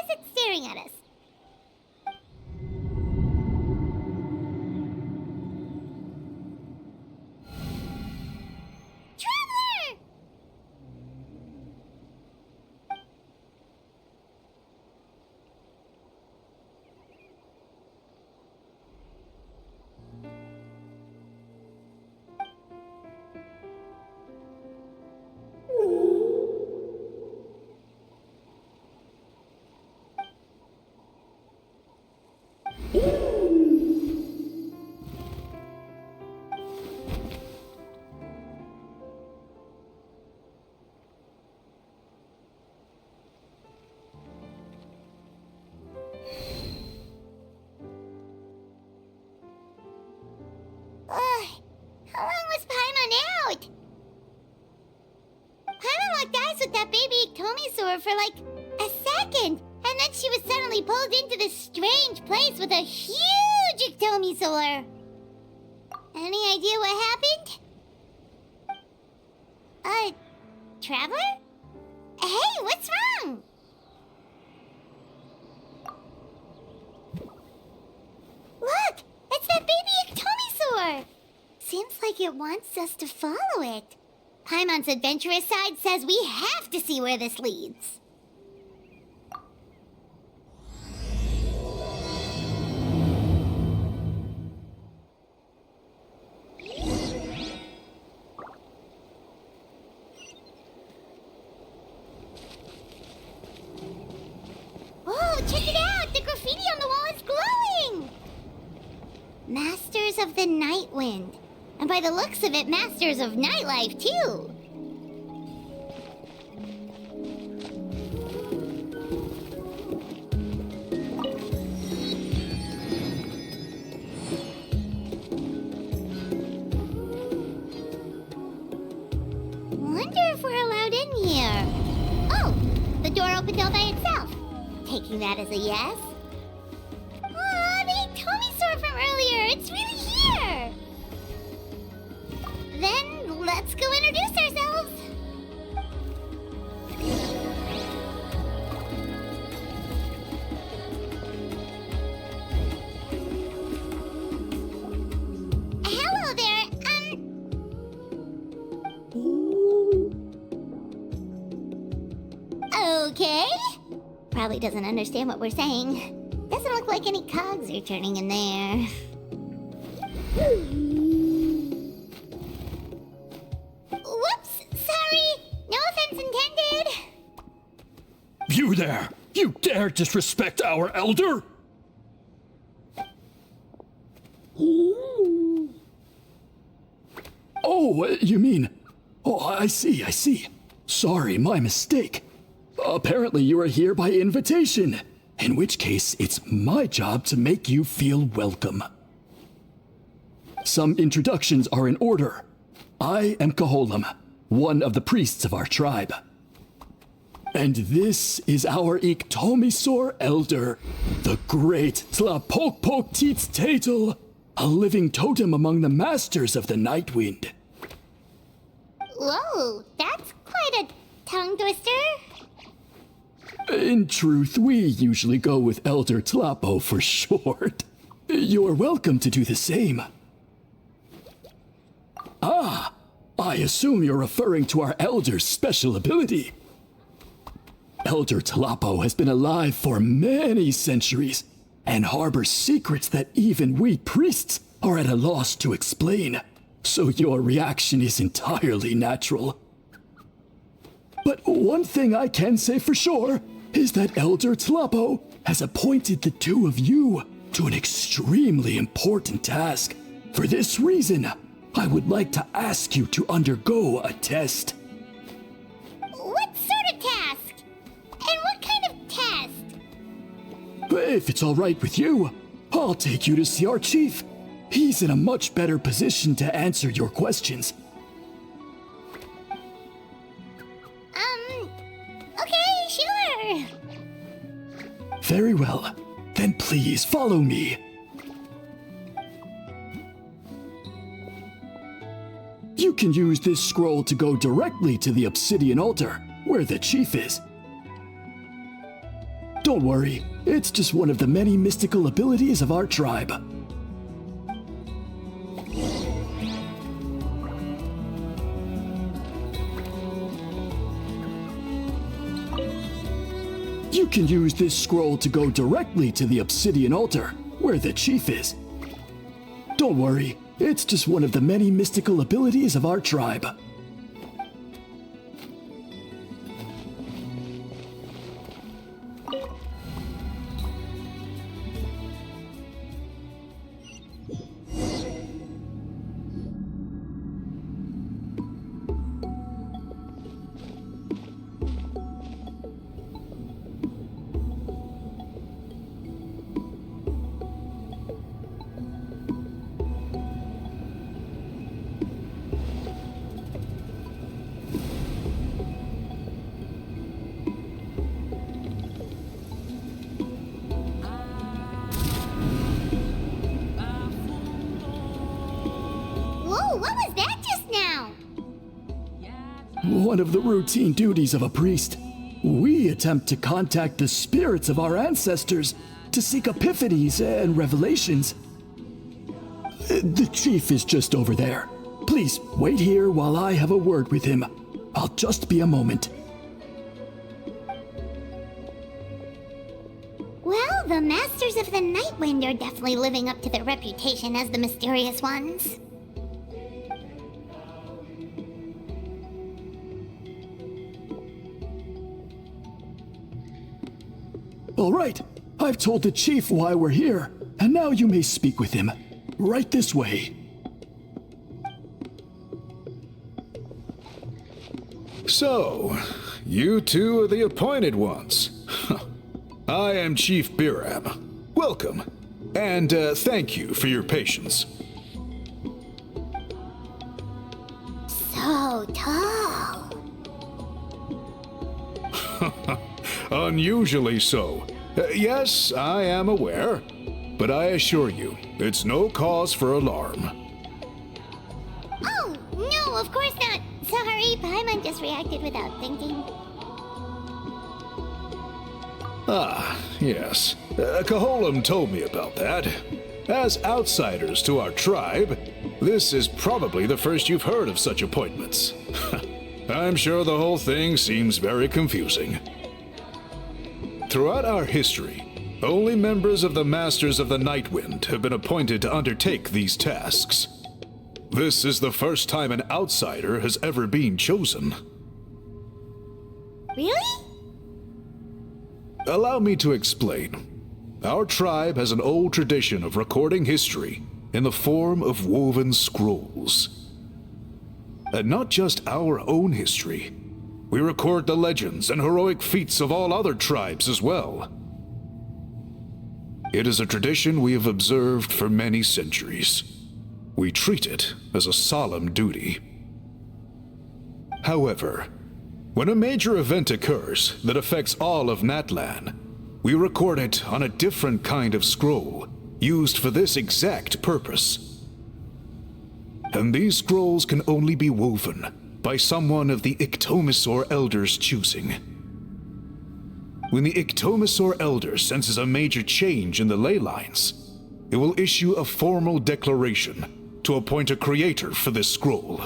is it staring at us? Traveler! How long was Paimon out? Paimon locked eyes with that baby Iktomisaur for like a second, and then she was suddenly pulled into this strange place with a huge Iktomisaur. Any idea what happened? Traveler? Hey, what's wrong? Look, it's that baby Iktomisaur! Seems like it wants us to follow it. Paimon's adventurous side says we have to see where this leads. Whoa, check it out! The graffiti on the wall is glowing! Masters of the Night Wind. And by the looks of it, masters of nightlife, too. Wonder if we're allowed in here. Oh, the door opened all by itself. Taking that as a yes. Aw, the Iktomisaur from earlier. It's really here. Then let's go introduce ourselves. Hello there. Okay. Probably doesn't understand what we're saying. Doesn't look like any cogs are turning in there. You there! You dare disrespect our elder? Oh, you mean... Oh, I see. Sorry, my mistake. Apparently you are here by invitation, in which case it's my job to make you feel welcome. Some introductions are in order. I am Koholam, one of the priests of our tribe. And this is our Iktomisaur elder, the great Tlapokpok-Teats-Tatel, a living totem among the masters of the Night Wind. Whoa, that's quite a tongue twister. In truth, we usually go with Elder Tlapo for short. You're welcome to do the same. Ah, I assume you're referring to our elder's special ability. Elder Tlapo has been alive for many centuries and harbors secrets that even we priests are at a loss to explain, so your reaction is entirely natural. But one thing I can say for sure is that Elder Tlapo has appointed the two of you to an extremely important task. For this reason, I would like to ask you to undergo a test. What sort of task? And what kind of test? If it's all right with you, I'll take you to see our chief. He's in a much better position to answer your questions. Okay, sure. Very well. Then please follow me. You can use this scroll to go directly to the obsidian altar, where the chief is. Don't worry, it's just one of the many mystical abilities of our tribe. You can use this scroll to go directly to the obsidian altar, where the chief is. Don't worry, it's just one of the many mystical abilities of our tribe. Whoa, what was that just now? One of the routine duties of a priest. We attempt to contact the spirits of our ancestors to seek epiphanies and revelations. The chief is just over there. Please wait here while I have a word with him. I'll just be a moment. Well, the Masters of the Nightwind are definitely living up to their reputation as the mysterious ones. All right, I've told the chief why we're here, and now you may speak with him. Right this way. So, you two are the appointed ones. I am Chief Biram. Welcome, and thank you for your patience. So tall. Unusually so. Yes, I am aware, but I assure you, it's no cause for alarm. Oh, no, of course not. Sorry, Paimon just reacted without thinking. Ah, yes. Kaholam told me about that. As outsiders to our tribe, this is probably the first you've heard of such appointments. I'm sure the whole thing seems very confusing. Throughout our history, only members of the Masters of the Nightwind have been appointed to undertake these tasks. This is the first time an outsider has ever been chosen. Really? Allow me to explain. Our tribe has an old tradition of recording history in the form of woven scrolls. And not just our own history. We record the legends and heroic feats of all other tribes as well. It is a tradition we have observed for many centuries. We treat it as a solemn duty. However, when a major event occurs that affects all of Natlan, we record it on a different kind of scroll, used for this exact purpose. And these scrolls can only be woven by someone of the Iktomisor Elders' choosing. When the Iktomisor Elder senses a major change in the ley lines, it will issue a formal declaration to appoint a creator for this scroll.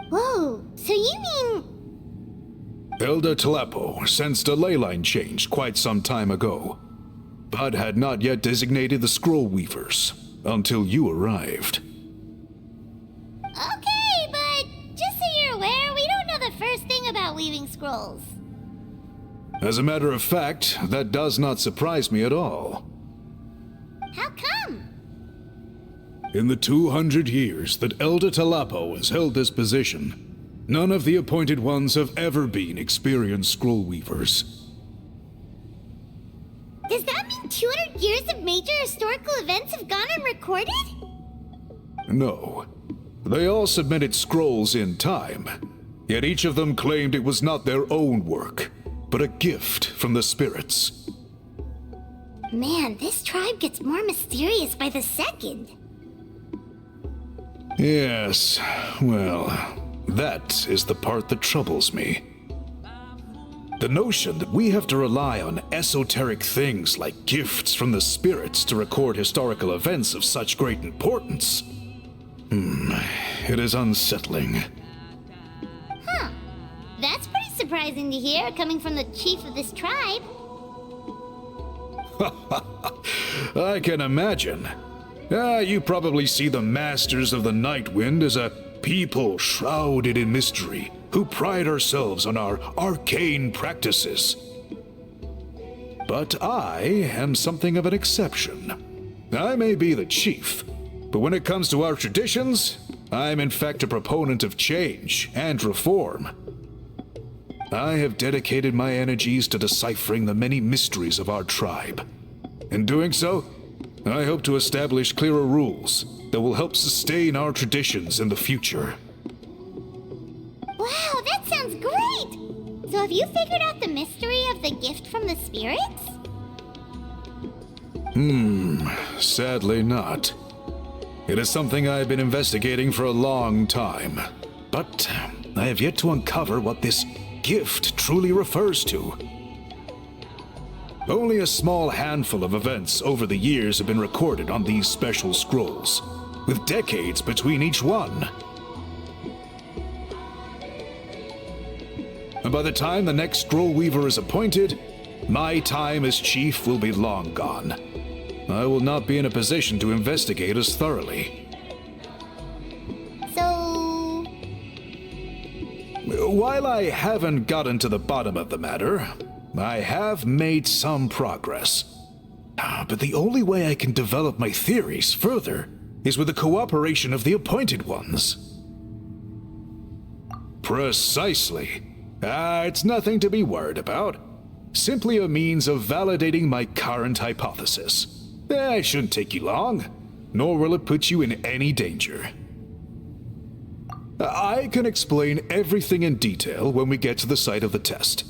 Whoa, so you mean... Elder Talapo sensed a ley line change quite some time ago, but had not yet designated the scroll weavers until you arrived. Okay, but just so you're aware, we don't know the first thing about weaving scrolls. As a matter of fact, that does not surprise me at all. How come? In the 200 years that Elder Talapo has held this position, none of the appointed ones have ever been experienced scroll weavers. Does that mean 200 years of major historical events have gone unrecorded? No. They all submitted scrolls in time, yet each of them claimed it was not their own work, but a gift from the spirits. Man, this tribe gets more mysterious by the second. Yes, well, that is the part that troubles me. The notion that we have to rely on esoteric things like gifts from the spirits to record historical events of such great importance. It is unsettling. Huh. That's pretty surprising to hear, coming from the chief of this tribe. I can imagine. You probably see the Masters of the Night Wind as a people shrouded in mystery, who pride ourselves on our arcane practices. But I am something of an exception. I may be the chief, but when it comes to our traditions, I'm in fact a proponent of change and reform. I have dedicated my energies to deciphering the many mysteries of our tribe. In doing so, I hope to establish clearer rules that will help sustain our traditions in the future. Wow, that sounds great! So have you figured out the mystery of the gift from the spirits? Sadly not. It is something I've been investigating for a long time, but I have yet to uncover what this gift truly refers to. Only a small handful of events over the years have been recorded on these special scrolls, with decades between each one. And by the time the next scroll weaver is appointed, my time as chief will be long gone. I will not be in a position to investigate as thoroughly. So... While I haven't gotten to the bottom of the matter, I have made some progress. But the only way I can develop my theories further is with the cooperation of the appointed ones. Precisely. It's nothing to be worried about. Simply a means of validating my current hypothesis. It shouldn't take you long, nor will it put you in any danger. I can explain everything in detail when we get to the site of the test.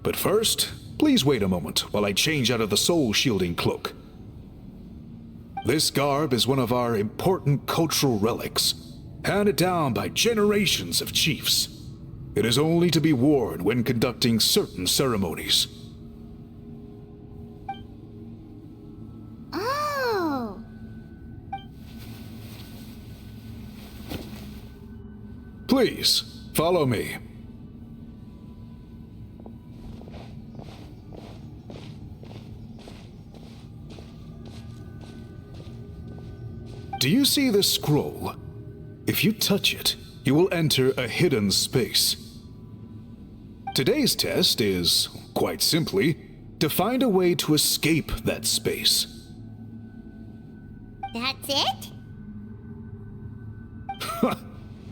But first, please wait a moment while I change out of the soul-shielding cloak. This garb is one of our important cultural relics, handed down by generations of chiefs. It is only to be worn when conducting certain ceremonies. Oh! Please, follow me. Do you see this scroll? If you touch it, you will enter a hidden space. Today's test is, quite simply, to find a way to escape that space. That's it?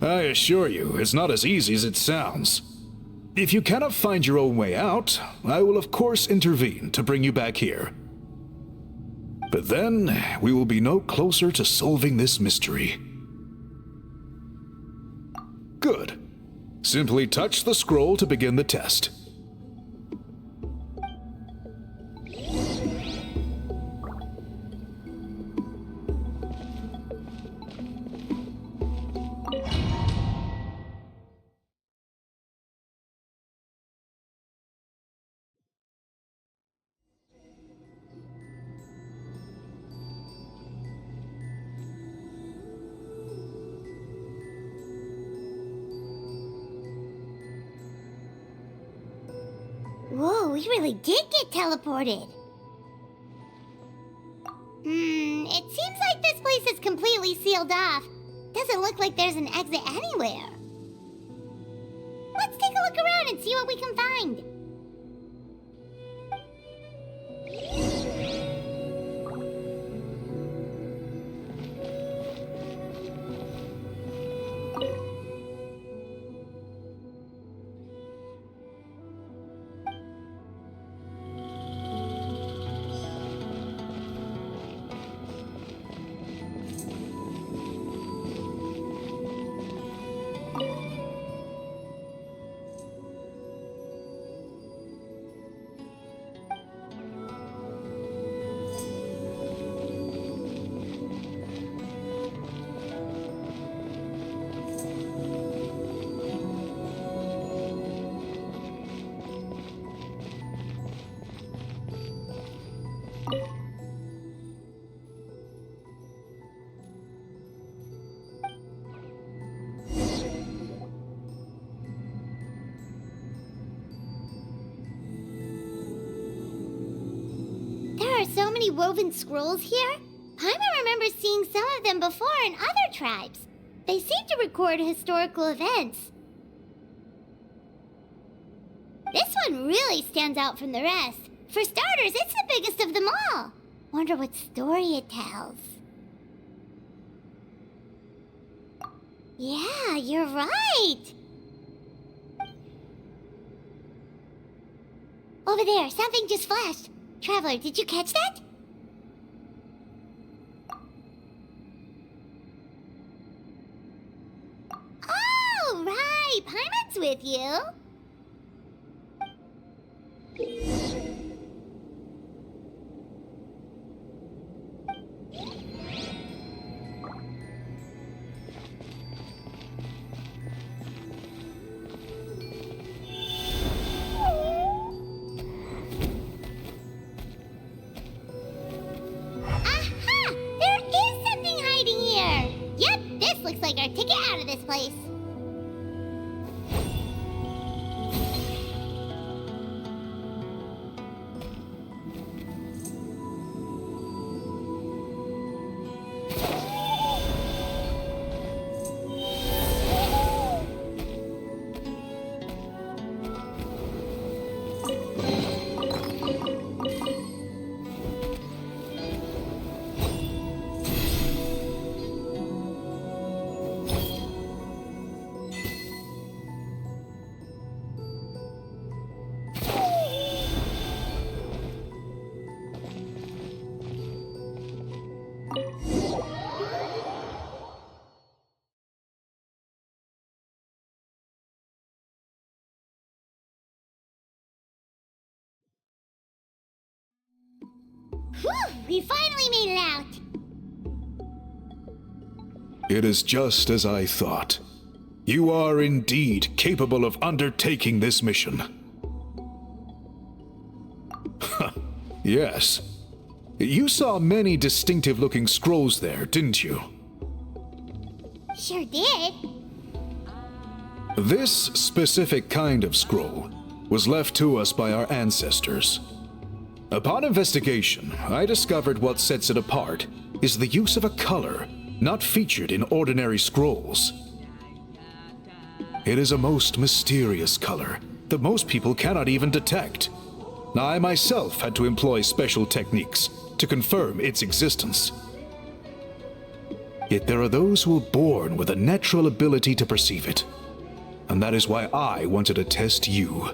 I assure you, it's not as easy as it sounds. If you cannot find your own way out, I will of course intervene to bring you back here. But then, we will be no closer to solving this mystery. Good. Simply touch the scroll to begin the test. Whoa, we really did get teleported. It seems like this place is completely sealed off. Doesn't look like there's an exit anywhere. Let's take a look around and see what we can find. There are so many woven scrolls here. Paimon remembers seeing some of them before in other tribes. They seem to record historical events. This one really stands out from the rest. For starters, it's the biggest of them all. Wonder what story it tells. Yeah, you're right. Over there, something just flashed. Traveler, did you catch that? Oh, right. Paimon's with you. Aha! There is something hiding here! Yep, this looks like our ticket out of this place. Whew, we finally made it out. It is just as I thought. You are indeed capable of undertaking this mission. Yes. You saw many distinctive-looking scrolls there, didn't you? Sure did. This specific kind of scroll was left to us by our ancestors. Upon investigation, I discovered what sets it apart is the use of a color not featured in ordinary scrolls. It is a most mysterious color that most people cannot even detect. I myself had to employ special techniques to confirm its existence. Yet there are those who are born with a natural ability to perceive it, and that is why I wanted to test you.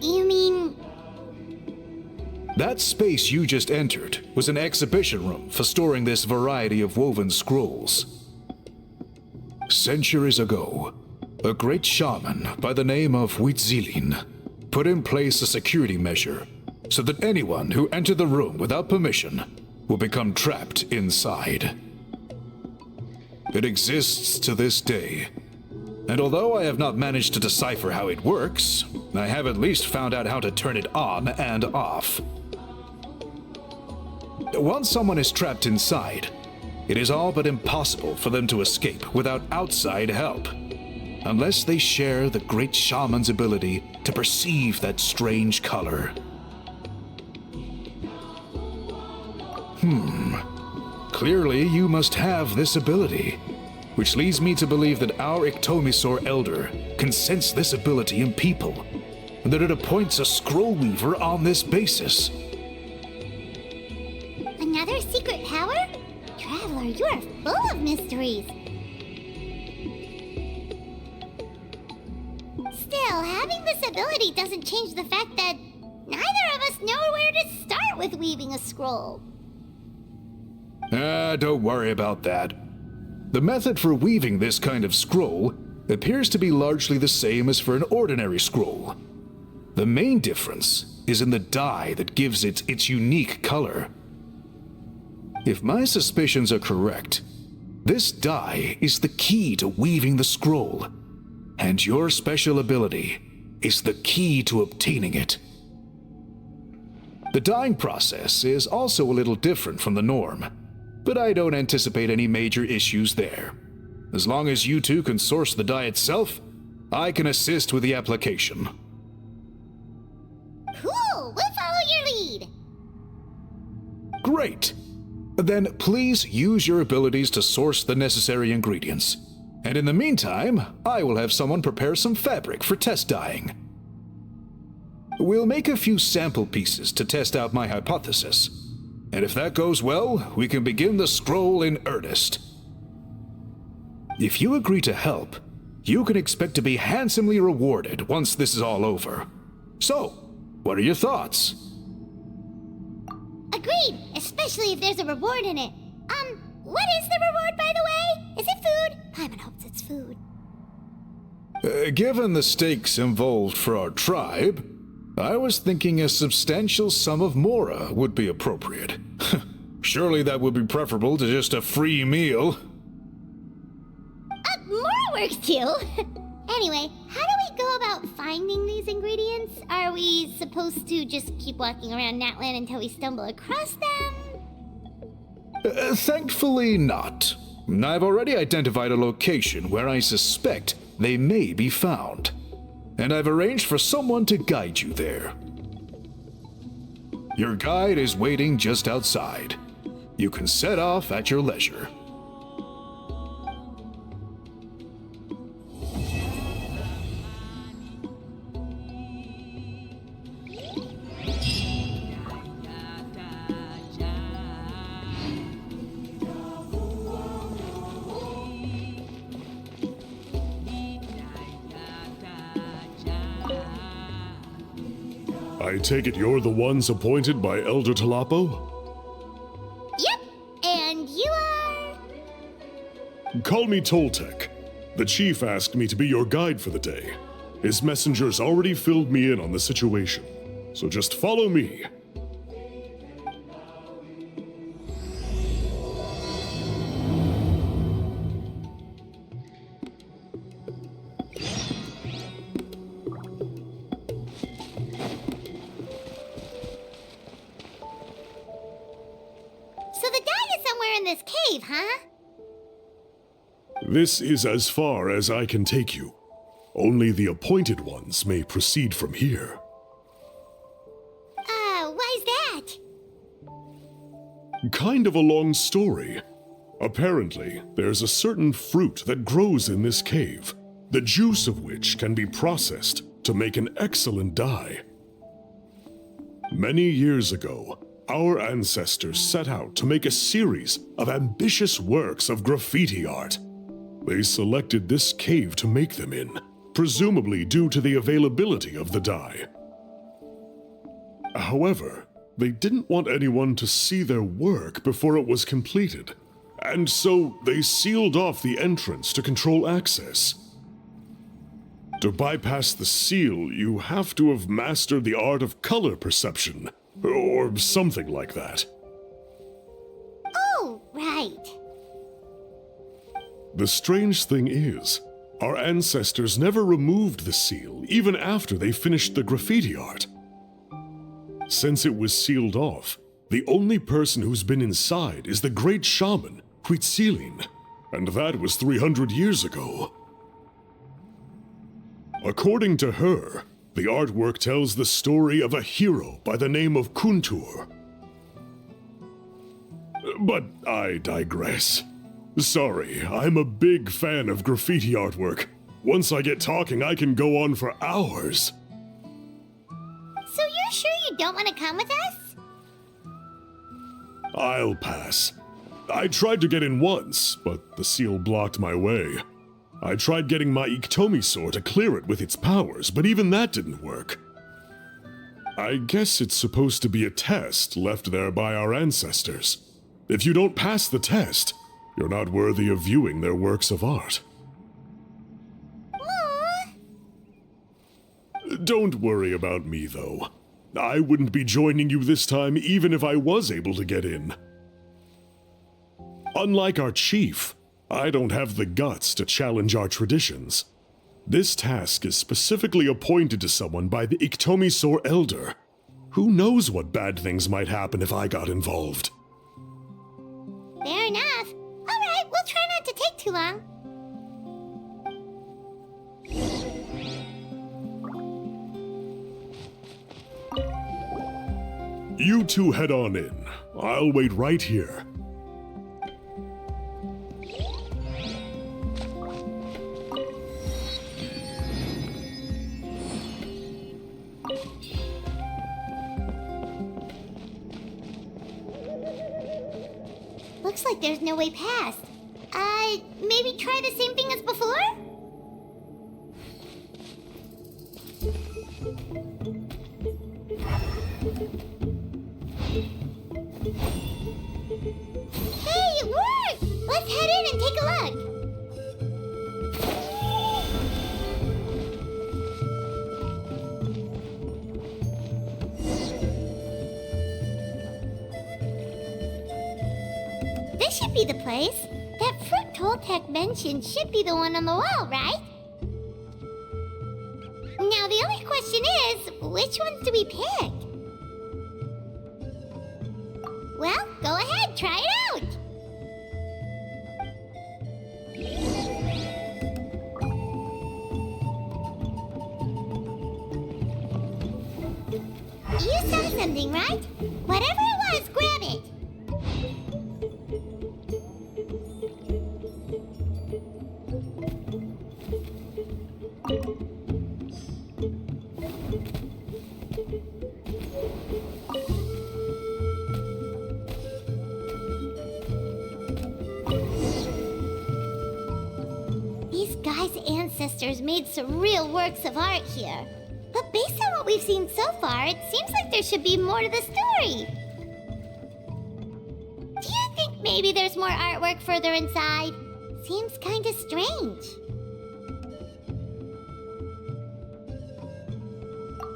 You mean... That space you just entered was an exhibition room for storing this variety of woven scrolls. Centuries ago, a great shaman by the name of Wuthering put in place a security measure so that anyone who entered the room without permission will become trapped inside. It exists to this day, and although I have not managed to decipher how it works, I have at least found out how to turn it on and off. Once someone is trapped inside, it is all but impossible for them to escape without outside help, unless they share the great shaman's ability to perceive that strange color. Clearly you must have this ability, which leads me to believe that our Ictomisaur Elder can sense this ability in people, and that it appoints a scroll weaver on this basis. Another secret power? Traveler, you are full of mysteries. Still, having this ability doesn't change the fact that neither of us know where to start with weaving a scroll. Don't worry about that. The method for weaving this kind of scroll appears to be largely the same as for an ordinary scroll. The main difference is in the dye that gives it its unique color. If my suspicions are correct, this dye is the key to weaving the scroll, and your special ability is the key to obtaining it. The dyeing process is also a little different from the norm, but I don't anticipate any major issues there. As long as you two can source the dye itself, I can assist with the application. Cool! We'll follow your lead! Great! Then please use your abilities to source the necessary ingredients. And in the meantime, I will have someone prepare some fabric for test dyeing. We'll make a few sample pieces to test out my hypothesis. And if that goes well, we can begin the scroll in earnest. If you agree to help, you can expect to be handsomely rewarded once this is all over. So, what are your thoughts? Agreed, especially if there's a reward in it. What is the reward, by the way? Is it food? Paimon hopes it's food. Given the stakes involved for our tribe, I was thinking a substantial sum of murah would be appropriate. Surely that would be preferable to just a free meal. Murah works too! Anyway, how do we go about finding these ingredients? Are we supposed to just keep walking around Natlan until we stumble across them? Thankfully not. I've already identified a location where I suspect they may be found. And I've arranged for someone to guide you there. Your guide is waiting just outside. You can set off at your leisure. I take it you're the ones appointed by Elder Talapo? Yep, and you are... Call me Toltec. The chief asked me to be your guide for the day. His messengers already filled me in on the situation, so just follow me. So the dye is somewhere in this cave, huh? This is as far as I can take you. Only the appointed ones may proceed from here. Why's that? Kind of a long story. Apparently, there's a certain fruit that grows in this cave, the juice of which can be processed to make an excellent dye. Many years ago, our ancestors set out to make a series of ambitious works of graffiti art. They selected this cave to make them in, presumably due to the availability of the dye. However, they didn't want anyone to see their work before it was completed, and so they sealed off the entrance to control access. To bypass the seal, you have to have mastered the art of color perception, or something like that. Oh, right. The strange thing is, our ancestors never removed the seal even after they finished the graffiti art. Since it was sealed off, the only person who's been inside is the great shaman, Citlali, and that was 300 years ago. According to her, the artwork tells the story of a hero by the name of Kuntur. But I digress. Sorry, I'm a big fan of graffiti artwork. Once I get talking, I can go on for hours. So you're sure you don't want to come with us? I'll pass. I tried to get in once, but the seal blocked my way. I tried getting my Iktomi to clear it with its powers, but even that didn't work. I guess it's supposed to be a test left there by our ancestors. If you don't pass the test, you're not worthy of viewing their works of art. Aww. Don't worry about me, though. I wouldn't be joining you this time even if I was able to get in. Unlike our chief, I don't have the guts to challenge our traditions. This task is specifically appointed to someone by the Iktomi Elder, Who knows what bad things might happen if I got involved? Fair enough. Alright, we'll try not to take too long. You two head on in. I'll wait right here. Looks like there's no way past. Maybe try the same thing as before? Hey, it worked! Let's head in and take a look. This should be the place. That fruit Toltec mentioned should be the one on the wall, right? Now the only question is, which ones do we pick? Well, go ahead, try it out! You saw something, right? Whatever it was, grab it! These guys' ancestors made some real works of art here. But based on what we've seen so far, it seems like there should be more to the story. Do you think maybe there's more artwork further inside? Seems kinda strange.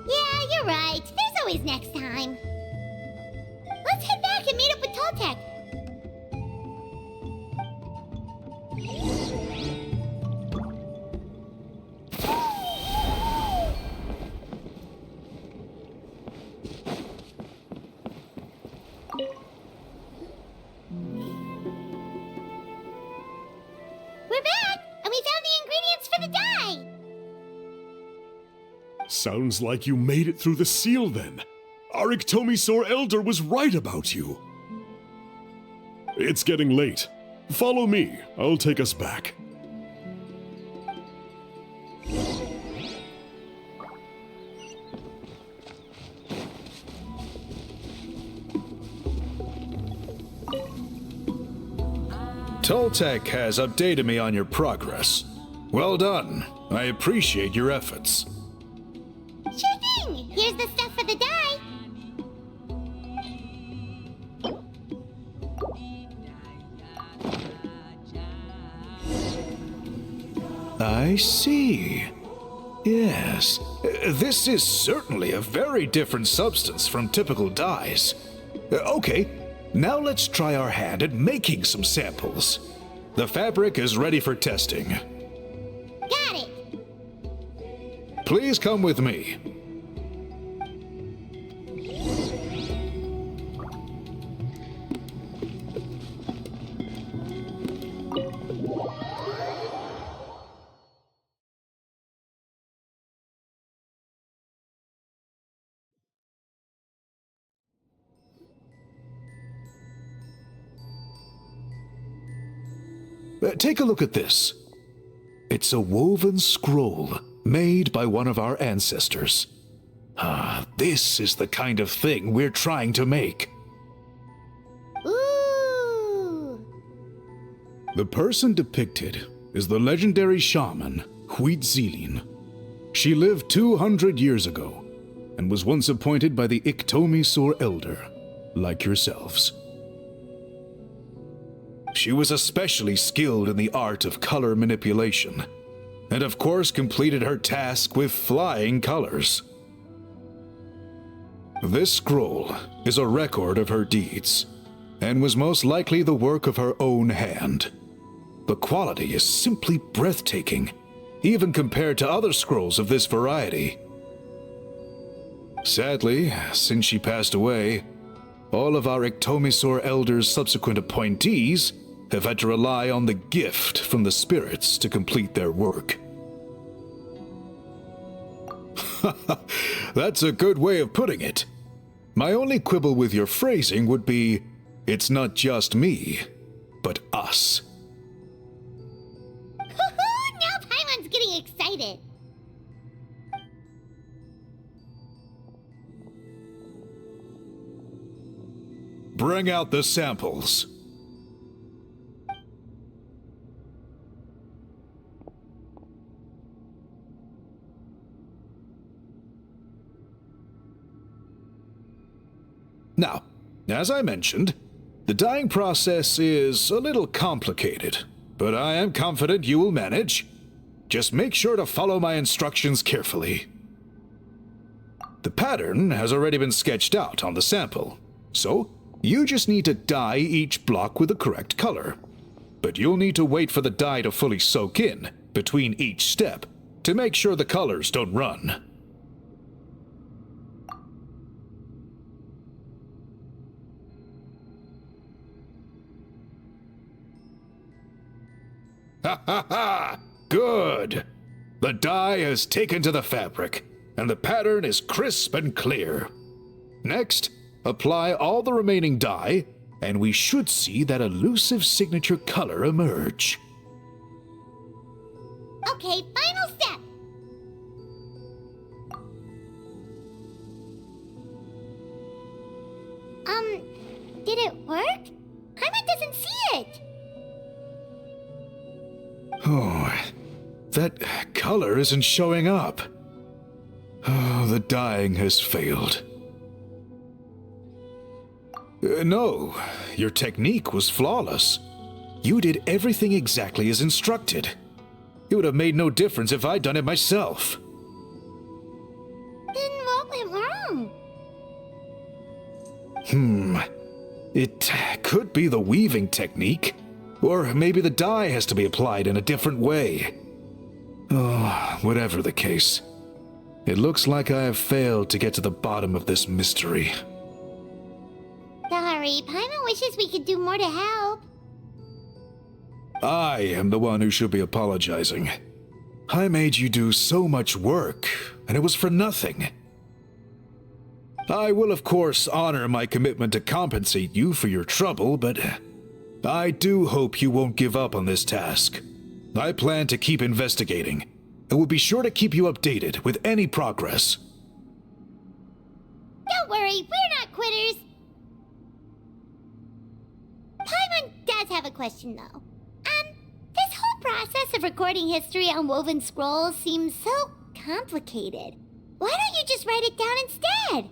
Yeah, you're right. There's always next time. Let's head back and meet up with Toltec. We're back, and we found the ingredients for the dye. Sounds like you made it through the seal then. Our Iktomisaur Elder was right about you. It's getting late. Follow me. I'll take us back. Toltec has updated me on your progress. Well done. I appreciate your efforts. Sure thing. Here's the stuff for the dye. I see. Yes, this is certainly a very different substance from typical dyes. Okay, now let's try our hand at making some samples. The fabric is ready for testing. Got it. Please come with me. Take a look at this. It's a woven scroll made by one of our ancestors. This is the kind of thing we're trying to make. Ooh. The person depicted is the legendary shaman, Huitzilin. She lived 200 years ago and was once appointed by the Iktomisaur Elder, like yourselves. She was especially skilled in the art of color manipulation, and of course completed her task with flying colors. This scroll is a record of her deeds, and was most likely the work of her own hand. The quality is simply breathtaking, even compared to other scrolls of this variety. Sadly, since she passed away, all of our Ictomisaur Elders' subsequent appointees have had to rely on the gift from the spirits to complete their work. That's a good way of putting it. My only quibble with your phrasing would be, it's not just me, but us. Now Paimon's getting excited. Bring out the samples. Now, as I mentioned, the dyeing process is a little complicated, but I am confident you will manage. Just make sure to follow my instructions carefully. The pattern has already been sketched out on the sample, so you just need to dye each block with the correct color. But you'll need to wait for the dye to fully soak in between each step to make sure the colors don't run. Ha ha ha! Good! The dye has taken to the fabric, and the pattern is crisp and clear. Next, apply all the remaining dye, and we should see that elusive signature color emerge. Okay, final step. Did it work? Paimon doesn't see it. Oh, that color isn't showing up. Oh, the dyeing has failed. No, your technique was flawless. You did everything exactly as instructed. It would have made no difference if I'd done it myself. Then what went wrong? It could be the weaving technique, or maybe the dye has to be applied in a different way. Oh, whatever the case, it looks like I have failed to get to the bottom of this mystery. Sorry, Paimon wishes we could do more to help. I am the one who should be apologizing. I made you do so much work, and it was for nothing. I will, of course, honor my commitment to compensate you for your trouble, but I do hope you won't give up on this task. I plan to keep investigating, and will be sure to keep you updated with any progress. Don't worry, we're not quitters. Paimon does have a question, though. This whole process of recording history on woven scrolls seems so complicated. Why don't you just write it down instead?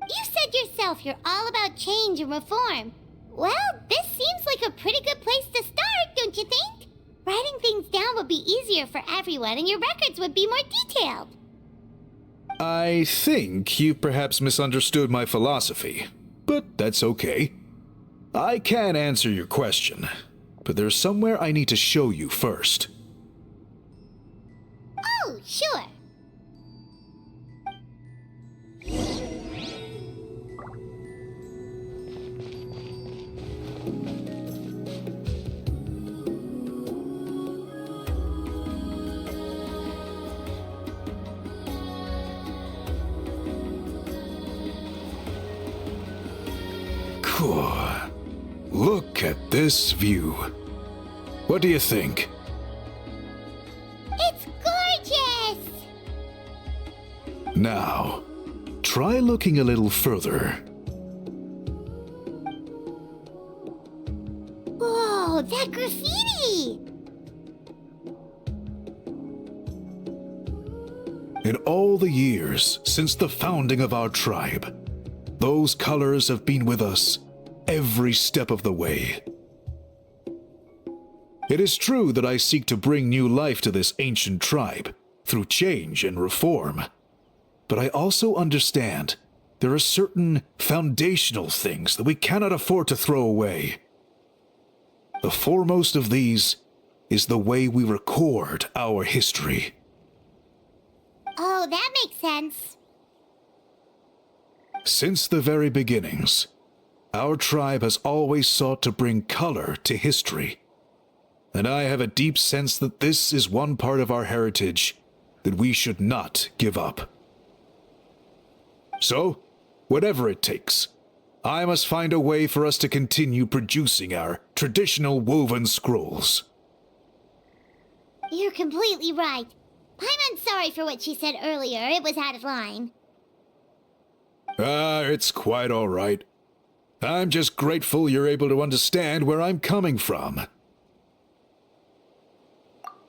You said yourself you're all about change and reform. Well, this seems like a pretty good place to start, don't you think? Writing things down would be easier for everyone, and your records would be more detailed. I think you perhaps misunderstood my philosophy, but that's okay. I can answer your question, but there's somewhere I need to show you first. Oh, sure. Cool. Look at this view. What do you think? It's gorgeous! Now, try looking a little further. Whoa, that graffiti! In all the years since the founding of our tribe, those colors have been with us every step of the way. It is true that I seek to bring new life to this ancient tribe through change and reform, but I also understand there are certain foundational things that we cannot afford to throw away. The foremost of these is the way we record our history. Oh, that makes sense. Since the very beginnings, our tribe has always sought to bring color to history. And I have a deep sense that this is one part of our heritage that we should not give up. So, whatever it takes, I must find a way for us to continue producing our traditional woven scrolls. You're completely right. Paimon's sorry for what she said earlier. It was out of line. It's quite all right. I'm just grateful you're able to understand where I'm coming from.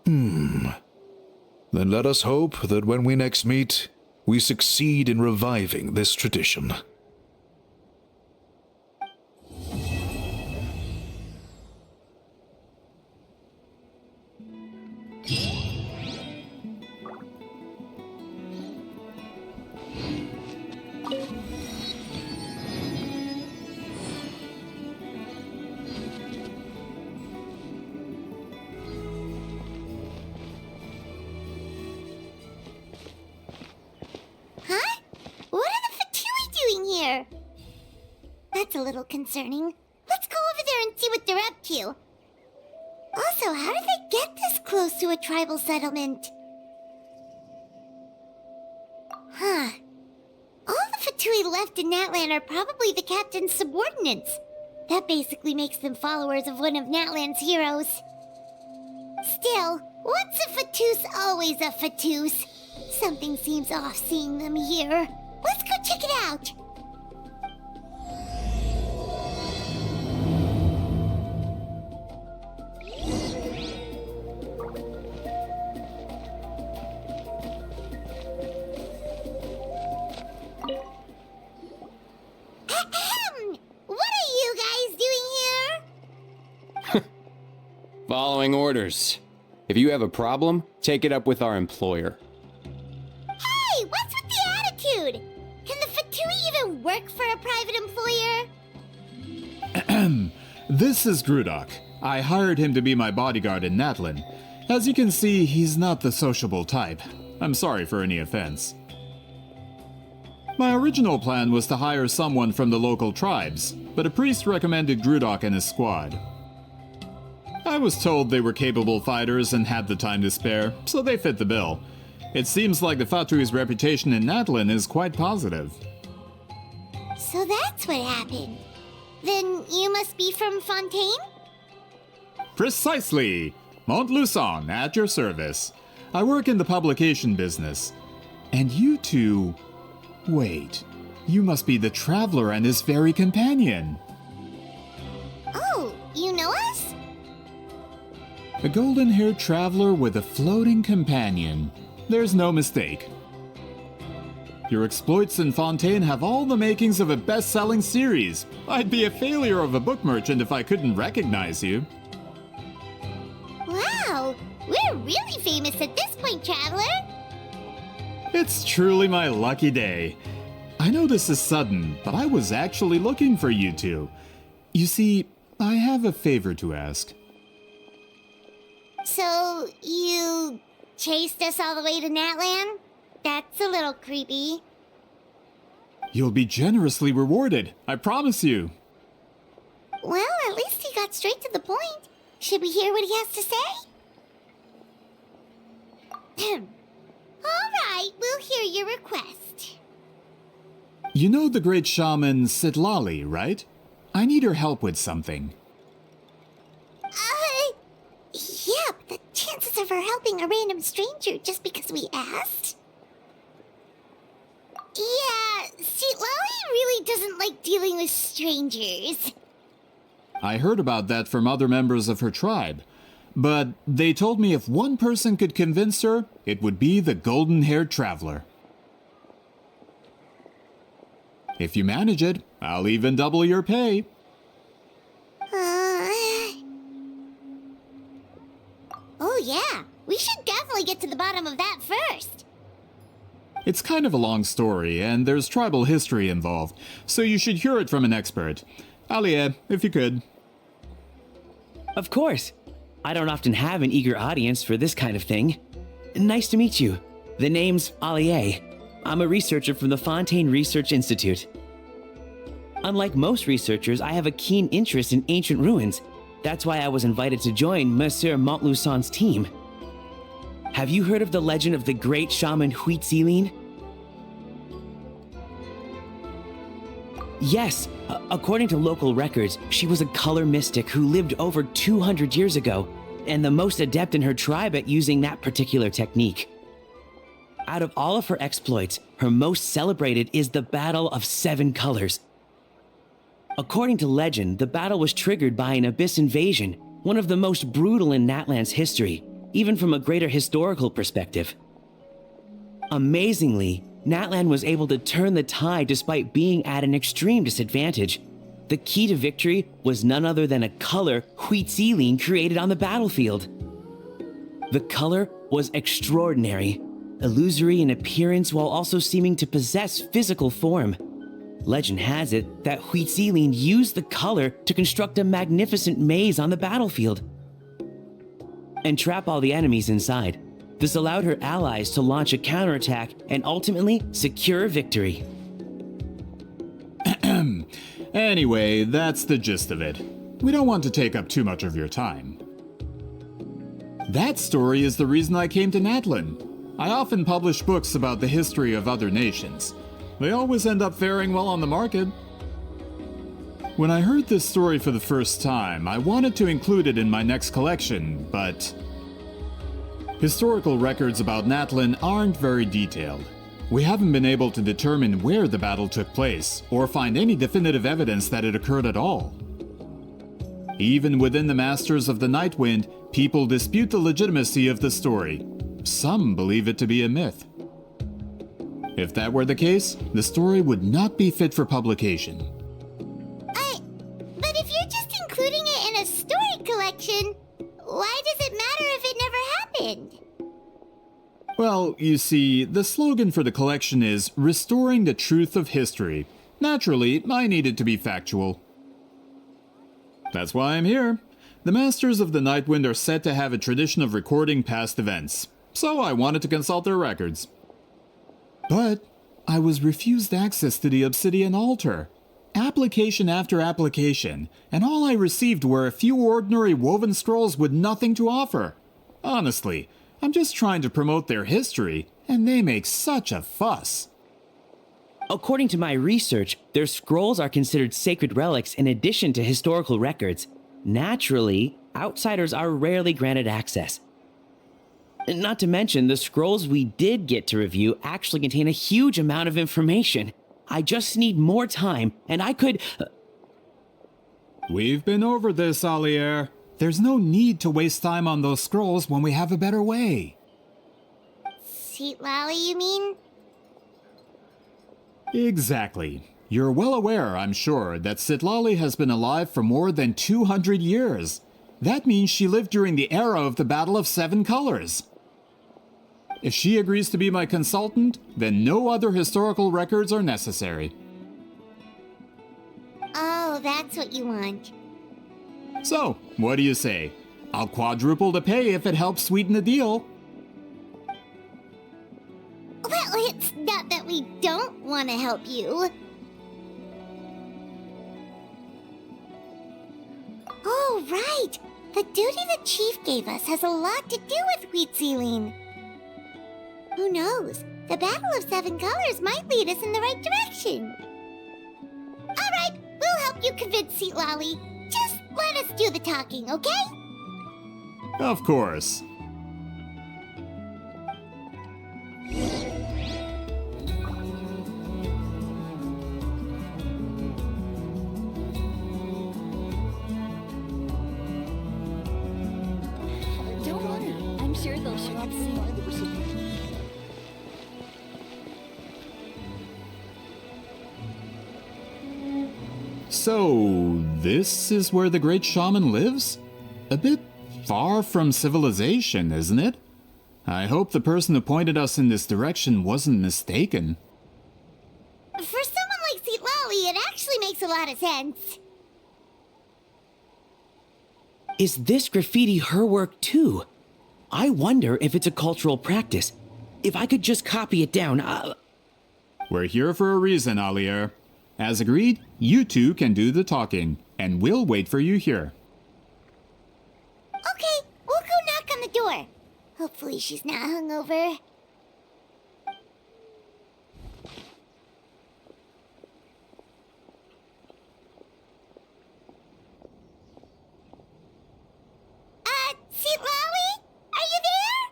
Then let us hope that when we next meet, we succeed in reviving this tradition. Huh? What are the Fatui doing here? That's a little concerning. Let's go over there and see what they're up to. Also, how did they get this close to a tribal settlement? Huh. All the Fatui left in Natlan are probably the captain's subordinates. That basically makes them followers of one of Natlan's heroes. Still, once a Fatus, always a Fatus. Something seems off seeing them here. Let's go check it out. Ahem! What are you guys doing here? Following orders. If you have a problem, take it up with our employer. Hey, what's with the attitude? Can the Fatui even work for a private employer? This is Grudok. I hired him to be my bodyguard in Natlan. As you can see, he's not the sociable type. I'm sorry for any offense. My original plan was to hire someone from the local tribes, but a priest recommended Grudok and his squad. I was told they were capable fighters and had the time to spare, so they fit the bill. It seems like the Fatui's reputation in Natlan is quite positive. So that's what happened. Then you must be from Fontaine? Precisely! Montluçon, at your service. I work in the publication business. And you two... Wait, you must be the traveler and his fairy companion. Oh, you know us? A golden-haired traveler with a floating companion. There's no mistake. Your exploits in Fontaine have all the makings of a best-selling series. I'd be a failure of a book merchant if I couldn't recognize you. Wow, we're really famous at this point, traveler. It's truly my lucky day. I know this is sudden, but I was actually looking for you two. You see, I have a favor to ask. So, you chased us all the way to Natlan? That's a little creepy. You'll be generously rewarded, I promise you. Well, at least he got straight to the point. Should we hear what he has to say? All right, we'll hear your request. You know the great shaman Citlali, right? I need her help with something. Yeah, but the chances of her helping a random stranger just because we asked? Yeah, Citlali really doesn't like dealing with strangers. I heard about that from other members of her tribe. But they told me if one person could convince her, it would be the golden-haired traveler. If you manage it, I'll even double your pay. Oh yeah, we should definitely get to the bottom of that first. It's kind of a long story, and there's tribal history involved, so you should hear it from an expert. Alie, if you could. Of course. I don't often have an eager audience for this kind of thing. Nice to meet you. The name's Alie. I'm a researcher from the Fontaine Research Institute. Unlike most researchers, I have a keen interest in ancient ruins. That's why I was invited to join Monsieur Montluçon's team. Have you heard of the legend of the great shaman Citlali? Yes, according to local records, she was a color mystic who lived over 200 years ago, and the most adept in her tribe at using that particular technique. Out of all of her exploits, her most celebrated is the Battle of Seven Colors. According to legend, the battle was triggered by an abyss invasion, one of the most brutal in Natlan's history, even from a greater historical perspective. Amazingly, Natlan was able to turn the tide despite being at an extreme disadvantage. The key to victory was none other than a color Citlali created on the battlefield. The color was extraordinary, illusory in appearance while also seeming to possess physical form. Legend has it that Citlali used the color to construct a magnificent maze on the battlefield and trap all the enemies inside. This allowed her allies to launch a counterattack and ultimately secure victory. Anyway, that's the gist of it. We don't want to take up too much of your time. That story is the reason I came to Natlan. I often publish books about the history of other nations. They always end up faring well on the market. When I heard this story for the first time, I wanted to include it in my next collection, but historical records about Natlan aren't very detailed. We haven't been able to determine where the battle took place, or find any definitive evidence that it occurred at all. Even within the Masters of the Nightwind, people dispute the legitimacy of the story. Some believe it to be a myth. If that were the case, the story would not be fit for publication. But if you're just including it in a story collection, why does it matter if it never happened? Well, you see, the slogan for the collection is Restoring the Truth of History. Naturally, I need it to be factual. That's why I'm here. The Masters of the Nightwind are said to have a tradition of recording past events, so I wanted to consult their records. But I was refused access to the Obsidian Altar. Application after application, and all I received were a few ordinary woven scrolls with nothing to offer. Honestly, I'm just trying to promote their history, and they make such a fuss. According to my research, their scrolls are considered sacred relics in addition to historical records. Naturally, outsiders are rarely granted access. Not to mention, the scrolls we did get to review actually contain a huge amount of information. I just need more time, and I could... We've been over this, Alier. There's no need to waste time on those scrolls when we have a better way. Citlali, you mean? Exactly. You're well aware, I'm sure, that Citlali has been alive for more than 200 years. That means she lived during the era of the Battle of Seven Colors. If she agrees to be my consultant, then no other historical records are necessary. Oh, that's what you want. So, what do you say? I'll quadruple the pay if it helps sweeten the deal. Well, it's not that we don't want to help you. Oh, right! The duty the chief gave us has a lot to do with Citlali. Who knows? The Battle of Seven Colors might lead us in the right direction. Alright, we'll help you convince Citlali. Just let us do the talking, okay? Of course. Don't worry, I'm sure they'll show up soon. So, this is where the great shaman lives? A bit far from civilization, isn't it? I hope the person who pointed us in this direction wasn't mistaken. For someone like Citlali, it actually makes a lot of sense. Is this graffiti her work too? I wonder if it's a cultural practice. If I could just copy it down, We're here for a reason, Alier. As agreed, you two can do the talking, and we'll wait for you here. Okay, we'll go knock on the door. Hopefully she's not hungover. Citlali? Are you there?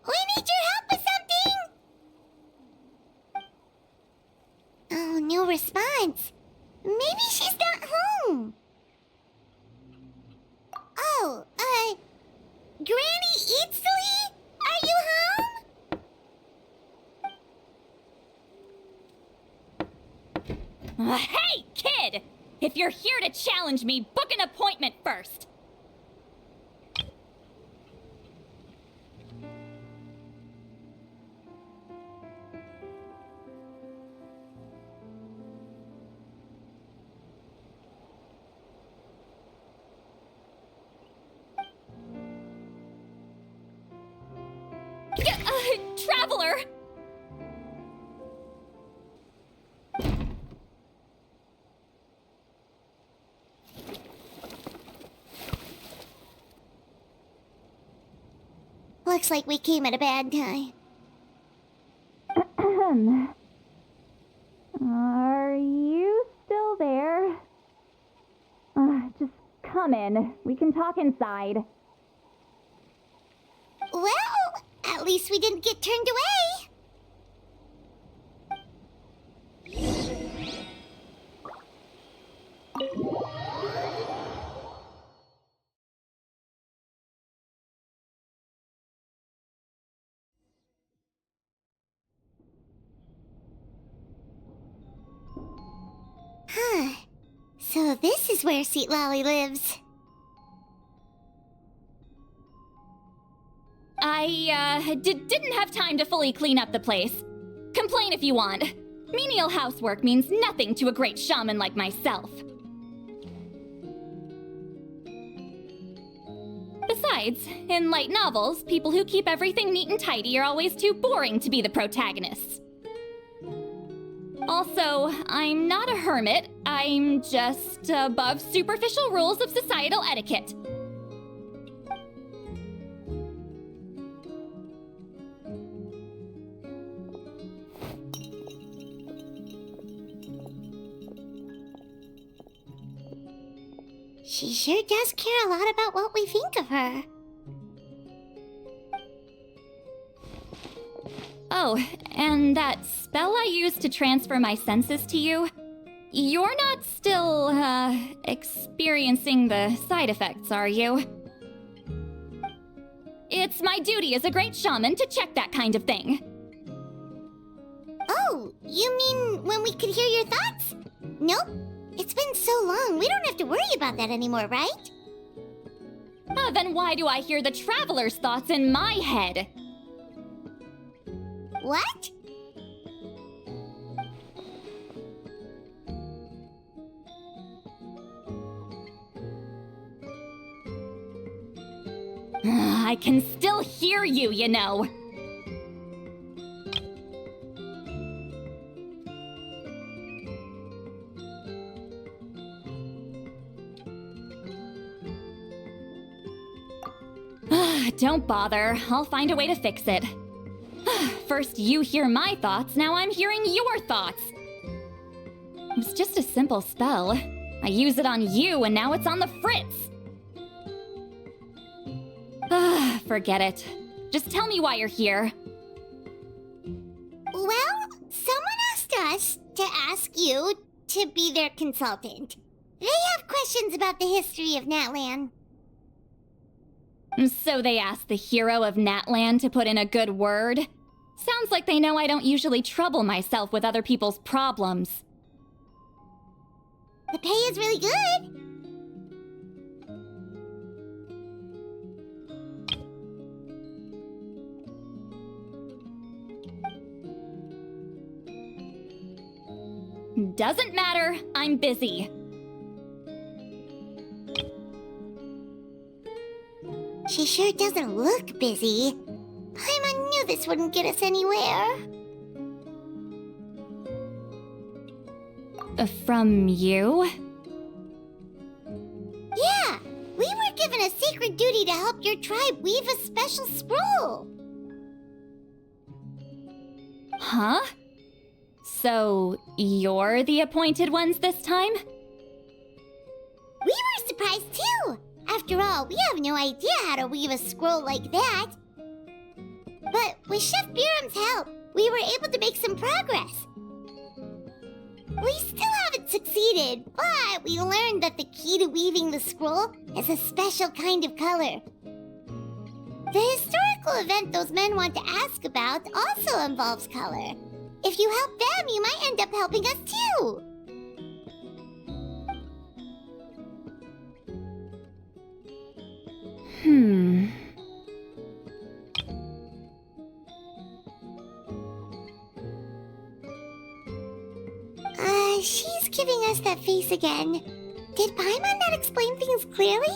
We need your help with something! Oh, no response. Maybe she's not home. Oh, Granny Citlali? Are you home? Hey, kid! If you're here to challenge me, book an appointment first. Traveler! Looks like we came at a bad time. Are you still there? Just come in. We can talk inside. Well, at least we didn't get turned away. Huh. So this is where Citlali lives. I didn't have time to fully clean up the place. Complain if you want. Menial housework means nothing to a great shaman like myself. Besides, in light novels, people who keep everything neat and tidy are always too boring to be the protagonists. Also, I'm not a hermit. I'm just above superficial rules of societal etiquette. She sure does care a lot about what we think of her. Oh, and that spell I used to transfer my senses to you? You're not still, experiencing the side effects, are you? It's my duty as a great shaman to check that kind of thing. Oh, you mean when we could hear your thoughts? Nope. It's been so long, we don't have to worry about that anymore, right? Then why do I hear the traveler's thoughts in my head? What? I can still hear you, you know. Don't bother. I'll find a way to fix it. First you hear my thoughts, now I'm hearing your thoughts. It was just a simple spell. I use it on you and now it's on the fritz. Forget it. Just tell me why you're here. Well, someone asked us to ask you to be their consultant. They have questions about the history of Natlan. So they asked the hero of Natlan to put in a good word? Sounds like they know I don't usually trouble myself with other people's problems. The pay is really good. Doesn't matter, I'm busy. She sure doesn't look busy. Paimon knew this wouldn't get us anywhere. From you? Yeah, we were given a sacred duty to help your tribe weave a special scroll. Huh? So, you're the appointed ones this time? We were surprised too. After all, we have no idea how to weave a scroll like that. But with Chef Biram's help, we were able to make some progress. We still haven't succeeded, but we learned that the key to weaving the scroll is a special kind of color. The historical event those men want to ask about also involves color. If you help them, you might end up helping us too. She's giving us that face again. Did Paimon not explain things clearly?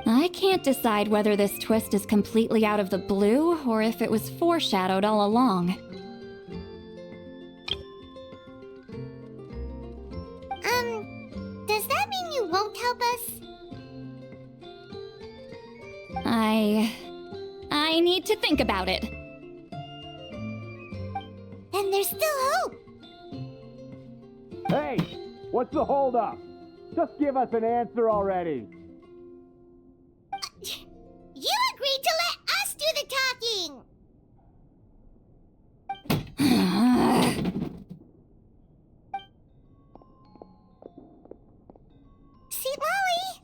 I can't decide whether this twist is completely out of the blue or if it was foreshadowed all along. Does that mean you won't help us? I need to think about it. Then there's still hope. Hey, what's the holdup? Just give us an answer already. You agreed to let us do the talking. Citlali?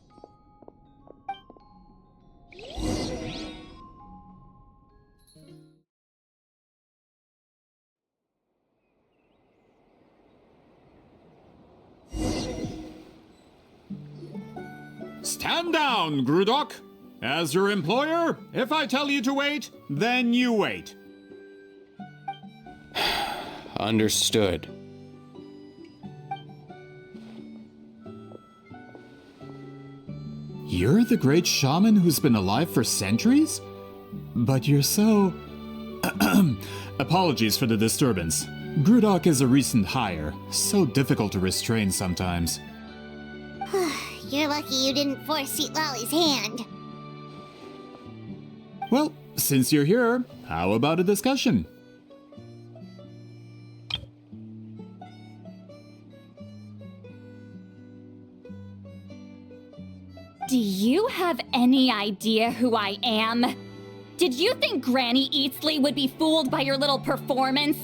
Stand down, Grudok. As your employer, if I tell you to wait, then you wait. Understood. You're the great shaman who's been alive for centuries? But you're so... Apologies for the disturbance. Grudok is a recent hire, so difficult to restrain sometimes. You're lucky you didn't force Citlali's hand. Well, since you're here, how about a discussion? Do you have any idea who I am? Did you think Granny Eatsley would be fooled by your little performance?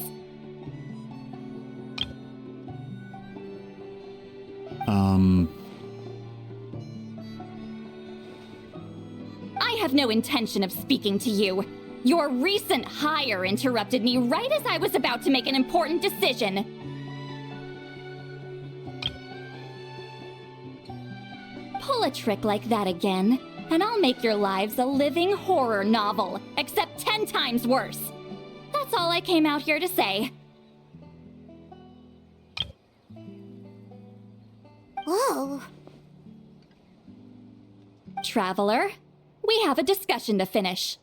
I have no intention of speaking to you. Your recent hire interrupted me right as I was about to make an important decision. Pull a trick like that again, and I'll make your lives a living horror novel, except 10 times worse. That's all I came out here to say. Whoa. Traveler, we have a discussion to finish.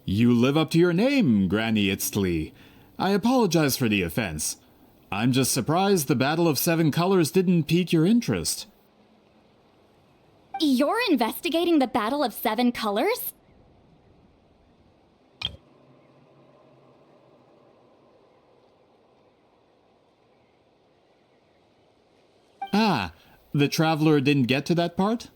You live up to your name, Granny Itztli. I apologize for the offense. I'm just surprised the Battle of Seven Colors didn't pique your interest. You're investigating the Battle of Seven Colors? Ah, the Traveler didn't get to that part?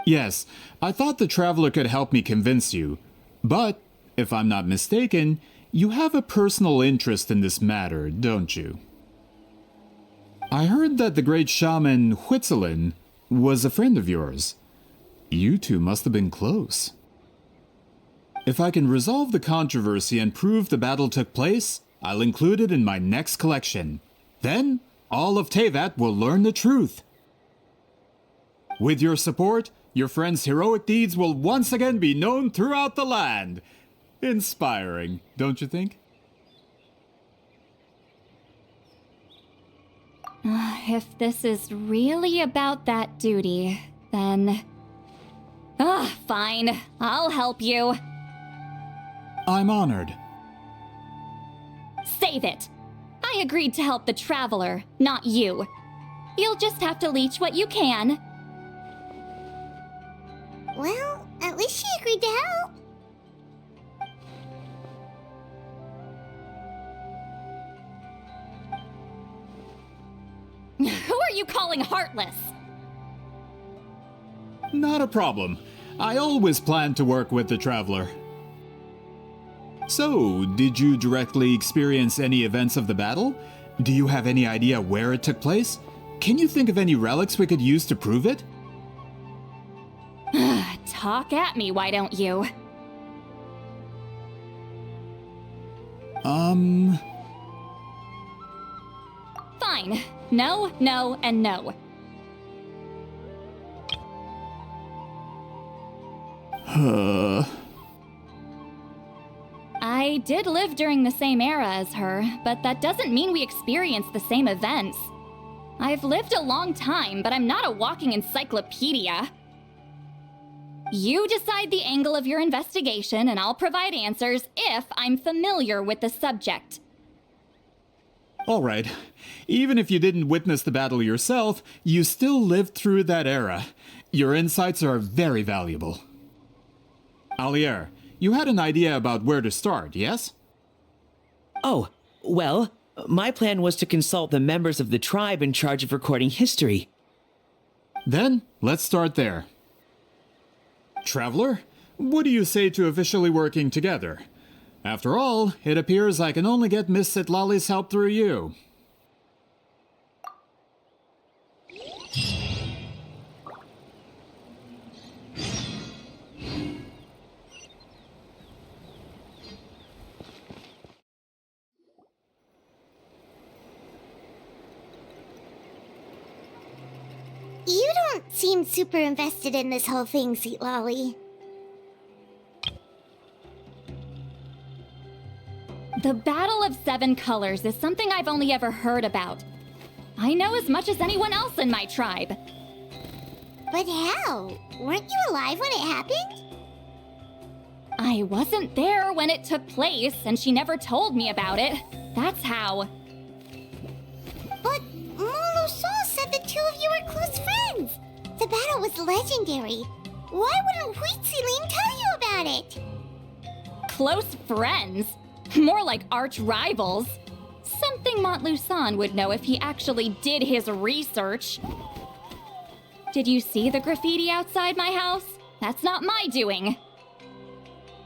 Yes, I thought the Traveler could help me convince you. But, if I'm not mistaken, you have a personal interest in this matter, don't you? I heard that the great shaman Huitzilin was a friend of yours. You two must have been close. If I can resolve the controversy and prove the battle took place, I'll include it in my next collection. Then, all of Teyvat will learn the truth. With your support, your friend's heroic deeds will once again be known throughout the land. Inspiring, don't you think? If this is really about that duty, then... fine. I'll help you. I'm honored. Save it! I agreed to help the Traveler, not you. You'll just have to leech what you can. Well, at least she agreed to help. Who are you calling heartless? Not a problem. I always planned to work with the Traveler. So, did you directly experience any events of the battle? Do you have any idea where it took place? Can you think of any relics we could use to prove it? Talk at me, why don't you? Fine. No, no, and no. I did live during the same era as her, but that doesn't mean we experienced the same events. I've lived a long time, but I'm not a walking encyclopedia. You decide the angle of your investigation, and I'll provide answers if I'm familiar with the subject. Alright. Even if you didn't witness the battle yourself, you still lived through that era. Your insights are very valuable. Alier, you had an idea about where to start, yes? Oh, well, my plan was to consult the members of the tribe in charge of recording history. Then, let's start there. Traveler, what do you say to officially working together? After all, it appears I can only get Miss Citlali's help through you. You don't seem super invested in this whole thing, Citlali. The Battle of Seven Colors is something I've only ever heard about. I know as much as anyone else in my tribe. But how? Weren't you alive when it happened? I wasn't there when it took place, and she never told me about it. That's how. But Molo-san said the two of you were close friends. The battle was legendary. Why wouldn't Huitziling tell you about it? Close friends? More like arch rivals. Something Montluçon would know if he actually did his research. Did you see the graffiti outside my house? That's not my doing.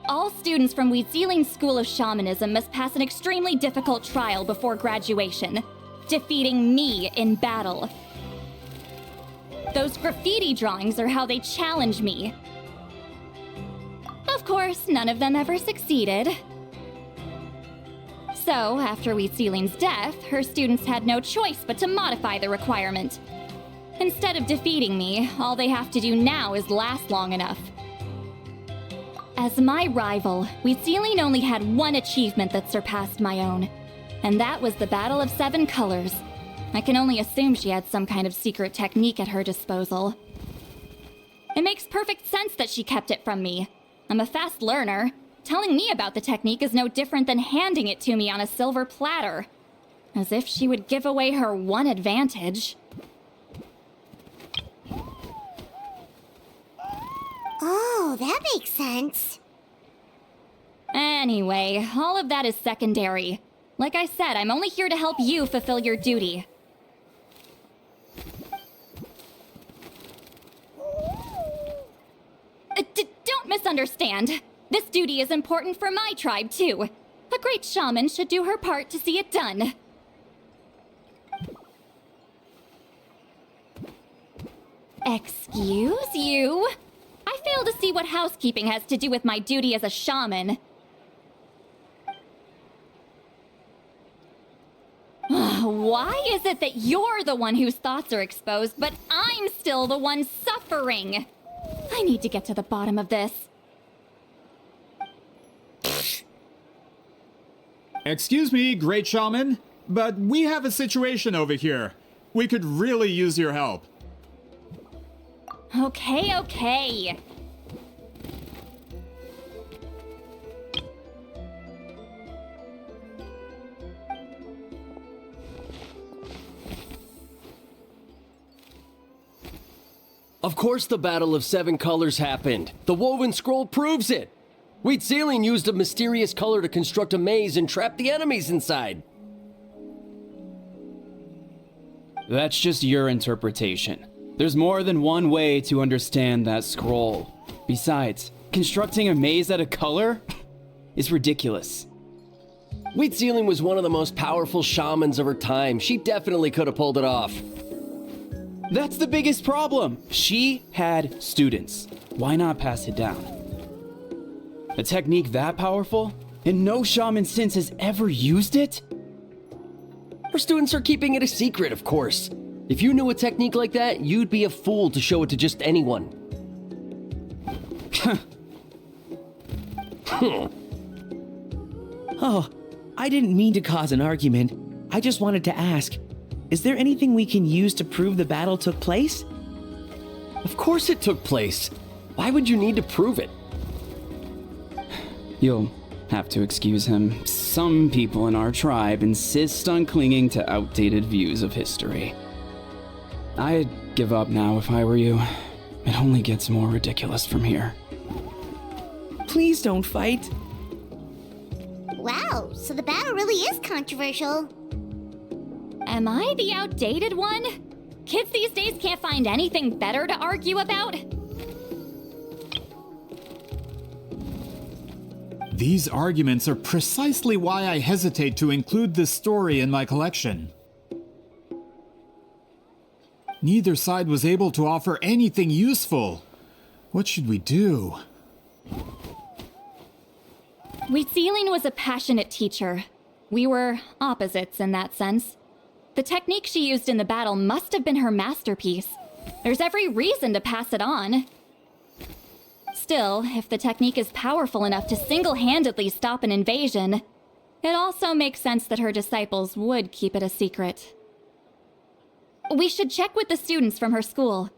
All students from Huitziling's School of Shamanism must pass an extremely difficult trial before graduation, defeating me in battle. Those graffiti drawings are how they challenge me. Of course, none of them ever succeeded. So, after Huitziling's death, her students had no choice but to modify the requirement. Instead of defeating me, all they have to do now is last long enough. As my rival, Huitziling only had one achievement that surpassed my own, and that was the Battle of Seven Colors. I can only assume she had some kind of secret technique at her disposal. It makes perfect sense that she kept it from me. I'm a fast learner. Telling me about the technique is no different than handing it to me on a silver platter. As if she would give away her one advantage. Oh, that makes sense. Anyway, all of that is secondary. Like I said, I'm only here to help you fulfill your duty. Don't misunderstand. This duty is important for my tribe, too. A great shaman should do her part to see it done. Excuse you? I fail to see what housekeeping has to do with my duty as a shaman. Why is it that you're the one whose thoughts are exposed, but I'm still the one suffering? I need to get to the bottom of this. Excuse me, great shaman, but we have a situation over here. We could really use your help. Okay. Of course the Battle of Seven Colors happened. The woven scroll proves it. Citlali used a mysterious color to construct a maze and trap the enemies inside. That's just your interpretation. There's more than one way to understand that scroll. Besides, constructing a maze out of color is ridiculous. Citlali was one of the most powerful shamans of her time. She definitely could have pulled it off. That's the biggest problem. She had students. Why not pass it down? A technique that powerful? And no shaman since has ever used it? Her students are keeping it a secret, of course. If you knew a technique like that, you'd be a fool to show it to just anyone. Oh, I didn't mean to cause an argument. I just wanted to ask, is there anything we can use to prove the battle took place? Of course it took place. Why would you need to prove it? You'll have to excuse him. Some people in our tribe insist on clinging to outdated views of history. I'd give up now if I were you. It only gets more ridiculous from here. Please don't fight. Wow, so the battle really is controversial. Am I the outdated one? Kids these days can't find anything better to argue about? These arguments are precisely why I hesitate to include this story in my collection. Neither side was able to offer anything useful. What should we do? Citlali was a passionate teacher. We were opposites in that sense. The technique she used in the battle must have been her masterpiece. There's every reason to pass it on. Still, if the technique is powerful enough to single-handedly stop an invasion, it also makes sense that her disciples would keep it a secret. We should check with the students from her school.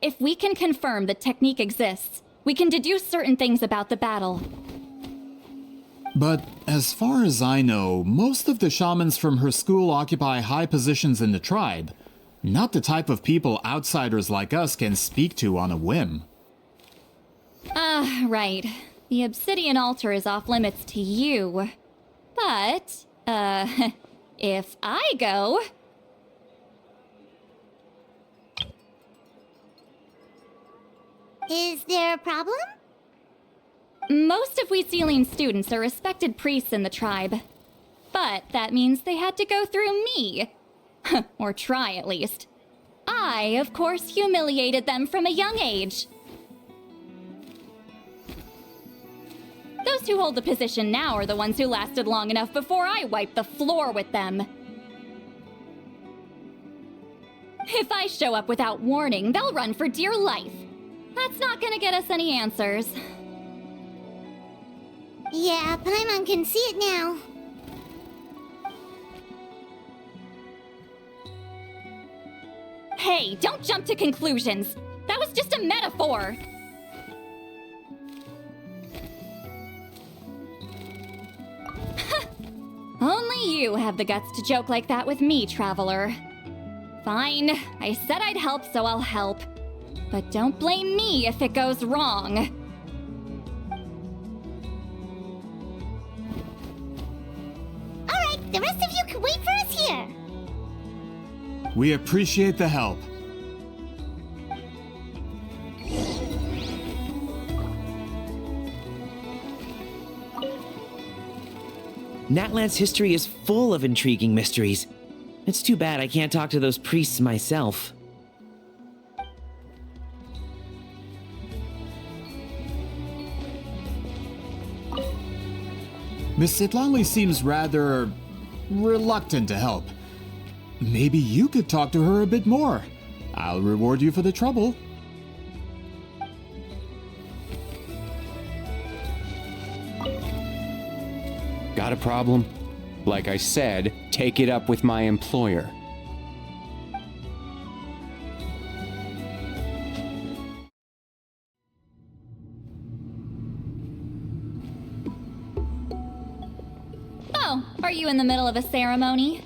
If we can confirm the technique exists, we can deduce certain things about the battle. But as far as I know, most of the shamans from her school occupy high positions in the tribe. Not the type of people outsiders like us can speak to on a whim. Right. The obsidian altar is off limits to you. But, if I go... Is there a problem? Most of Citlali's students are respected priests in the tribe. But that means they had to go through me. Or try, at least. I, of course, humiliated them from a young age. Those who hold the position now are the ones who lasted long enough before I wiped the floor with them. If I show up without warning, they'll run for dear life. That's not gonna get us any answers. Yeah, Paimon can see it now. Hey, don't jump to conclusions. That was just a metaphor. Only you have the guts to joke like that with me, traveler. Fine, I said I'd help, so I'll help. But don't blame me if it goes wrong. Alright, the rest of you can wait for us here. We appreciate the help. Natlan's history is full of intriguing mysteries. It's too bad I can't talk to those priests myself. Miss Citlali seems rather reluctant to help. Maybe you could talk to her a bit more. I'll reward you for the trouble. Got a problem? Like I said, take it up with my employer. Oh, are you in the middle of a ceremony?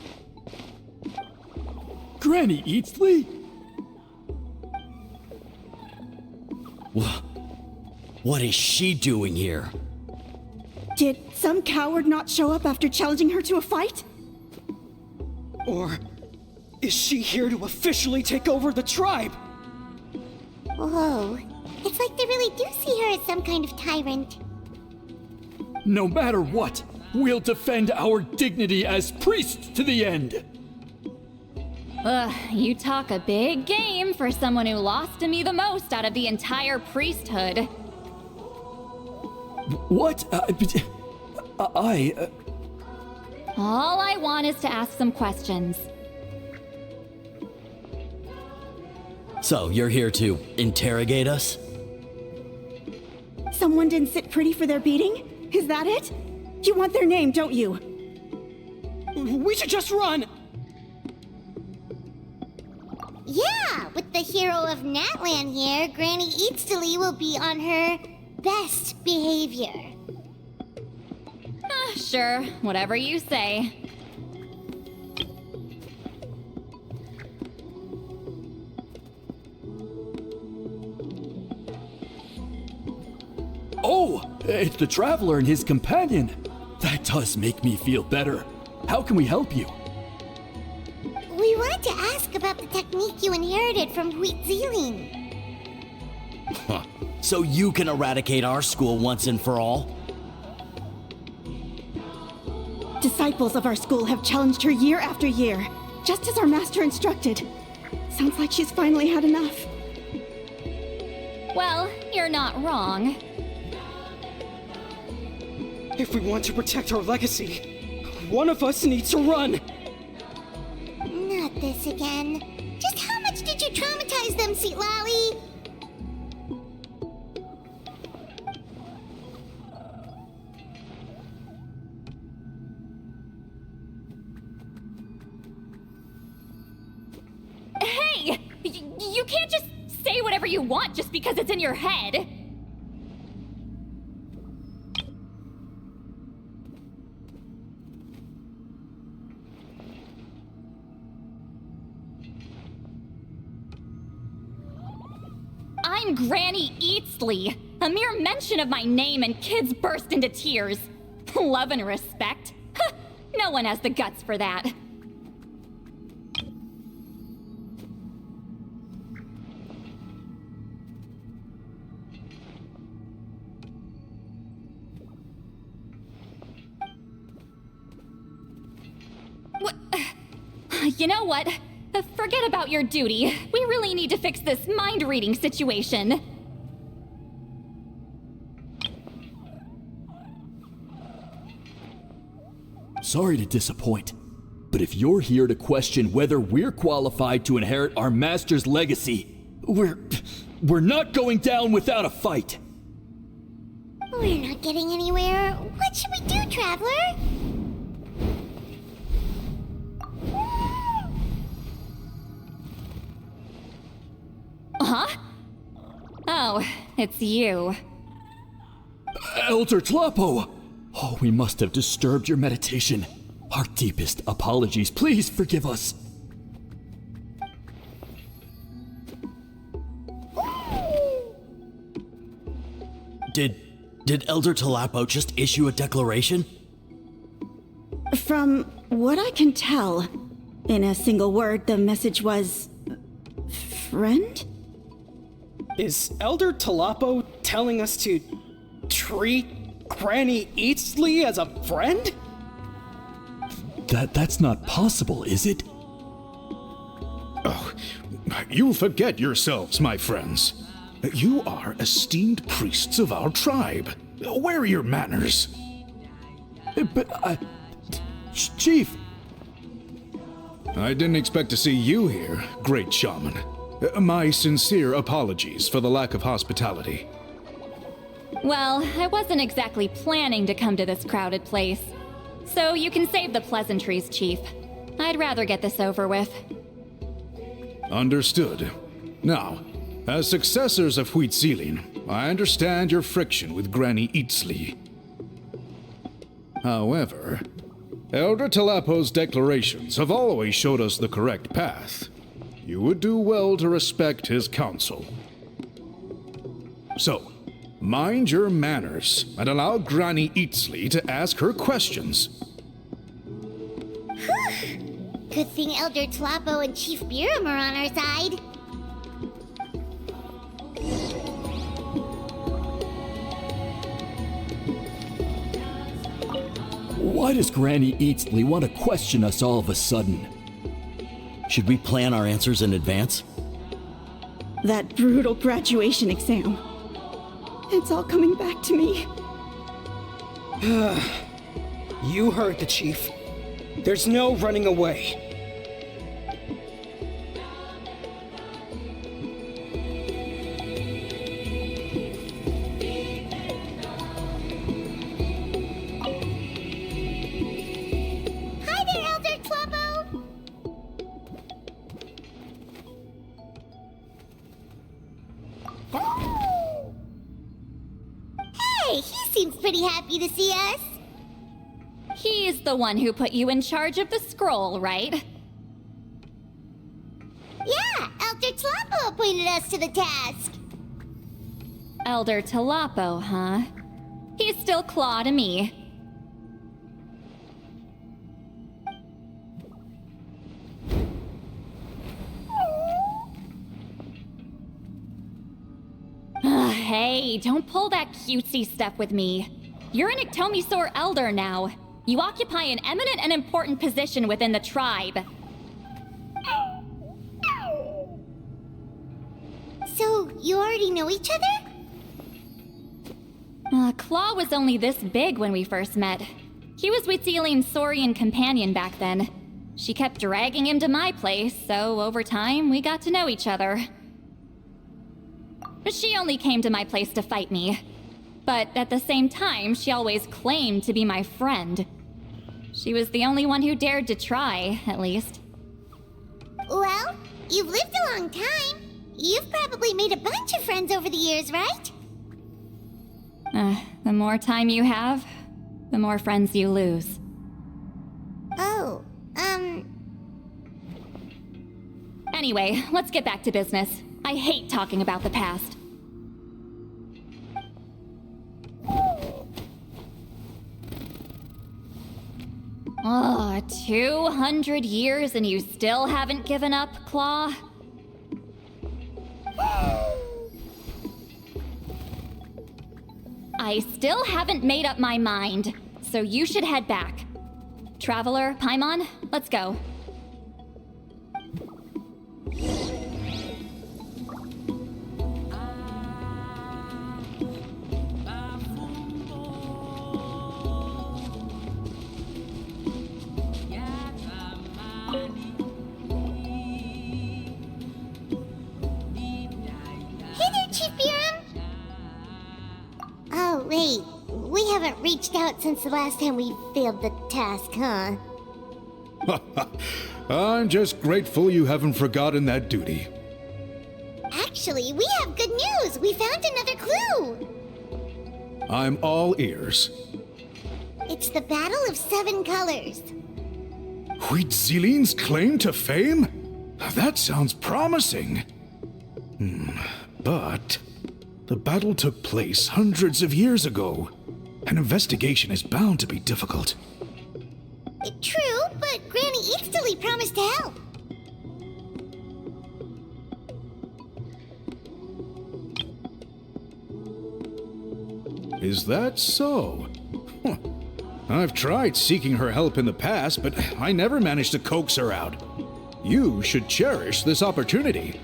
Granny Citlali? What is she doing here? Did some coward not show up after challenging her to a fight? Or is she here to officially take over the tribe? Whoa. It's like they really do see her as some kind of tyrant. No matter what, we'll defend our dignity as priests to the end. Ugh, you talk a big game for someone who lost to me the most out of the entire priesthood. What? All I want is to ask some questions. So, you're here to interrogate us? Someone didn't sit pretty for their beating? Is that it? You want their name, don't you? We should just run! Yeah, with the hero of Natlan here, Granny Citlali will be on her best behavior. Sure, whatever you say. Oh, it's the Traveler and his companion. That does make me feel better. How can we help you? We wanted to ask about the technique you inherited from Huitziling. Huh. So you can eradicate our school once and for all? Disciples of our school have challenged her year after year, just as our master instructed. Sounds like she's finally had enough. Well, you're not wrong. If we want to protect our legacy, one of us needs to run! Not this again. Just how much did you traumatize them, Citlali? Hey! You can't just say whatever you want just because it's in your head! I'm Granny Citlali. A mere mention of my name and kids burst into tears. Love and respect? No one has the guts for that. You know what? Forget about your duty. We really need to fix this mind-reading situation. Sorry to disappoint, but if you're here to question whether we're qualified to inherit our master's legacy, we're not going down without a fight. We're not getting anywhere. What should we do, Traveler? Huh? Oh, it's you. Elder Tlapo! Oh, we must have disturbed your meditation. Our deepest apologies. Please forgive us. Did Elder Tlapo just issue a declaration? From what I can tell, in a single word, the message was... friend? Is Elder Tlapo telling us to treat Granny Citlali as a friend? That's not possible, is it? Oh, you forget yourselves, my friends. You are esteemed priests of our tribe. Where are your manners? But Chief! I didn't expect to see you here, great shaman. My sincere apologies for the lack of hospitality. Well, I wasn't exactly planning to come to this crowded place. So you can save the pleasantries, Chief. I'd rather get this over with. Understood. Now, as successors of Huitziling, I understand your friction with Granny Citlali. However, Elder Tlapo's declarations have always showed us the correct path. You would do well to respect his counsel. So, Mind your manners and allow Granny Eatsley to ask her questions. Good thing Elder Tlapo and Chief Biram are on our side. Why does Granny Eatsley want to question us all of a sudden? Should we plan our answers in advance? That brutal graduation exam. It's all coming back to me. You heard the chief. There's no running away. Hi there, Elder Tlapo! Hey, he seems pretty happy to see us. He's the one who put you in charge of the scroll, right? Yeah, Elder Tlapo appointed us to the task. Elder Tlapo, huh? He's still Claw to me. Hey, don't pull that cutesy stuff with me. You're an Iktomisaur Elder now. You occupy an eminent and important position within the tribe. So, you already know each other? Claw was only this big when we first met. He was Witzeline's Saurian companion back then. She kept dragging him to my place, so over time, we got to know each other. She only came to my place to fight me. But at the same time, she always claimed to be my friend. She was the only one who dared to try, at least. Well, you've lived a long time. You've probably made a bunch of friends over the years, right? The more time you have, the more friends you lose. Oh, Anyway, let's get back to business. I hate talking about the past. 200 years and you still haven't given up, Claw? I still haven't made up my mind, so you should head back. Traveler, Paimon, let's go. Wait, we haven't reached out since the last time we failed the task, huh? I'm just grateful you haven't forgotten that duty. Actually, we have good news! We found another clue! I'm all ears. It's the Battle of Seven Colors. Huitziline's claim to fame? That sounds promising. But the battle took place hundreds of years ago. An investigation is bound to be difficult. True, but Granny Eatsley promised to help. Is that so? Huh. I've tried seeking her help in the past, but I never managed to coax her out. You should cherish this opportunity.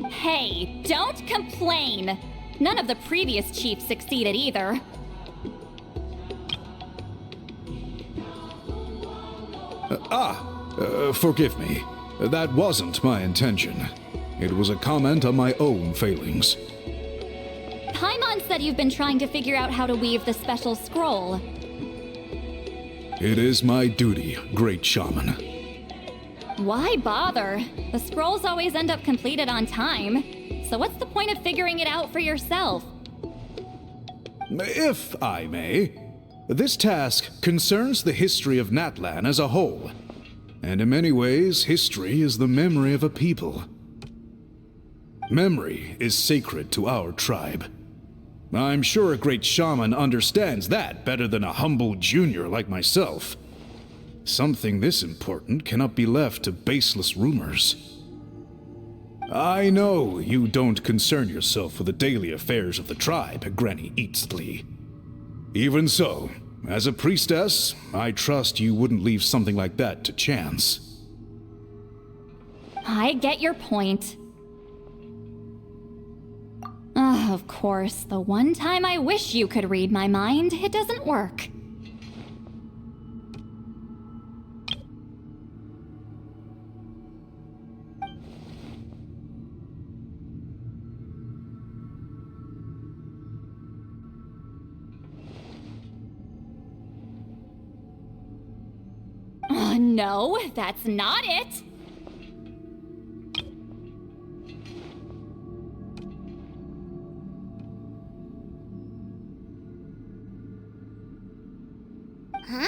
Hey, don't complain! None of the previous chiefs succeeded either. Forgive me. That wasn't my intention. It was a comment on my own failings. Paimon said you've been trying to figure out how to weave the special scroll. It is my duty, great shaman. Why bother? The scrolls always end up completed on time. So what's the point of figuring it out for yourself? If I may, this task concerns the history of Natlan as a whole. And in many ways, history is the memory of a people. Memory is sacred to our tribe. I'm sure a great shaman understands that better than a humble junior like myself. Something this important cannot be left to baseless rumors. I know you don't concern yourself with the daily affairs of the tribe, Granny Citlali. Even so, as a priestess, I trust you wouldn't leave something like that to chance. I get your point. Of course, the one time I wish you could read my mind, it doesn't work. No, that's not it! Huh?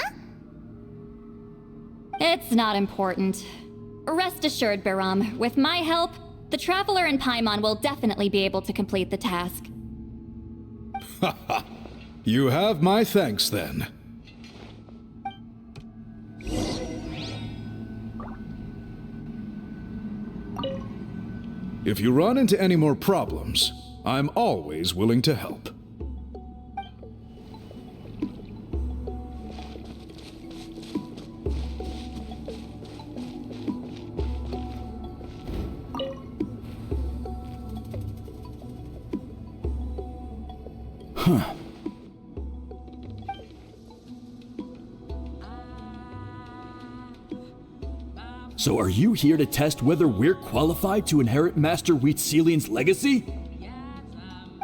It's not important. Rest assured, Biram, with my help, the Traveler and Paimon will definitely be able to complete the task. Haha. You have my thanks then. If you run into any more problems, I'm always willing to help. Huh. So are you here to test whether we're qualified to inherit Master Wheatselian's legacy?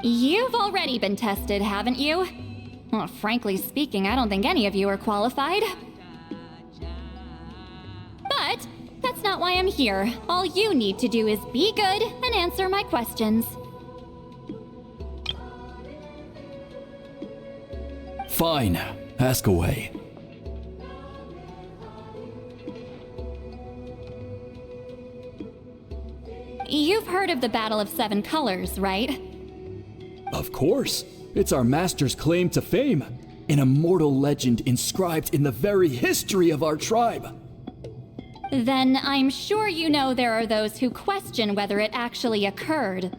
You've already been tested, haven't you? Well, frankly speaking, I don't think any of you are qualified. But that's not why I'm here. All you need to do is be good and answer my questions. Fine. Ask away. You've heard of the Battle of Seven Colors, right? Of course. It's our master's claim to fame. An immortal legend inscribed in the very history of our tribe. Then I'm sure you know there are those who question whether it actually occurred.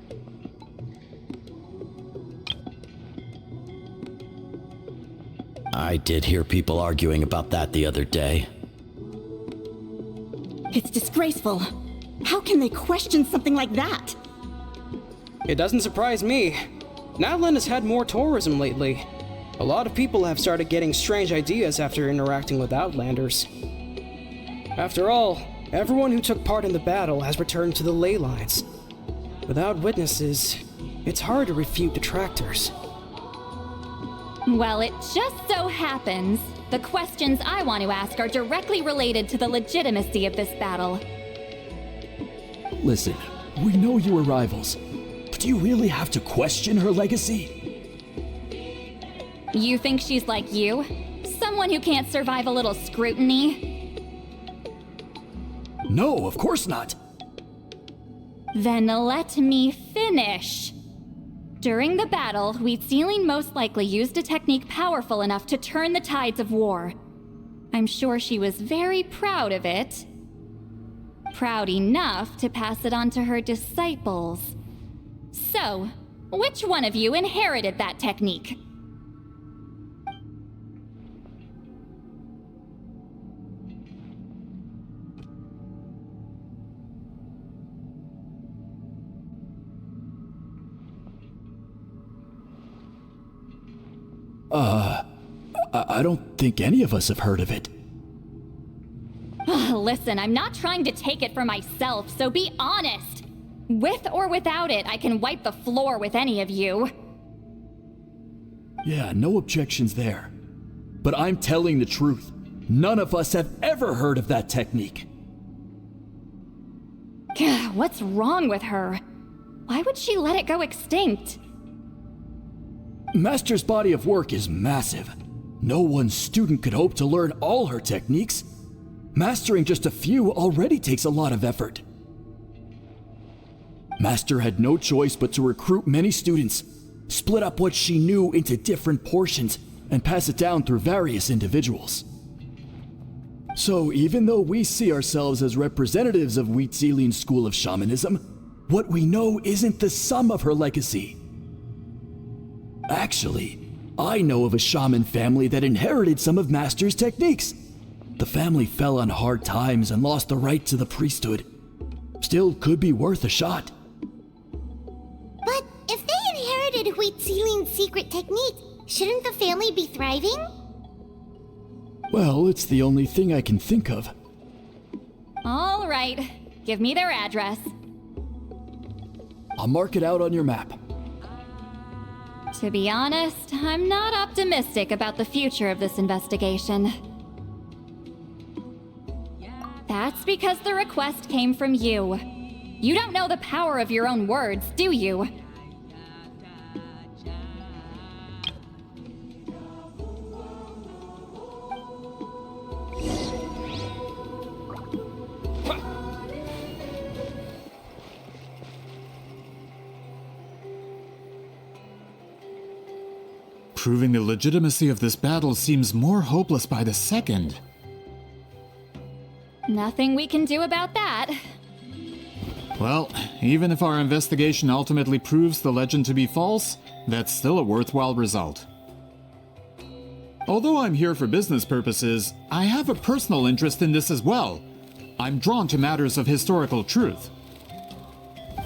I did hear people arguing about that the other day. It's disgraceful. How can they question something like that? It doesn't surprise me. Natlan has had more tourism lately. A lot of people have started getting strange ideas after interacting with Outlanders. After all, everyone who took part in the battle has returned to the ley lines. Without witnesses, it's hard to refute detractors. Well, it just so happens the questions I want to ask are directly related to the legitimacy of this battle. Listen, we know you are rivals, but do you really have to question her legacy? You think she's like you? Someone who can't survive a little scrutiny? No, of course not. Then let me finish. During the battle, Wheatselian most likely used a technique powerful enough to turn the tides of war. I'm sure she was very proud of it. Proud enough to pass it on to her disciples. So, which one of you inherited that technique? I don't think any of us have heard of it. Listen, I'm not trying to take it for myself, so be honest. With or without it, I can wipe the floor with any of you. Yeah, no objections there. But I'm telling the truth. None of us have ever heard of that technique. What's wrong with her? Why would she let it go extinct? Master's body of work is massive. No one student could hope to learn all her techniques. Mastering just a few already takes a lot of effort. Master had no choice but to recruit many students, split up what she knew into different portions, and pass it down through various individuals. So even though we see ourselves as representatives of Wheatzilian's school of shamanism, what we know isn't the sum of her legacy. Actually, I know of a shaman family that inherited some of Master's techniques. The family fell on hard times and lost the right to the priesthood. Still could be worth a shot. But if they inherited Wheatzilian's secret technique, shouldn't the family be thriving? Well, it's the only thing I can think of. All right. Give me their address. I'll mark it out on your map. To be honest, I'm not optimistic about the future of this investigation. That's because the request came from you. You don't know the power of your own words, do you? Proving the legitimacy of this battle seems more hopeless by the second. Nothing we can do about that. Well, even if our investigation ultimately proves the legend to be false, that's still a worthwhile result. Although I'm here for business purposes, I have a personal interest in this as well. I'm drawn to matters of historical truth.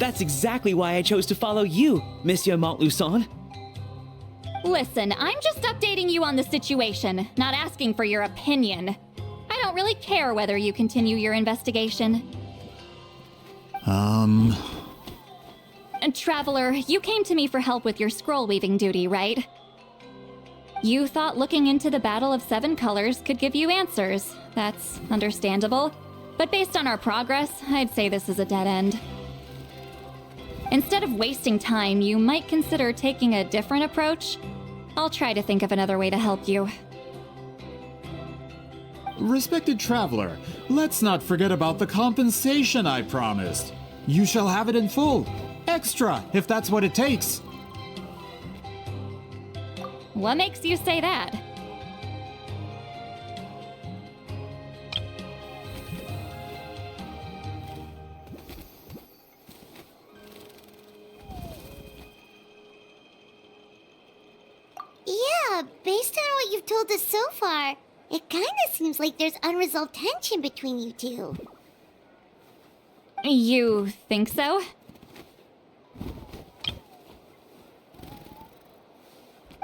That's exactly why I chose to follow you, Monsieur Montluçon. Listen, I'm just updating you on the situation, not asking for your opinion. I don't really care whether you continue your investigation. And Traveler, you came to me for help with your scroll weaving duty, right? You thought looking into the Battle of Seven Colors could give you answers. That's understandable. But based on our progress, I'd say this is a dead end. Instead of wasting time, you might consider taking a different approach. I'll try to think of another way to help you. Respected Traveler, let's not forget about the compensation I promised. You shall have it in full. Extra, if that's what it takes. What makes you say that? Yeah, based on what you've told us so far, it kinda seems like there's unresolved tension between you two. You think so?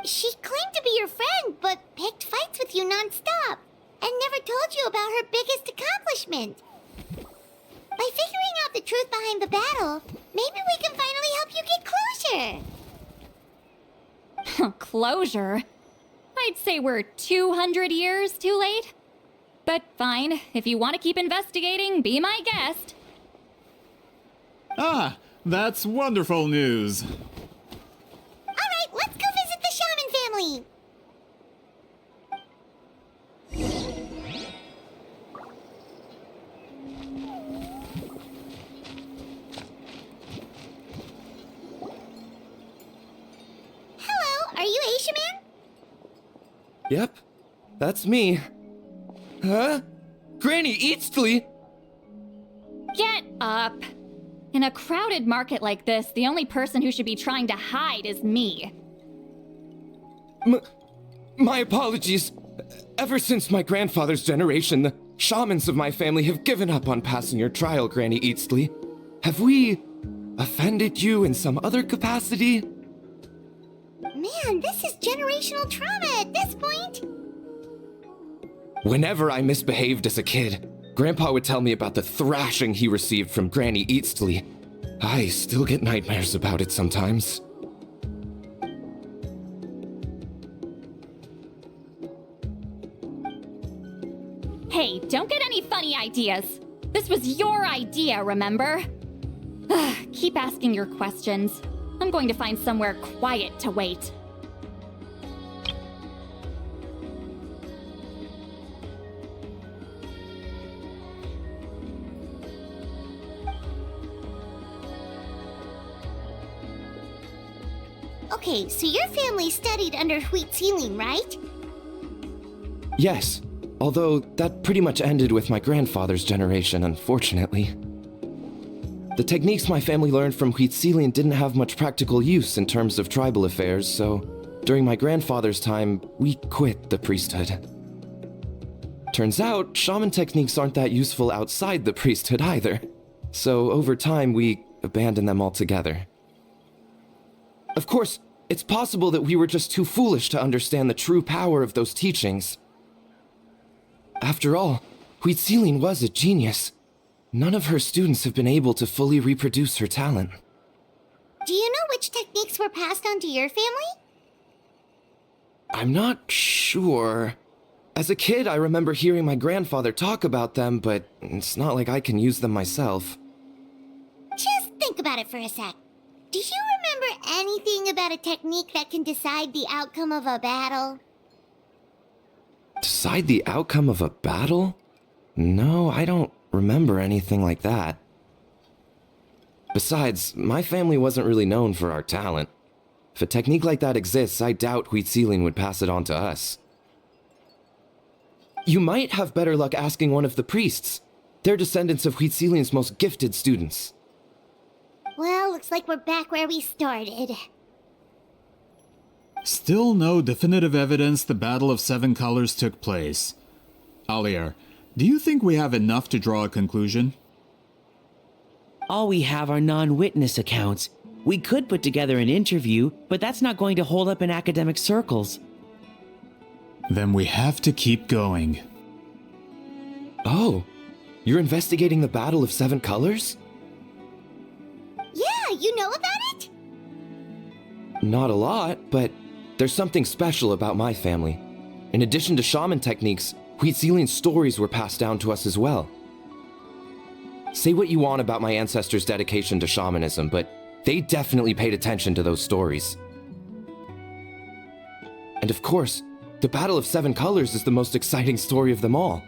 She claimed to be your friend, but picked fights with you non-stop, and never told you about her biggest accomplishment. By figuring out the truth behind the battle, maybe we can finally help you get closure. Closure? I'd say we're 200 years too late. But fine, if you want to keep investigating, be my guest. Ah, that's wonderful news. Alright, let's go visit the shaman family. Hello, are you Asia Man? Yep, that's me. Huh? Granny Eastly? Get up! In a crowded market like this, the only person who should be trying to hide is me. My apologies. Ever since my grandfather's generation, the shamans of my family have given up on passing your trial, Granny Eastly. Have we offended you in some other capacity? Man, this is generational trauma at this point. Whenever I misbehaved as a kid, Grandpa would tell me about the thrashing he received from Granny Eastly. I still get nightmares about it sometimes. Hey, don't get any funny ideas. This was your idea, remember? Keep asking your questions. I'm going to find somewhere quiet to wait. Okay, so your family studied under Citlali, right? Yes, although that pretty much ended with my grandfather's generation, unfortunately. The techniques my family learned from Citlali didn't have much practical use in terms of tribal affairs, so during my grandfather's time, we quit the priesthood. Turns out, shaman techniques aren't that useful outside the priesthood either, so over time we abandoned them altogether. Of course, it's possible that we were just too foolish to understand the true power of those teachings. After all, Citlali was a genius. None of her students have been able to fully reproduce her talent. Do you know which techniques were passed on to your family? I'm not sure. As a kid, I remember hearing my grandfather talk about them, but it's not like I can use them myself. Just think about it for a sec. Do you remember anything about a technique that can decide the outcome of a battle? Decide the outcome of a battle? No, I don't remember anything like that. Besides, my family wasn't really known for our talent. If a technique like that exists, I doubt Citlali would pass it on to us. You might have better luck asking one of the priests. They're descendants of Citlali's most gifted students. Well, looks like we're back where we started. Still no definitive evidence the Battle of Seven Colors took place. Alier, do you think we have enough to draw a conclusion? All we have are non-witness accounts. We could put together an interview, but that's not going to hold up in academic circles. Then we have to keep going. Oh, you're investigating the Battle of Seven Colors? Yeah, you know about it? Not a lot, but there's something special about my family. In addition to shaman techniques, Citlali's stories were passed down to us as well. Say what you want about my ancestors' dedication to shamanism, but they definitely paid attention to those stories. And of course, the Battle of Seven Colors is the most exciting story of them all.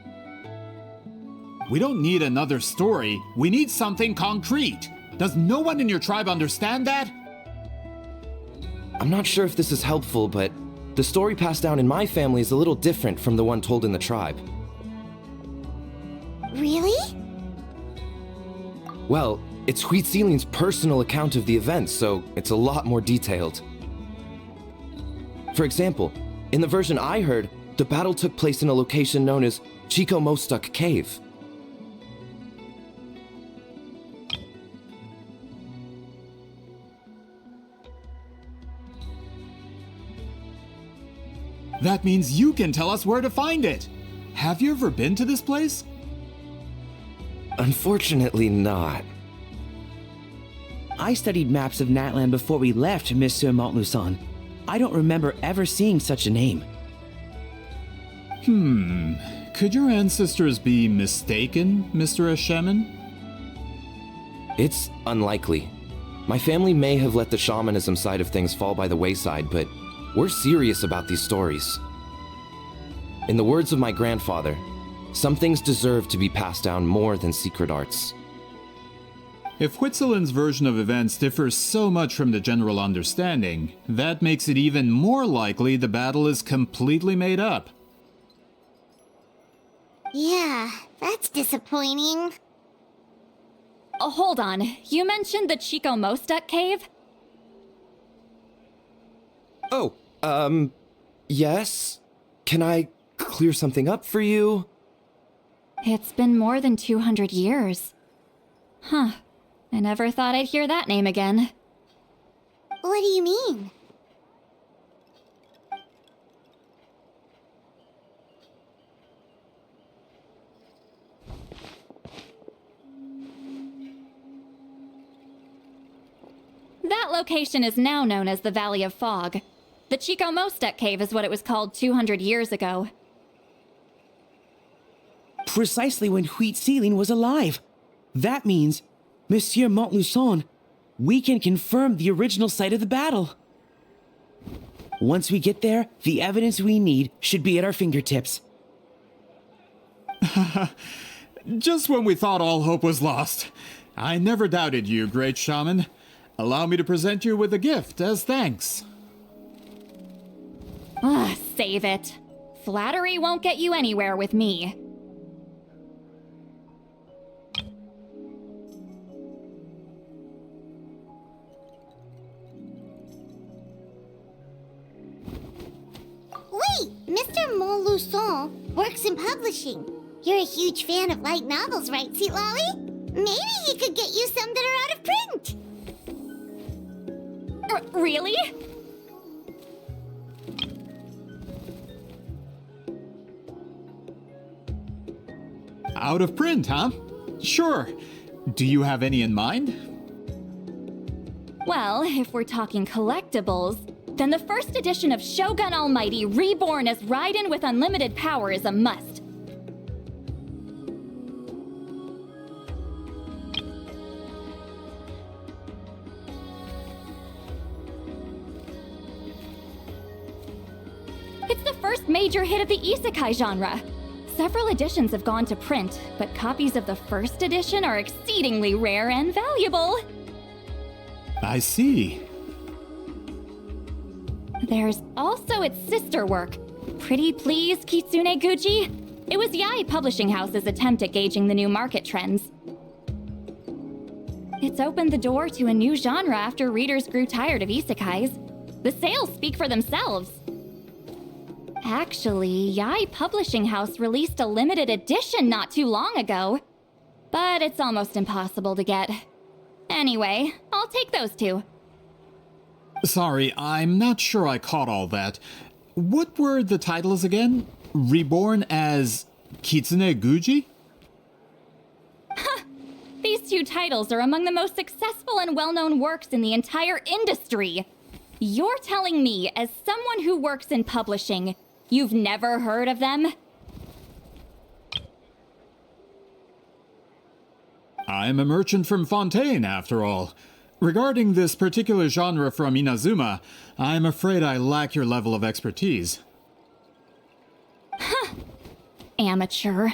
We don't need another story. We need something concrete. Does no one in your tribe understand that? I'm not sure if this is helpful, but the story passed down in my family is a little different from the one told in the tribe. Really? Well, it's Citlali's personal account of the events, so it's a lot more detailed. For example, in the version I heard, the battle took place in a location known as Chico Mostuk Cave. That means you can tell us where to find it. Have you ever been to this place? Unfortunately not. I studied maps of Natlan before we left, Monsieur Montluçon. I don't remember ever seeing such a name. Could your ancestors be mistaken, Mr. Shaman? It's unlikely. My family may have let the shamanism side of things fall by the wayside, but we're serious about these stories. In the words of my grandfather, some things deserve to be passed down more than secret arts. If Whitzelin's version of events differs so much from the general understanding, that makes it even more likely the battle is completely made up. Yeah, that's disappointing. Oh, hold on. You mentioned the Chico Mostuk cave? Oh, yes? Can I clear something up for you? It's been more than 200 years. Huh. I never thought I'd hear that name again. What do you mean? That location is now known as the Valley of Fog. The Chico Mostuk cave is what it was called 200 years ago. Precisely when Citlali was alive. That means, Monsieur Montluçon, we can confirm the original site of the battle. Once we get there, the evidence we need should be at our fingertips. Just when we thought all hope was lost. I never doubted you, great shaman. Allow me to present you with a gift as thanks. Ugh, save it. Flattery won't get you anywhere with me. Wait, Mr. Montluçon works in publishing. You're a huge fan of light novels, right, Citlali? Maybe he could get you some that are out of print. Really? Out of print, huh? Sure. Do you have any in mind? Well, if we're talking collectibles, then the first edition of Shogun Almighty reborn as Raiden with unlimited power is a must. It's the first major hit of the isekai genre. Several editions have gone to print, but copies of the first edition are exceedingly rare and valuable. I see. There's also its sister work, Pretty Please Kitsune Guji. It was Yae Publishing House's attempt at gauging the new market trends. It's opened the door to a new genre after readers grew tired of isekais. The sales speak for themselves. Actually, Yae Publishing House released a limited edition not too long ago. But it's almost impossible to get. Anyway, I'll take those two. Sorry, I'm not sure I caught all that. What were the titles again? Reborn as Kitsune Guji? These two titles are among the most successful and well-known works in the entire industry. You're telling me, as someone who works in publishing, you've never heard of them? I'm a merchant from Fontaine, after all. Regarding this particular genre from Inazuma, I'm afraid I lack your level of expertise. Amateur.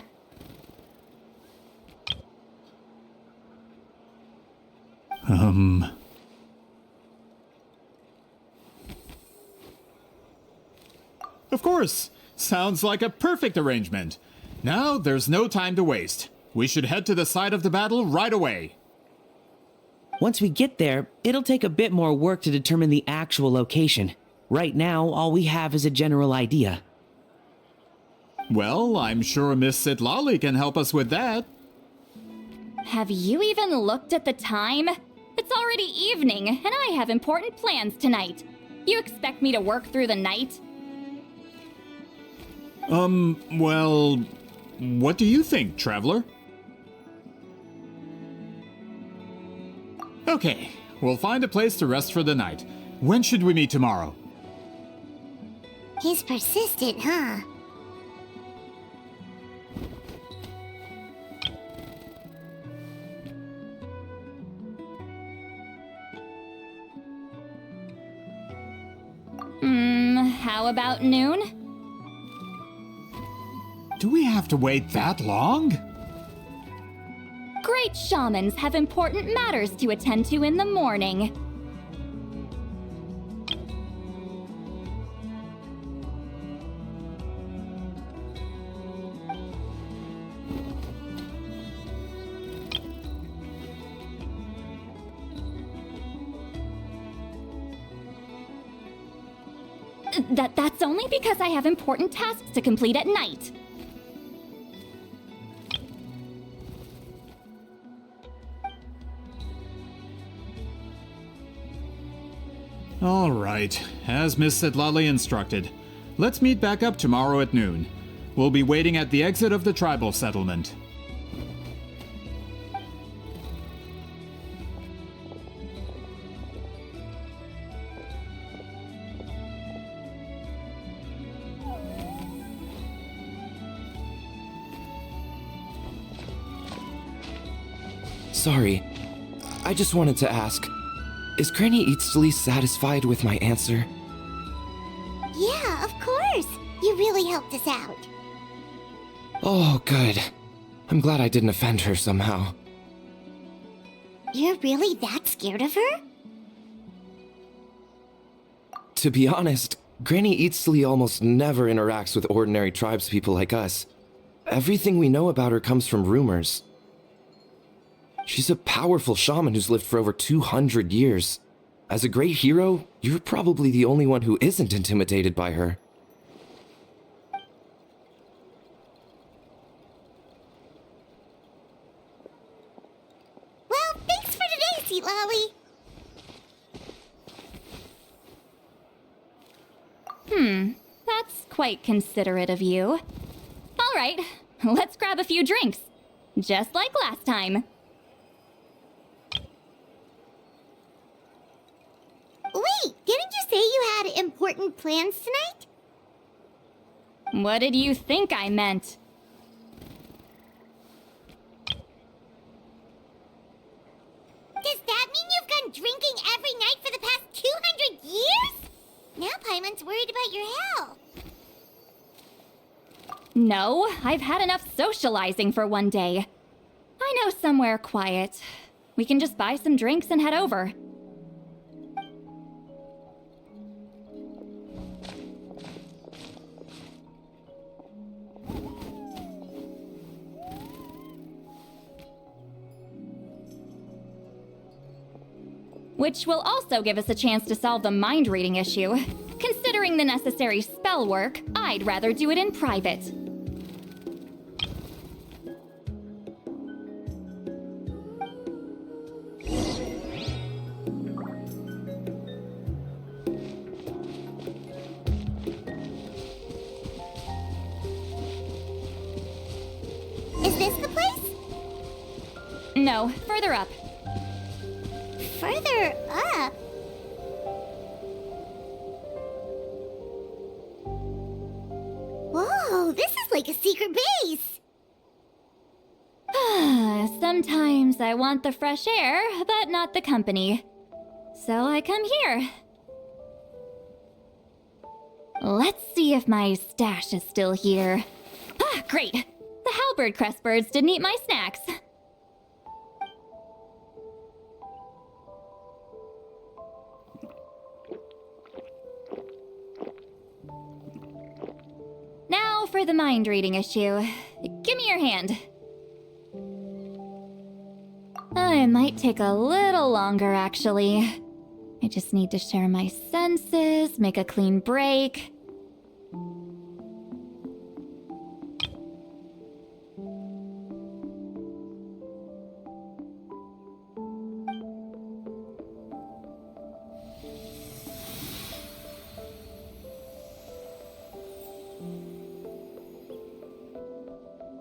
Of course! Sounds like a perfect arrangement. Now, there's no time to waste. We should head to the site of the battle right away. Once we get there, it'll take a bit more work to determine the actual location. Right now, all we have is a general idea. Well, I'm sure Miss Citlali can help us with that. Have you even looked at the time? It's already evening, and I have important plans tonight. You expect me to work through the night? Well, what do you think, Traveler? Okay, we'll find a place to rest for the night. When should we meet tomorrow? He's persistent, huh? How about noon? Do we have to wait that long? Great shamans have important matters to attend to in the morning. That's only because I have important tasks to complete at night. All right, as Miss Citlali instructed. Let's meet back up tomorrow at noon. We'll be waiting at the exit of the tribal settlement. Sorry, I just wanted to ask, is Granny Eatsley satisfied with my answer? Yeah, of course. You really helped us out. Oh, good. I'm glad I didn't offend her somehow. You're really that scared of her? To be honest, Granny Eatsley almost never interacts with ordinary tribespeople like us. Everything we know about her comes from rumors. She's a powerful shaman who's lived for over 200 years. As a great hero, you're probably the only one who isn't intimidated by her. Well, thanks for today, Citlali. That's quite considerate of you. All right, let's grab a few drinks. Just like last time. Wait, didn't you say you had important plans tonight? What did you think I meant? Does that mean you've gone drinking every night for the past 200 years? Now Paimon's worried about your health. No, I've had enough socializing for one day. I know somewhere quiet. We can just buy some drinks and head over. Which will also give us a chance to solve the mind reading issue. Considering the necessary spell work, I'd rather do it in private. Is this the place? No, further up. Further up? Whoa, this is like a secret base! Sometimes I want the fresh air, but not the company. So I come here. Let's see if my stash is still here. Ah, great! The halberd crest birds didn't eat my snacks. Now for the mind reading issue. Give me your hand. It might take a little longer, actually. I just need to share my senses, make a clean break.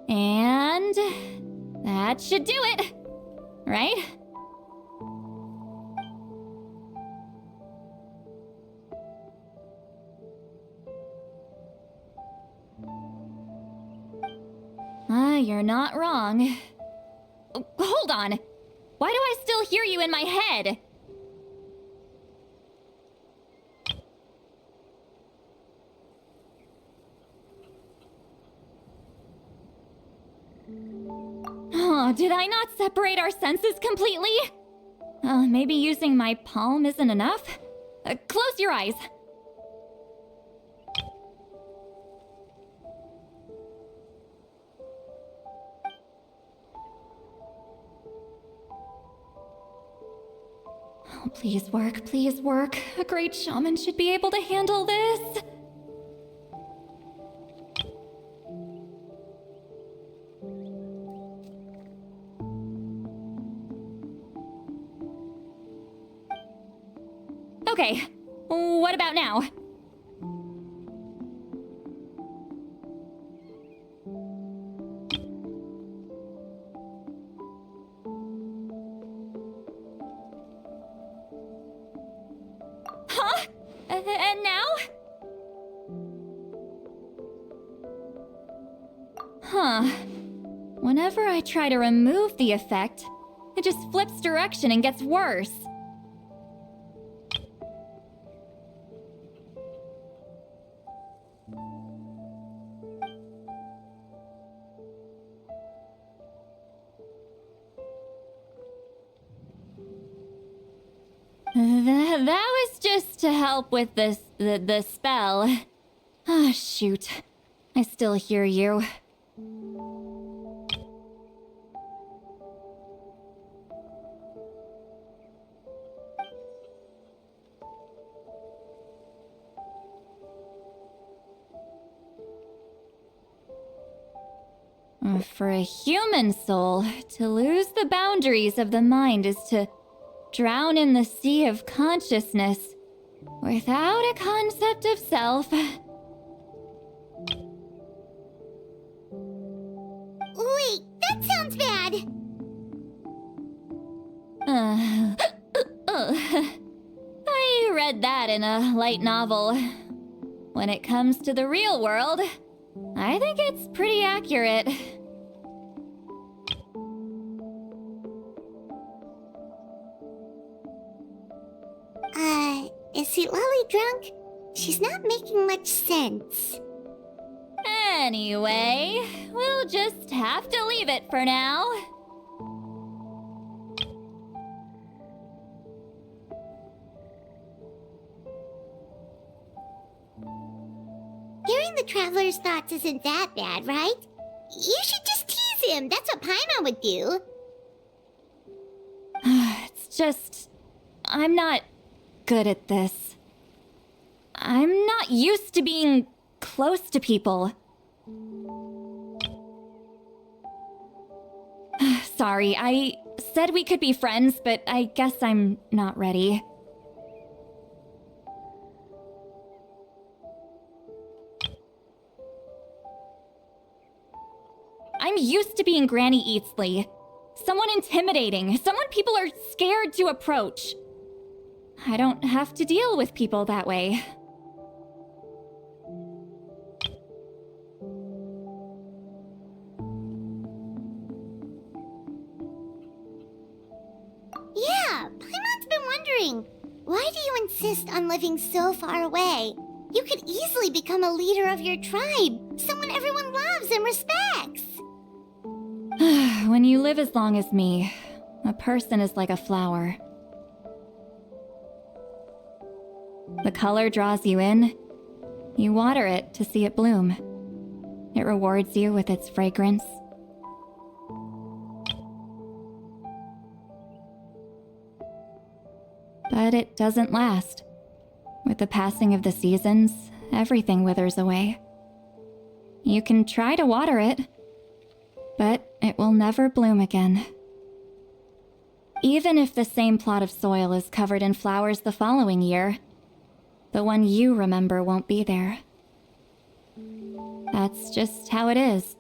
And that should do it, right? You're not wrong. Oh, hold on. Why do I still hear you in my head? Oh, did I not separate our senses completely? Maybe using my palm isn't enough? Close your eyes. Oh, please work, please work. A great shaman should be able to handle this. Okay, what about now? Huh? And now? Huh. Whenever I try to remove the effect, it just flips direction and gets worse. That was just to help with this the spell. Ah, shoot. I still hear you. For a human soul, to lose the boundaries of the mind is to drown in the sea of consciousness without a concept of self. Wait, that sounds bad. I read that in a light novel. When it comes to the real world, I think it's pretty accurate. Is Citlali drunk? She's not making much sense. Anyway, we'll just have to leave it for now. Hearing the Traveler's thoughts isn't that bad, right? You should just tease him. That's what Paimon would do. It's just... I'm not good at this. I'm not used to being close to people. Sorry, I said we could be friends, but I guess I'm not ready. I'm used to being Granny Eatsley. Someone intimidating, someone people are scared to approach. I don't have to deal with people that way. Yeah, Paimon's been wondering, why do you insist on living so far away? You could easily become a leader of your tribe, someone everyone loves and respects. When you live as long as me, a person is like a flower. The color draws you in. You water it to see it bloom. It rewards you with its fragrance. But it doesn't last. With the passing of the seasons, everything withers away. You can try to water it, but it will never bloom again. Even if the same plot of soil is covered in flowers the following year, the one you remember won't be there. That's just how it is.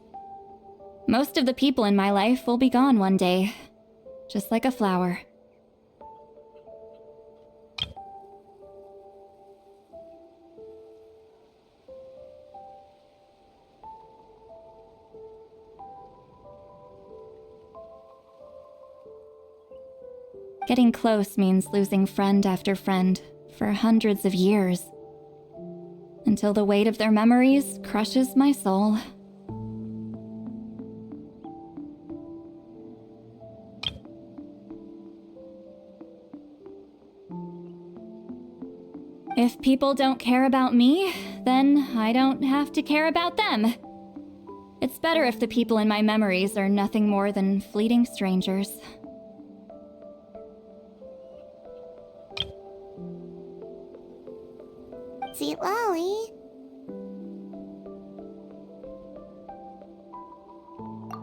Most of the people in my life will be gone one day, just like a flower. Getting close means losing friend after friend for hundreds of years, until the weight of their memories crushes my soul. If people don't care about me, then I don't have to care about them. It's better if the people in my memories are nothing more than fleeting strangers. Citlali.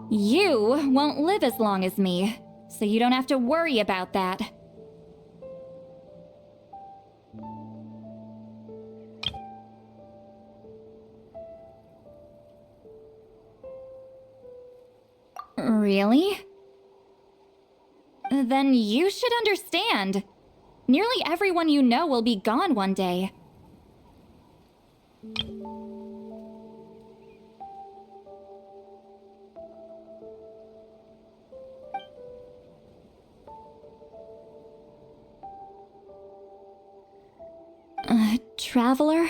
You won't live as long as me, so you don't have to worry about that. Really? Then you should understand. Nearly everyone you know will be gone one day. Traveler?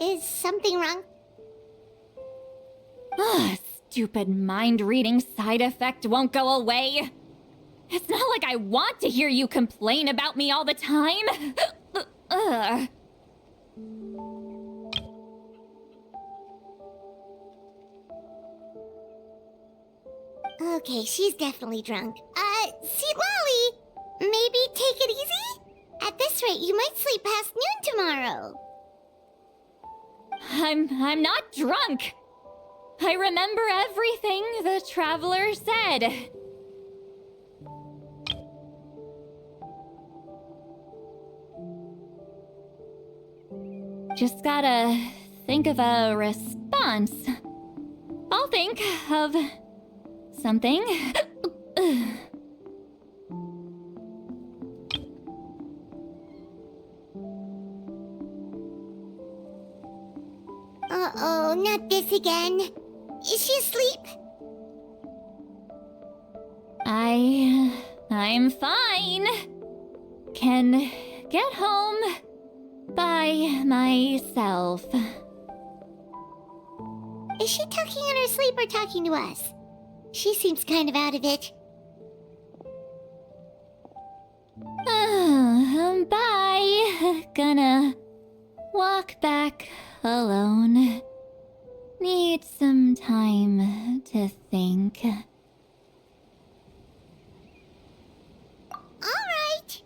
Is something wrong? Stupid mind-reading side effect won't go away. It's not like I want to hear you complain about me all the time. Okay, she's definitely drunk. Citlali, maybe take it easy? At this rate, you might sleep past noon tomorrow. I'm not drunk. I remember everything the traveler said. Just gotta think of a response. I'll think of something. Uh-oh, not this again. Is she asleep? I'm fine. Can get home by myself. Is she talking in her sleep or talking to us? She seems kind of out of it. Bye. Gonna walk back alone. Need some time to think. All right.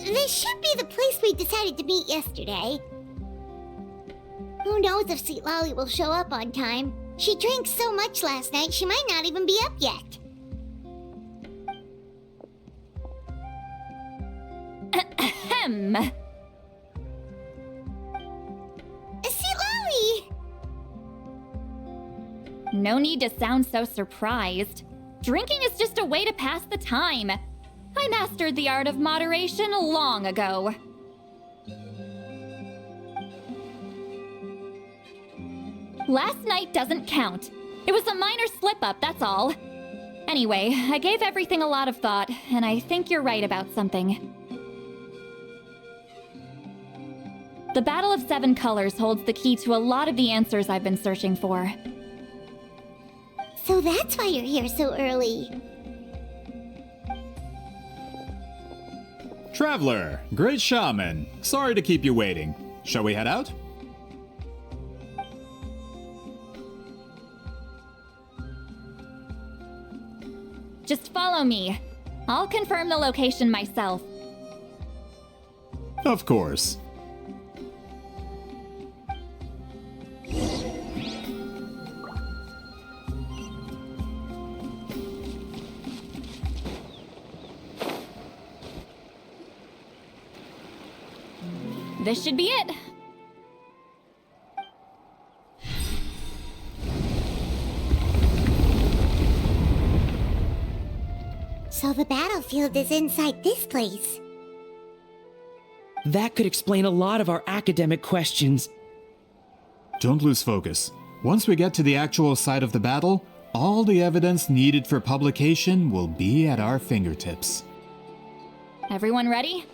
This should be the place we decided to meet yesterday. Who knows if Citlali will show up on time? She drank so much last night, she might not even be up yet. Ahem. Citlali! No need to sound so surprised. Drinking is just a way to pass the time. I mastered the art of moderation long ago. Last night doesn't count. It was a minor slip-up, that's all. Anyway, I gave everything a lot of thought, and I think you're right about something. The Battle of Seven Colors holds the key to a lot of the answers I've been searching for. So that's why you're here so early. Traveler, great shaman. Sorry to keep you waiting. Shall we head out? Just follow me. I'll confirm the location myself. Of course. This should be it. So the battlefield is inside this place. That could explain a lot of our academic questions. Don't lose focus. Once we get to the actual site of the battle, all the evidence needed for publication will be at our fingertips. Everyone ready?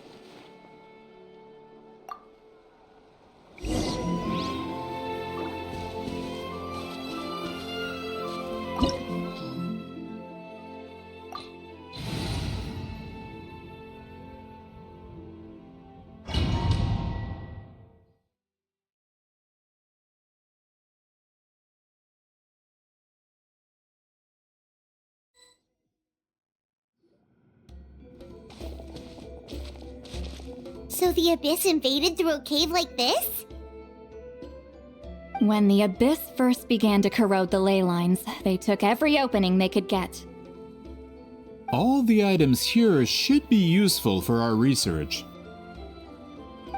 So the Abyss invaded through a cave like this? When the Abyss first began to corrode the ley lines, they took every opening they could get. All the items here should be useful for our research.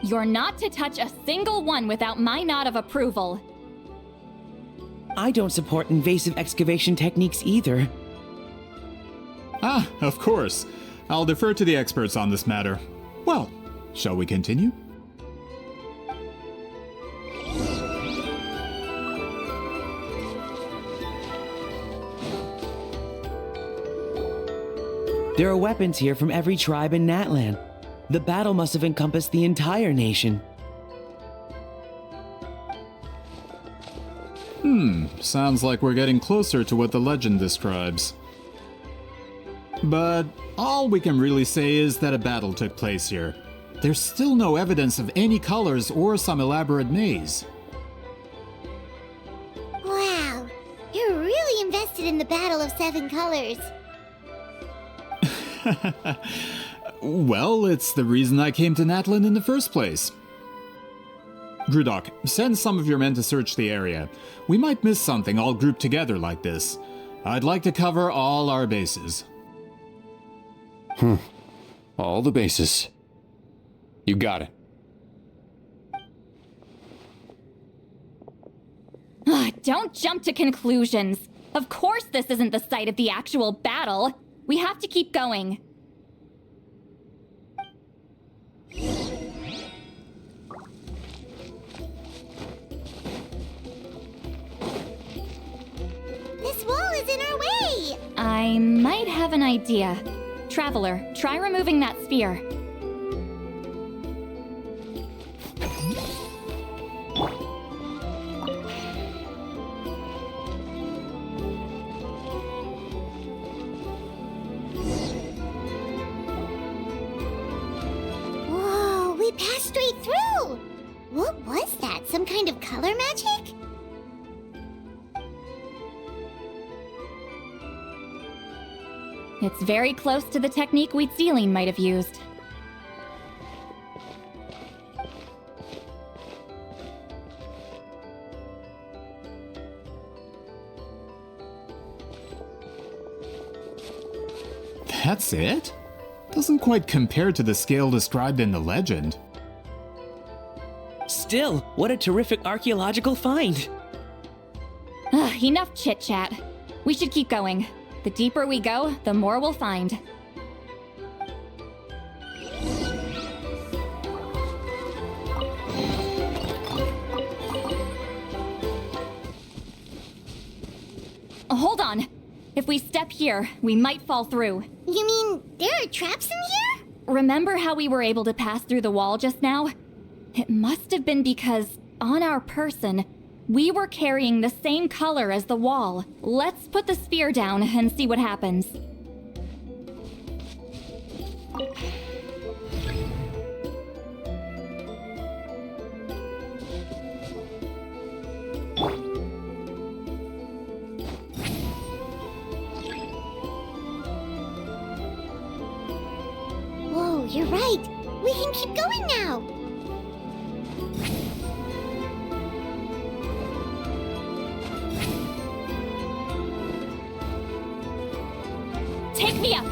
You're not to touch a single one without my nod of approval. I don't support invasive excavation techniques either. Ah, of course. I'll defer to the experts on this matter. Well, shall we continue? There are weapons here from every tribe in Natlan. The battle must have encompassed the entire nation. Sounds like we're getting closer to what the legend describes. But all we can really say is that a battle took place here. There's still no evidence of any colors or some elaborate maze. Wow, you're really invested in the Battle of Seven Colors. Well, it's the reason I came to Natlan in the first place. Grudok, send some of your men to search the area. We might miss something all grouped together like this. I'd like to cover all our bases. All the bases. You got it. Don't jump to conclusions. Of course this isn't the site of the actual battle. We have to keep going. This wall is in our way! I might have an idea. Traveler, try removing that sphere. Whoa, we passed straight through! What was that? Some kind of color magic? It's very close to the technique Citlali might have used. That's it? Doesn't quite compare to the scale described in the legend. Still, what a terrific archaeological find! Enough chit-chat. We should keep going. The deeper we go, the more we'll find. Hold on. If we step here, we might fall through. You mean there are traps in here? Remember how we were able to pass through the wall just now? It must have been because, on our person, we were carrying the same color as the wall. Let's put the sphere down and see what happens. Whoa, you're right. We can keep going now. Take me up!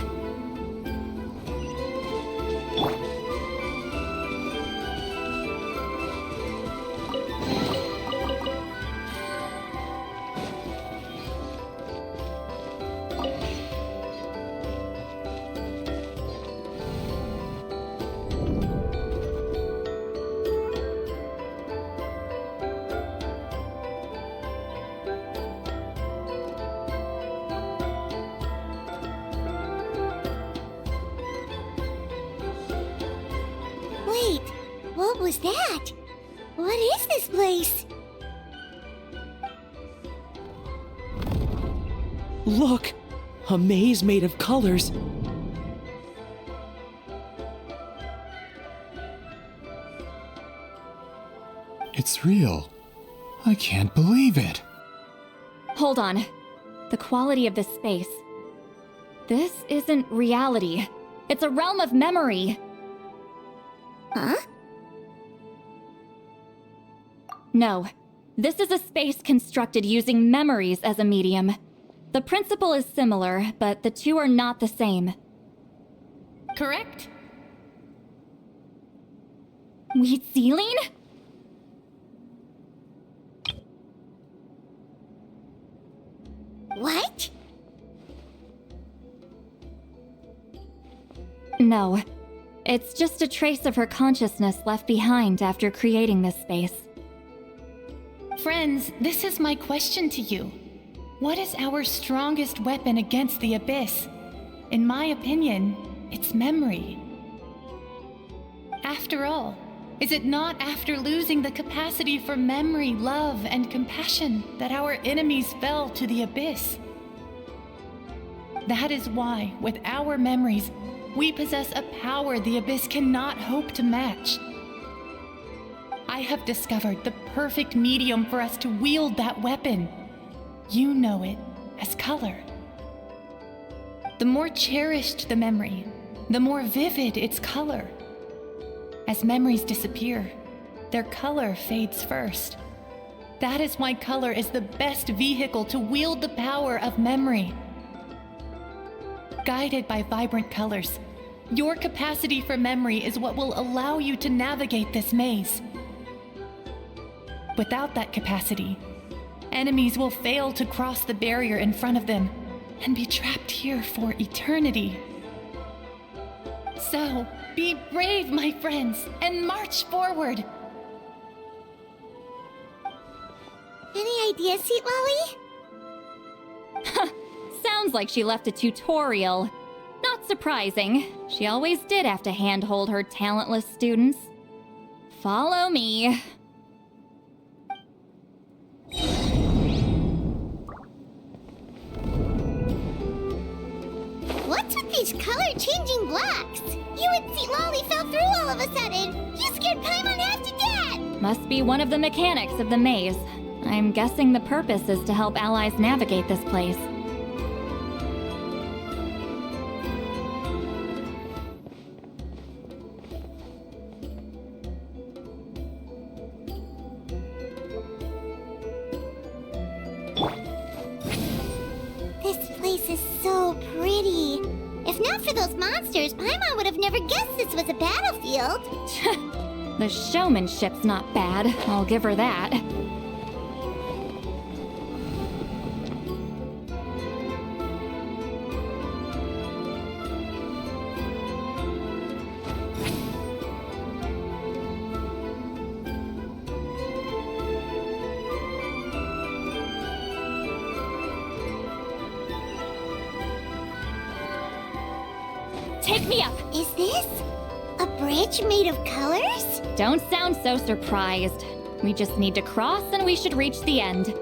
Wait, what was that? What is this place? Look! A maze made of colors. It's real. I can't believe it. Hold on. The quality of this space. This isn't reality. It's a realm of memory. Huh? No. This is a space constructed using memories as a medium. The principle is similar, but the two are not the same. Correct? Citlali? What? No. It's just a trace of her consciousness left behind after creating this space. Friends, this is my question to you. What is our strongest weapon against the Abyss? In my opinion, it's memory. After all, is it not after losing the capacity for memory, love, and compassion that our enemies fell to the Abyss? That is why, with our memories, we possess a power the Abyss cannot hope to match. I have discovered the perfect medium for us to wield that weapon. You know it as color. The more cherished the memory, the more vivid its color. As memories disappear, their color fades first. That is why color is the best vehicle to wield the power of memory. Guided by vibrant colors, your capacity for memory is what will allow you to navigate this maze. Without that capacity, enemies will fail to cross the barrier in front of them and be trapped here for eternity. So, be brave, my friends, and march forward. Any ideas, Citlali? Sounds like she left a tutorial. Not surprising. She always did have to handhold her talentless students. Follow me. What's with these color-changing blocks? You and Citlali fell through all of a sudden. You scared Paimon half to death. Must be one of the mechanics of the maze. I'm guessing the purpose is to help allies navigate this place. Paimon would have never guessed this was a battlefield. The showmanship's not bad, I'll give her that. Take me up! Is this a bridge made of colors? Don't sound so surprised. We just need to cross and we should reach the end.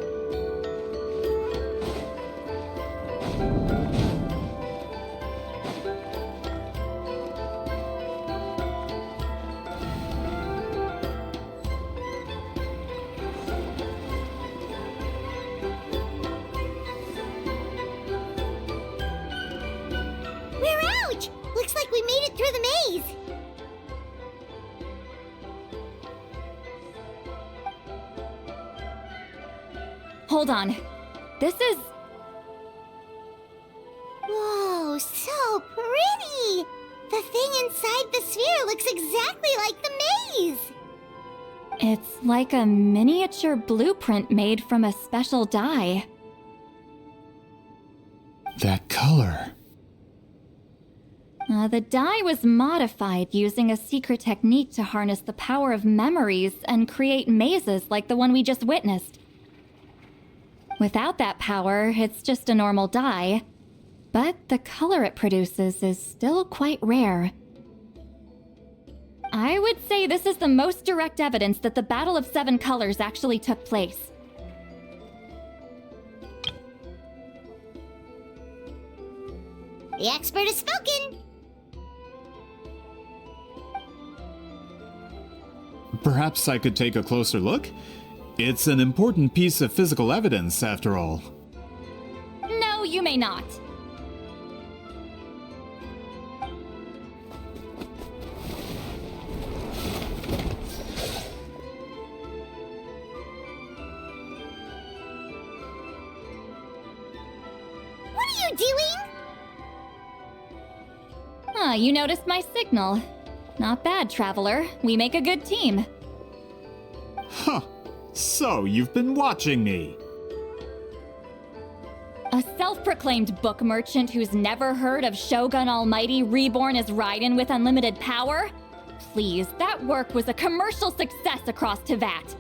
Hold on. This is... Whoa, so pretty! The thing inside the sphere looks exactly like the maze! It's like a miniature blueprint made from a special dye. That color. The dye was modified using a secret technique to harness the power of memories and create mazes like the one we just witnessed. Without that power, it's just a normal dye, but the color it produces is still quite rare. I would say this is the most direct evidence that the Battle of Seven Colors actually took place. The expert has spoken! Perhaps I could take a closer look? It's an important piece of physical evidence, after all. No, you may not. What are you doing? Ah, you noticed my signal. Not bad, Traveler. We make a good team. Huh. So, you've been watching me. A self-proclaimed book merchant who's never heard of Shogun Almighty reborn as Raiden with unlimited power? Please, that work was a commercial success across Teyvat.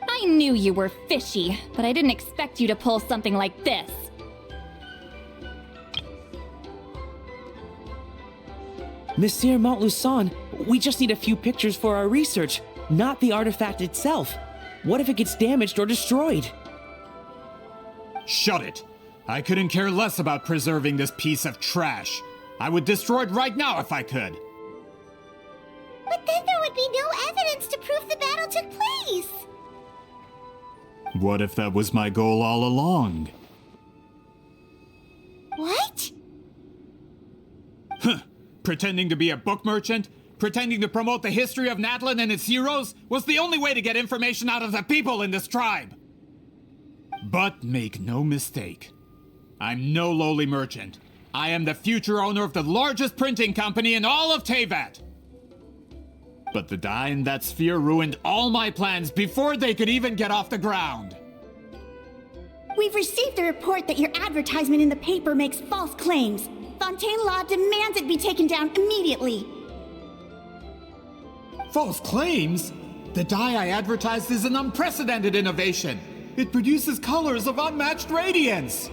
I knew you were fishy, but I didn't expect you to pull something like this. Monsieur Montluçon, we just need a few pictures for our research, not the artifact itself. What if it gets damaged or destroyed? Shut it! I couldn't care less about preserving this piece of trash. I would destroy it right now if I could. But then there would be no evidence to prove the battle took place. What if that was my goal all along? What? Huh. Pretending to be a book merchant, pretending to promote the history of Natlan and its heroes, was the only way to get information out of the people in this tribe. But make no mistake, I'm no lowly merchant. I am the future owner of the largest printing company in all of Teyvat. But the dye in that sphere ruined all my plans before they could even get off the ground. We've received a report that your advertisement in the paper makes false claims. Fontaine Law demands it be taken down immediately. False claims? The dye I advertised is an unprecedented innovation. It produces colors of unmatched radiance.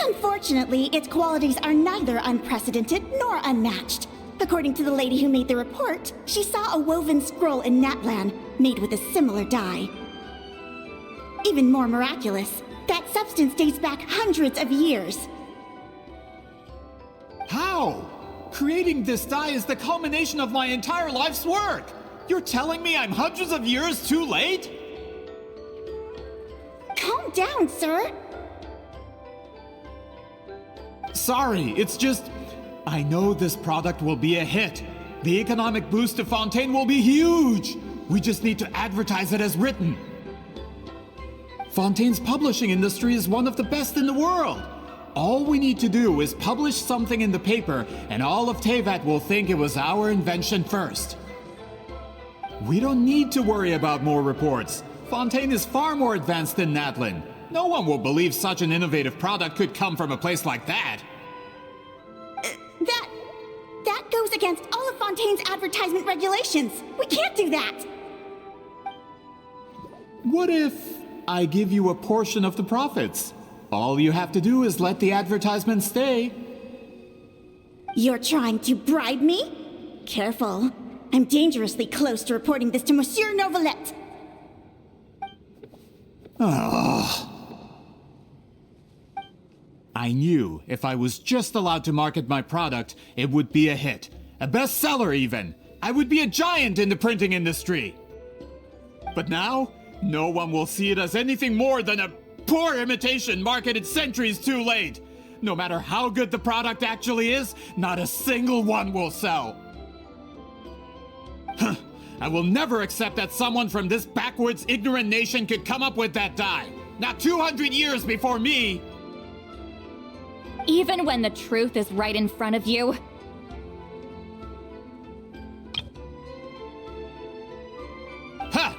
Unfortunately, its qualities are neither unprecedented nor unmatched. According to the lady who made the report, she saw a woven scroll in Natlan made with a similar dye. Even more miraculous, that substance dates back hundreds of years. How? Creating this dye is the culmination of my entire life's work. You're telling me I'm hundreds of years too late? Calm down, sir. Sorry, it's just... I know this product will be a hit. The economic boost to Fontaine will be huge. We just need to advertise it as written. Fontaine's publishing industry is one of the best in the world. All we need to do is publish something in the paper, and all of Teyvat will think it was our invention first. We don't need to worry about more reports. Fontaine is far more advanced than Natlan. No one will believe such an innovative product could come from a place like that. That goes against all of Fontaine's advertisement regulations. We can't do that. What if I give you a portion of the profits? All you have to do is let the advertisement stay. You're trying to bribe me? Careful. I'm dangerously close to reporting this to Monsieur Novelette. Oh. I knew if I was just allowed to market my product, it would be a hit. A bestseller even. I would be a giant in the printing industry. But now, no one will see it as anything more than a poor imitation marketed centuries too late. No matter how good the product actually is, not a single one will sell. Huh. I will never accept that someone from this backwoods, ignorant nation could come up with that dye. Not 200 years before me! Even when the truth is right in front of you? Ha!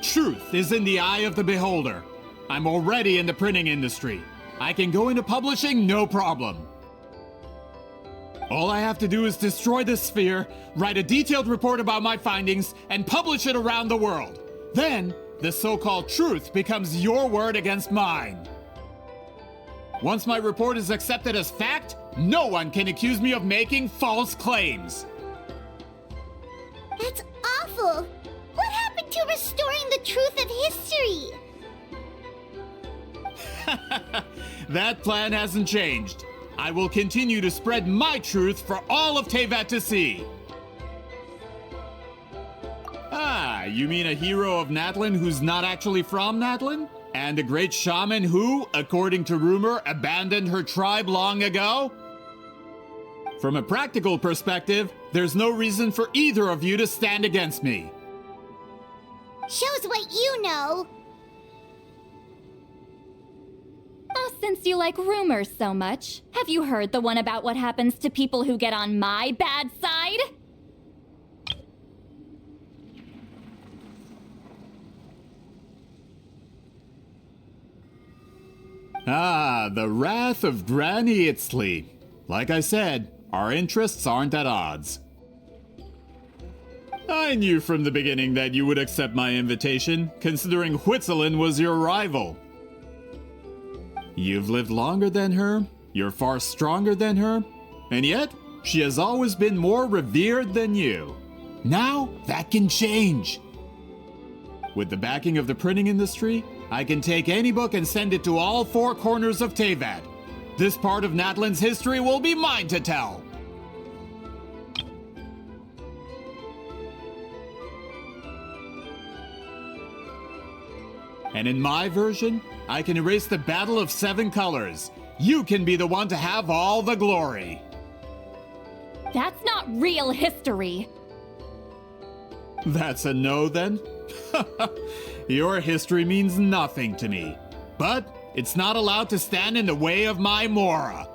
Truth is in the eye of the beholder. I'm already in the printing industry. I can go into publishing, no problem. All I have to do is destroy this sphere, write a detailed report about my findings, and publish it around the world. Then, the so-called truth becomes your word against mine. Once my report is accepted as fact, no one can accuse me of making false claims. That's awful. What happened to restoring the truth of history? That plan hasn't changed. I will continue to spread my truth for all of Teyvat to see. Ah, you mean a hero of Natlan who's not actually from Natlan? And a great shaman who, according to rumor, abandoned her tribe long ago? From a practical perspective, there's no reason for either of you to stand against me. Shows what you know. Oh, since you like rumors so much, have you heard the one about what happens to people who get on my bad side? Ah, the wrath of Granny Itztli. Like I said, our interests aren't at odds. I knew from the beginning that you would accept my invitation, considering Huitzilin was your rival. You've lived longer than her, you're far stronger than her, and yet, she has always been more revered than you. Now, that can change. With the backing of the printing industry, I can take any book and send it to all four corners of Teyvat. This part of Natlan's history will be mine to tell. And in my version, I can erase the Battle of Seven Colors. You can be the one to have all the glory. That's not real history. That's a no then? Your history means nothing to me. But it's not allowed to stand in the way of my Mora.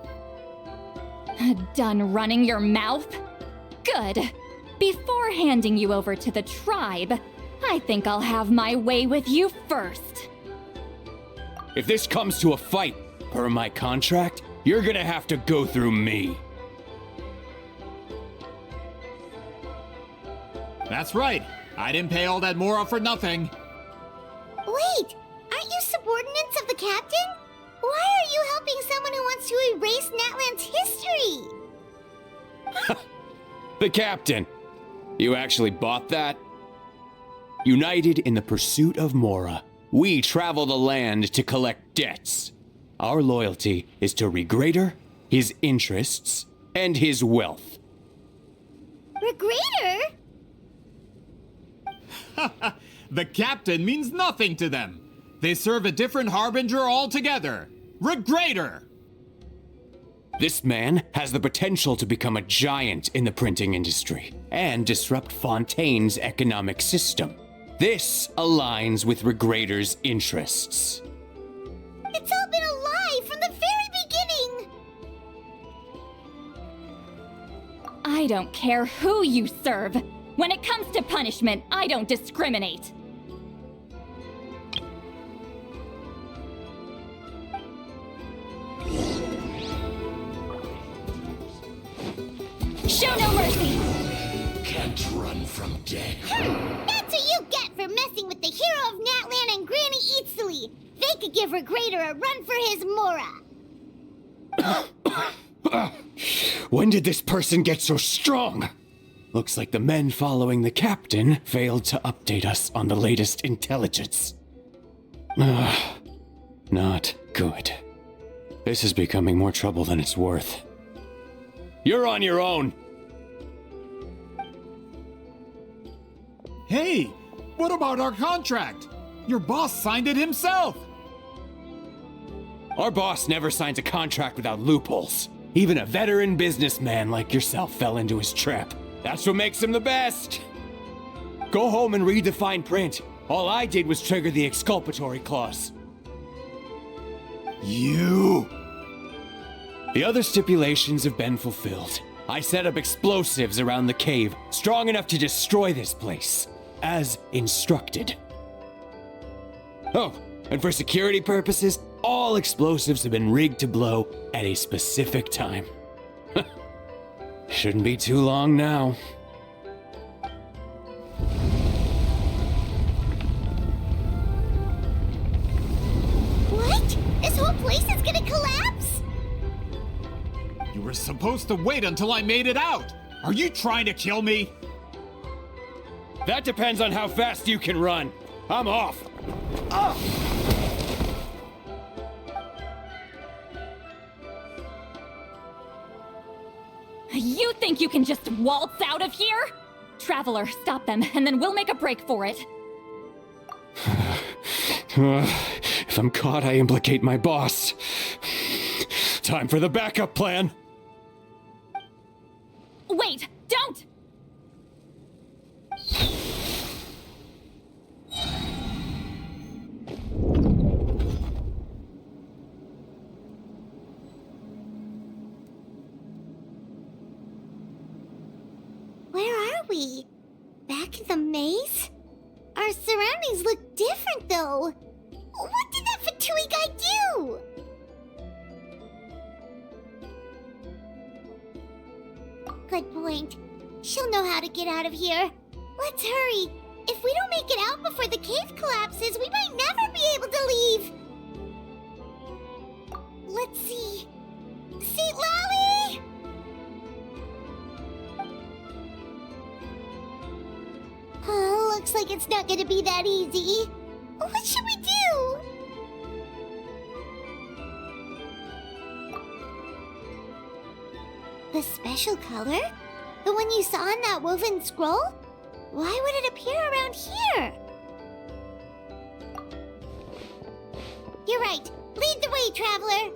Done running your mouth? Good. Before handing you over to the tribe, I think I'll have my way with you first. If this comes to a fight, per my contract, you're gonna have to go through me. That's right. I didn't pay all that Mora for nothing. Wait, aren't you subordinates of the captain? Why are you helping someone who wants to erase Natlan's history? The captain. You actually bought that? United in the pursuit of Mora, we travel the land to collect debts. Our loyalty is to Regrader, his interests, and his wealth. Regrader? The captain means nothing to them. They serve a different harbinger altogether. Regrader! This man has the potential to become a giant in the printing industry and disrupt Fontaine's economic system. This aligns with Regrader's interests. It's all been a lie from the very beginning! I don't care who you serve. When it comes to punishment, I don't discriminate. Show no mercy! Can't run from death. That's what you get for messing with the hero of Natlan and Granny Itztli. They could give Regrader a run for his Mora. When did this person get so strong? Looks like the men following the captain failed to update us on the latest intelligence. Not good. This is becoming more trouble than it's worth. You're on your own! Hey, what about our contract? Your boss signed it himself! Our boss never signs a contract without loopholes. Even a veteran businessman like yourself fell into his trap. That's what makes him the best! Go home and read the fine print. All I did was trigger the exculpatory clause. You! The other stipulations have been fulfilled. I set up explosives around the cave, strong enough to destroy this place, as instructed. Oh, and for security purposes, all explosives have been rigged to blow at a specific time. Shouldn't be too long now. What? This whole place is gonna collapse? You were supposed to wait until I made it out! Are you trying to kill me? That depends on how fast you can run. I'm off. You think you can just waltz out of here? Traveler, stop them, and then we'll make a break for it. If I'm caught, I implicate my boss. Time for the backup plan. Wait, don't! Where are we? Back in the maze? Our surroundings look different, though. What did that Fatui guy do? Good point. She'll know how to get out of here. Let's hurry. If we don't make it out before the cave collapses, we might never be able to leave. Let's see. Citlali! Oh, looks like it's not gonna be that easy. What should we do? The special color? The one you saw in that woven scroll? Why would it appear around here? You're right. Lead the way, traveler.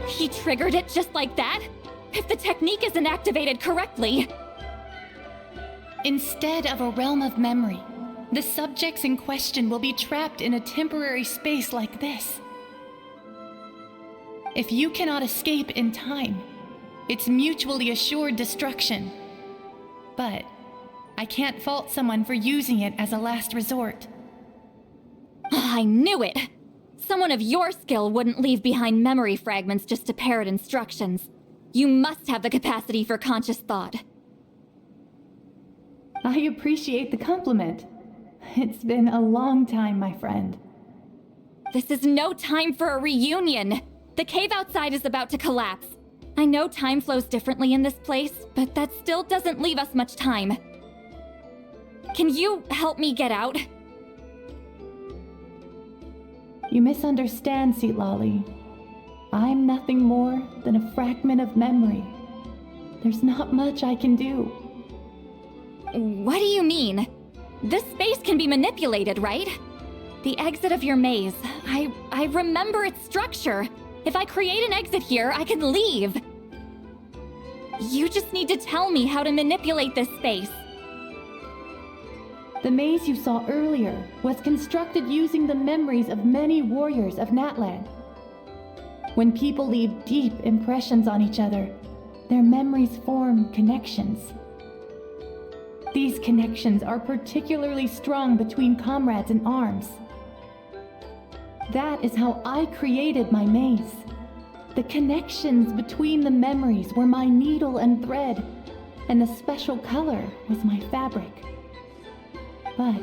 He triggered it just like that? If the technique isn't activated correctly. Instead of a realm of memory, the subjects in question will be trapped in a temporary space like this. If you cannot escape in time, it's mutually assured destruction. But I can't fault someone for using it as a last resort. I knew it! Someone of your skill wouldn't leave behind memory fragments just to parrot instructions. You must have the capacity for conscious thought. I appreciate the compliment. It's been a long time, my friend. This is no time for a reunion. The cave outside is about to collapse. I know time flows differently in this place, but that still doesn't leave us much time. Can you help me get out? You misunderstand, Citlali. I'm nothing more than a fragment of memory. There's not much I can do. What do you mean? This space can be manipulated, right? The exit of your maze. I remember its structure. If I create an exit here, I can leave. You just need to tell me how to manipulate this space. The maze you saw earlier was constructed using the memories of many warriors of Natlan. When people leave deep impressions on each other, their memories form connections. These connections are particularly strong between comrades in arms. That is how I created my maze. The connections between the memories were my needle and thread, and the special color was my fabric. But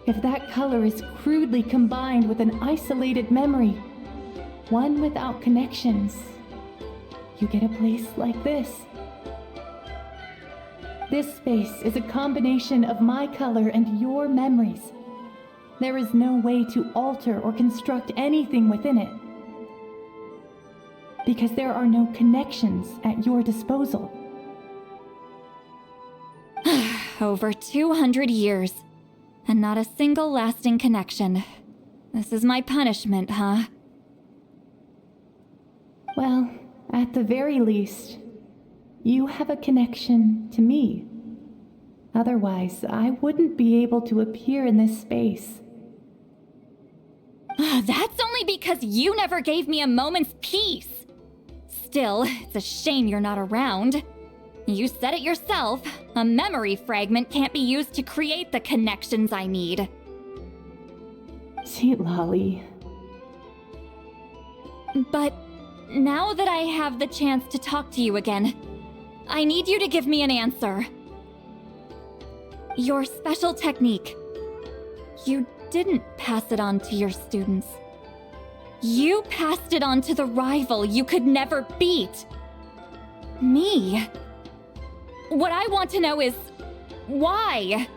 if that color is crudely combined with an isolated memory, one without connections, you get a place like this. This space is a combination of my color and your memories. There is no way to alter or construct anything within it, because there are no connections at your disposal. Over 200 years, and not a single lasting connection. This is my punishment, huh? Well, at the very least, you have a connection to me. Otherwise, I wouldn't be able to appear in this space. That's only because you never gave me a moment's peace. Still, it's a shame you're not around. You said it yourself. A memory fragment can't be used to create the connections I need. Citlali. But now that I have the chance to talk to you again, I need you to give me an answer. Your special technique. You didn't pass it on to your students. You passed it on to the rival you could never beat. Me. What I want to know is, why?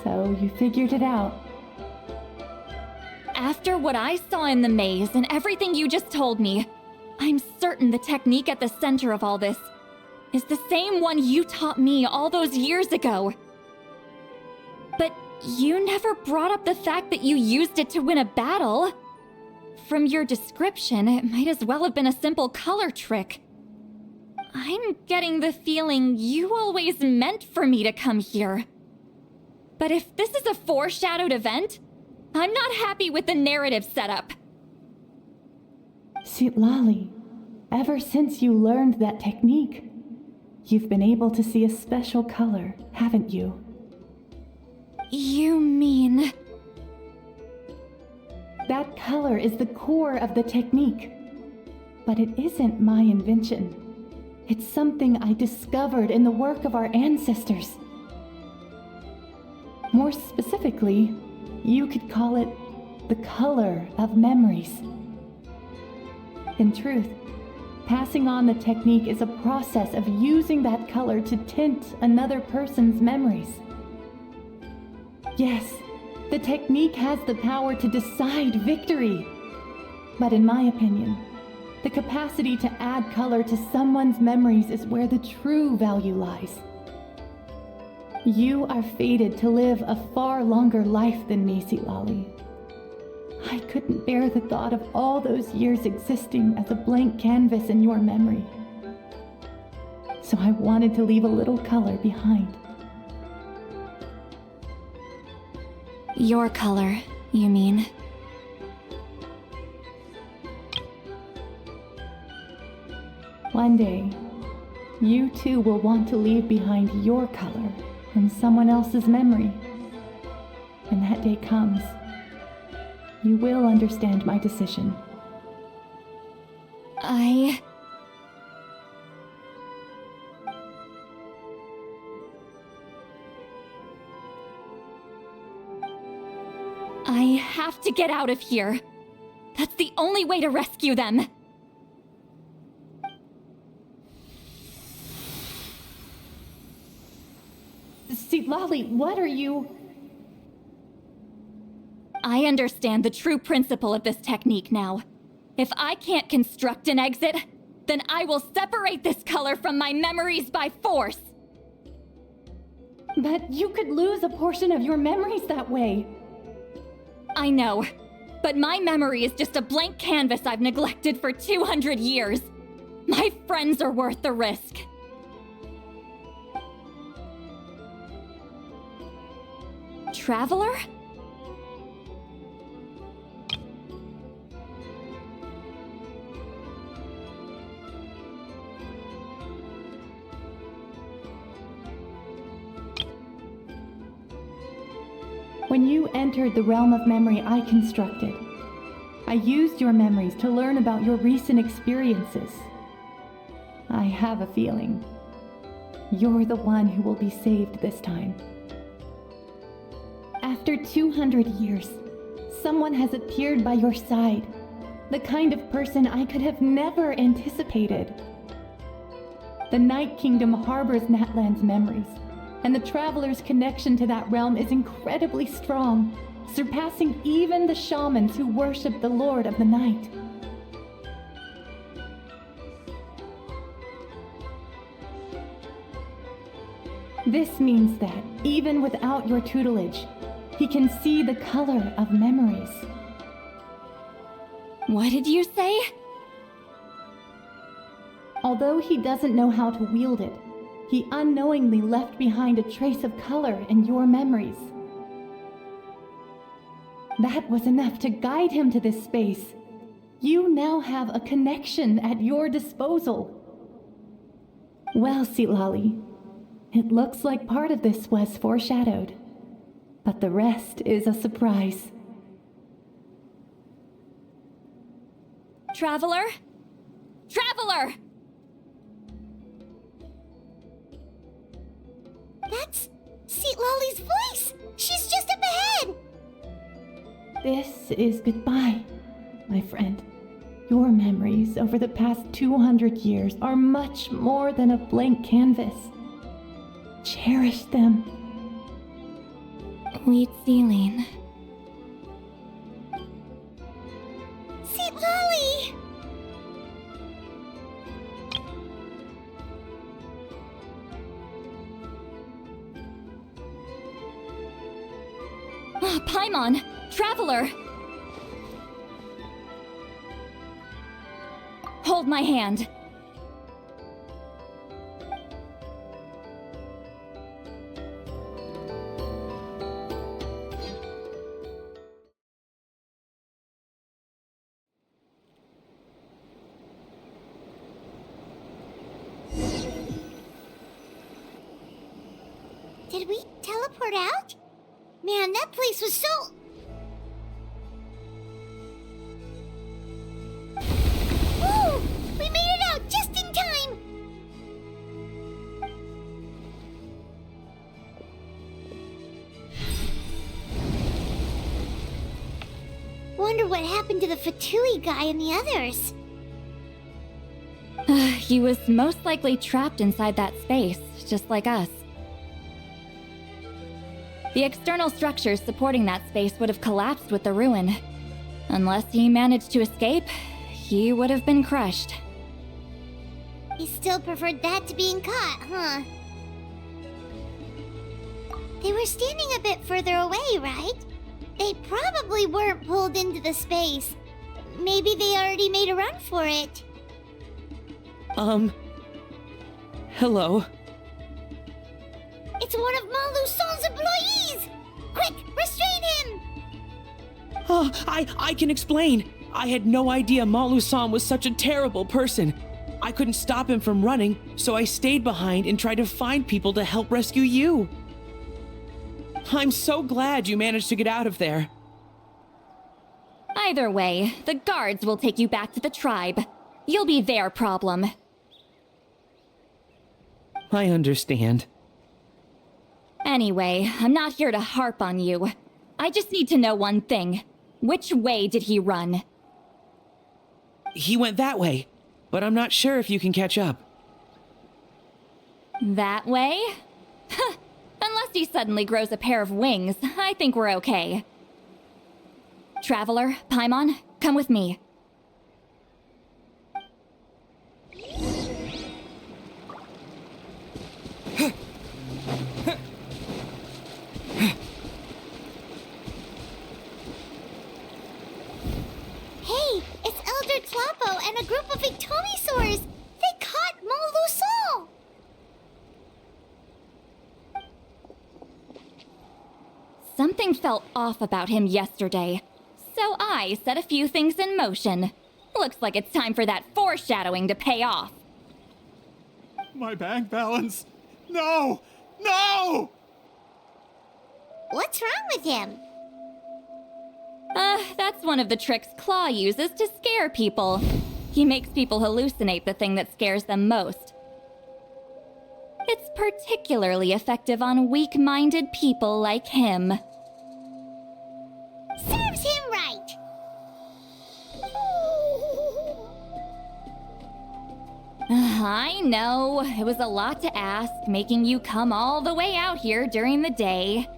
So you figured it out. After what I saw in the maze and everything you just told me, I'm certain the technique at the center of all this is the same one you taught me all those years ago. But you never brought up the fact that you used it to win a battle. from your description, it might as well have been a simple color trick. I'm getting the feeling you always meant for me to come here. But if this is a foreshadowed event, I'm not happy with the narrative setup. Citlali, ever since you learned that technique, you've been able to see a special color, haven't you? You mean... That color is the core of the technique. But it isn't my invention. It's something I discovered in the work of our ancestors. More specifically, you could call it the color of memories. In truth, passing on the technique is a process of using that color to tint another person's memories. Yes, the technique has the power to decide victory. But in my opinion, the capacity to add color to someone's memories is where the true value lies. You are fated to live a far longer life than me, Citlali. I couldn't bear the thought of all those years existing as a blank canvas in your memory. So I wanted to leave a little color behind. Your color, you mean? One day, you too will want to leave behind your color in someone else's memory. When that day comes, you will understand my decision. I have to get out of here. That's the only way to rescue them. Citlali, what are you... I understand the true principle of this technique now. If I can't construct an exit, then I will separate this color from my memories by force. But you could lose a portion of your memories that way. I know, but my memory is just a blank canvas I've neglected for 200 years. My friends are worth the risk. Traveler? When you entered the realm of memory I constructed, I used your memories to learn about your recent experiences. I have a feeling you're the one who will be saved this time. After 200 years, someone has appeared by your side, the kind of person I could have never anticipated. The Night Kingdom harbors Natlan's memories, and the Traveler's connection to that realm is incredibly strong, surpassing even the shamans who worship the Lord of the Night. This means that, even without your tutelage, he can see the color of memories. What did you say? Although he doesn't know how to wield it, he unknowingly left behind a trace of color in your memories. That was enough to guide him to this space. You now have a connection at your disposal. Well, Citlali, it looks like part of this was foreshadowed, but the rest is a surprise. Traveler? Traveler! That's Citlali's voice! She's just up ahead! This is goodbye, my friend. Your memories over the past 200 years are much more than a blank canvas. Cherish them. Wheat ceiling. Citlali! Paimon! Traveler! hold my hand. Did we teleport out? Man, that place was so... Woo! We made it out just in time! Wonder what happened to the Fatui guy and the others. He was most likely trapped inside that space, just like us. The external structures supporting that space would have collapsed with the ruin. Unless he managed to escape, he would have been crushed. He still preferred that to being caught, huh? They were standing a bit further away, right? They probably weren't pulled into the space. Maybe they already made a run for it. Hello? It's one of Malu Son's employees! Quick, restrain him! Oh, I can explain. I had no idea Malu-san was such a terrible person. I couldn't stop him from running, so I stayed behind and tried to find people to help rescue you. I'm so glad you managed to get out of there. Either way, the guards will take you back to the tribe. You'll be their problem. I understand. Anyway, I'm not here to harp on you. I just need to know one thing. Which way did he run? He went that way, but I'm not sure if you can catch up. That way? Unless he suddenly grows a pair of wings, I think we're okay. Traveler, Paimon, come with me. Hey, it's Elder Tlapo and a group of Ictomisaurs! They caught Malu-san! Something felt off about him yesterday, so I set a few things in motion. Looks like it's time for that foreshadowing to pay off. My bank balance! No! No! What's wrong with him? That's one of the tricks Claw uses to scare people. He makes people hallucinate the thing that scares them most. It's particularly effective on weak-minded people like him. Serves him right! I know, it was a lot to ask, making you come all the way out here during the day.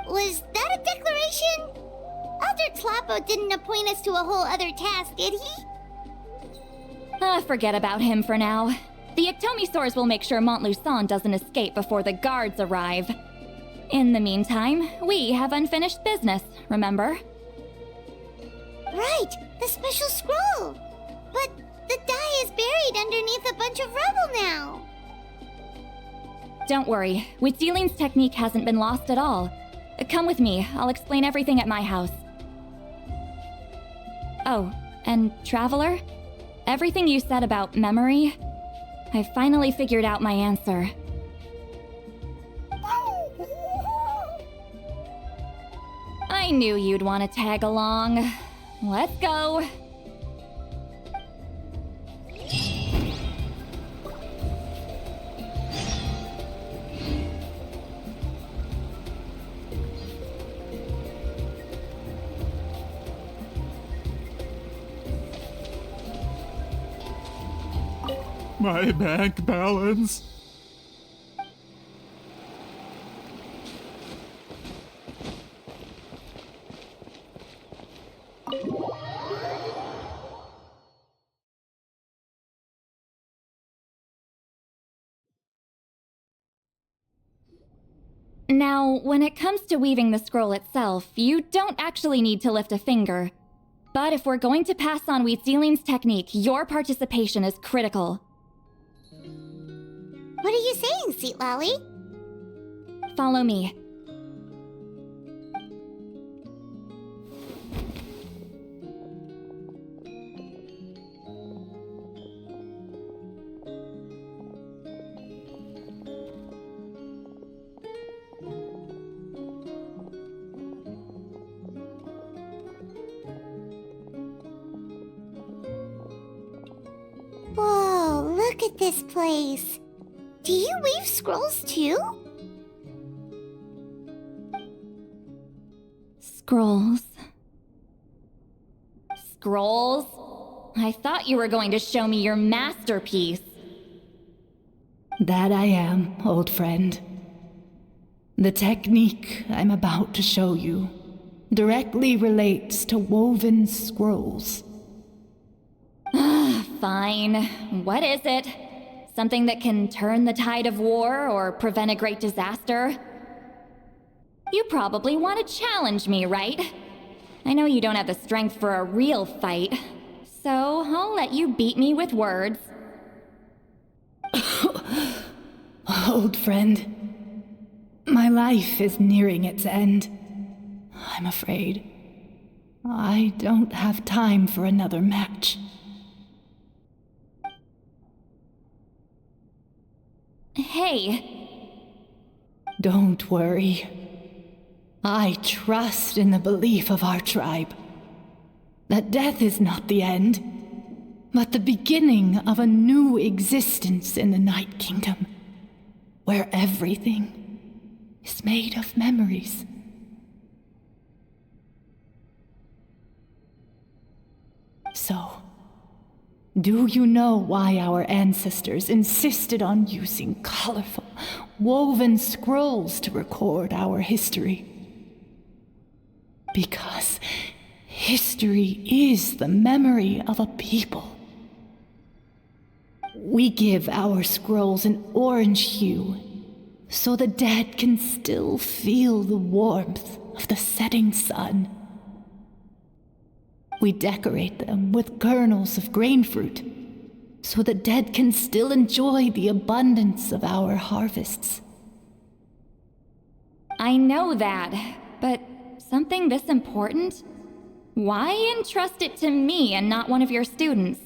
Was that a declaration? Elder Tlapo didn't appoint us to a whole other task, did he? Forget about him for now. The Ictomisaurs will make sure Montluçon doesn't escape before the guards arrive. In the meantime, we have unfinished business, remember? Right, the special scroll. But the die is buried underneath a bunch of rubble now. Don't worry, Witsilin's technique hasn't been lost at all. Come with me, I'll explain everything at my house. Oh, and Traveler? Everything you said about memory, I finally figured out my answer. I knew you'd want to tag along. Let's go. My bank balance. Now, when it comes to weaving the scroll itself, you don't actually need to lift a finger. But if we're going to pass on Wheatsealing's technique, your participation is critical. What are you saying, Citlali? Follow me. Whoa, look at this place. Do you weave scrolls too? Scrolls. Scrolls? I thought you were going to show me your masterpiece. That I am, old friend. The technique I'm about to show you directly relates to woven scrolls. Fine. What is it? Something that can turn the tide of war or prevent a great disaster? You probably want to challenge me, right? I know you don't have the strength for a real fight, so I'll let you beat me with words. Old friend, my life is nearing its end. I'm afraid I don't have time for another match. Hey. Don't worry. I trust in the belief of our tribe that death is not the end, but the beginning of a new existence in the Night Kingdom, where everything is made of memories. So, do you know why our ancestors insisted on using colorful, woven scrolls to record our history? Because history is the memory of a people. We give our scrolls an orange hue, so the dead can still feel the warmth of the setting sun. We decorate them with kernels of grain fruit, so the dead can still enjoy the abundance of our harvests. I know that, but something this important? Why entrust it to me and not one of your students?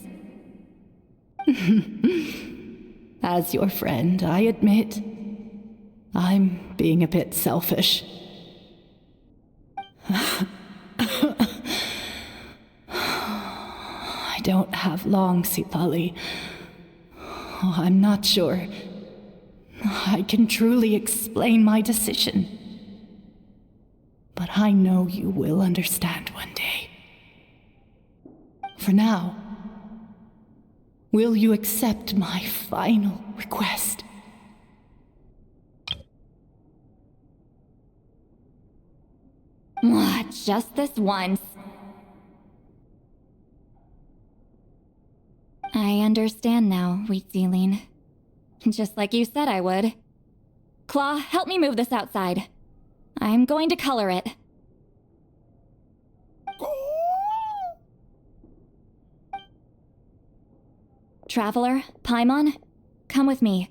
As your friend, I admit, I'm being a bit selfish. I don't have long, Citlali. I'm not sure I can truly explain my decision. But I know you will understand one day. For now, will you accept my final request? Just this once. I understand now, Wheatsealing. Just like you said I would. Claw, help me move this outside. I'm going to color it. Traveler, Paimon, come with me.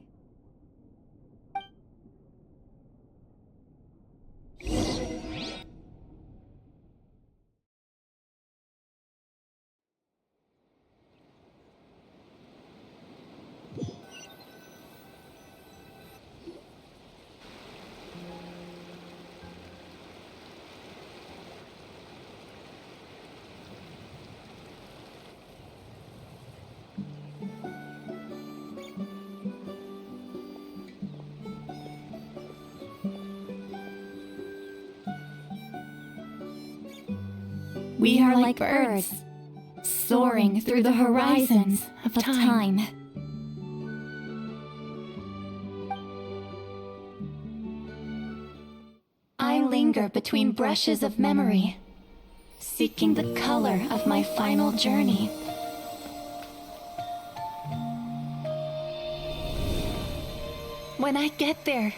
We are like birds, soaring through the horizons of time. I linger between brushes of memory, seeking the color of my final journey. When I get there,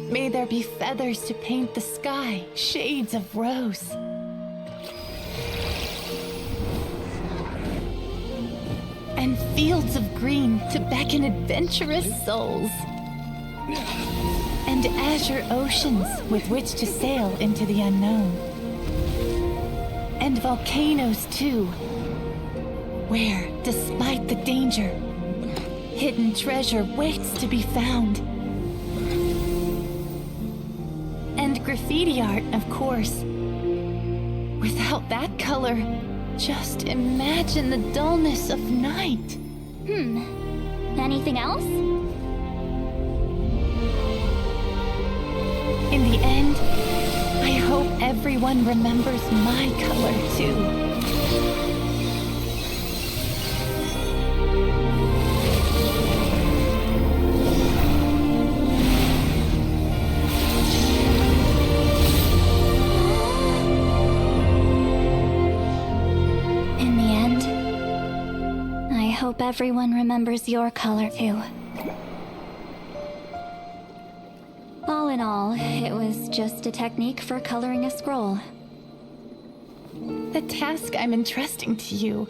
May there be feathers to paint the sky, shades of rose. And fields of green to beckon adventurous souls. And azure oceans with which to sail into the unknown. And volcanoes too, where, despite the danger, hidden treasure waits to be found. And graffiti art, of course. Without that color, just imagine the dullness of night. Anything else? In the end, I hope everyone remembers my color too. In the end, I hope everyone remembers your color too. All in all, it was just a technique for coloring a scroll. The task I'm entrusting to you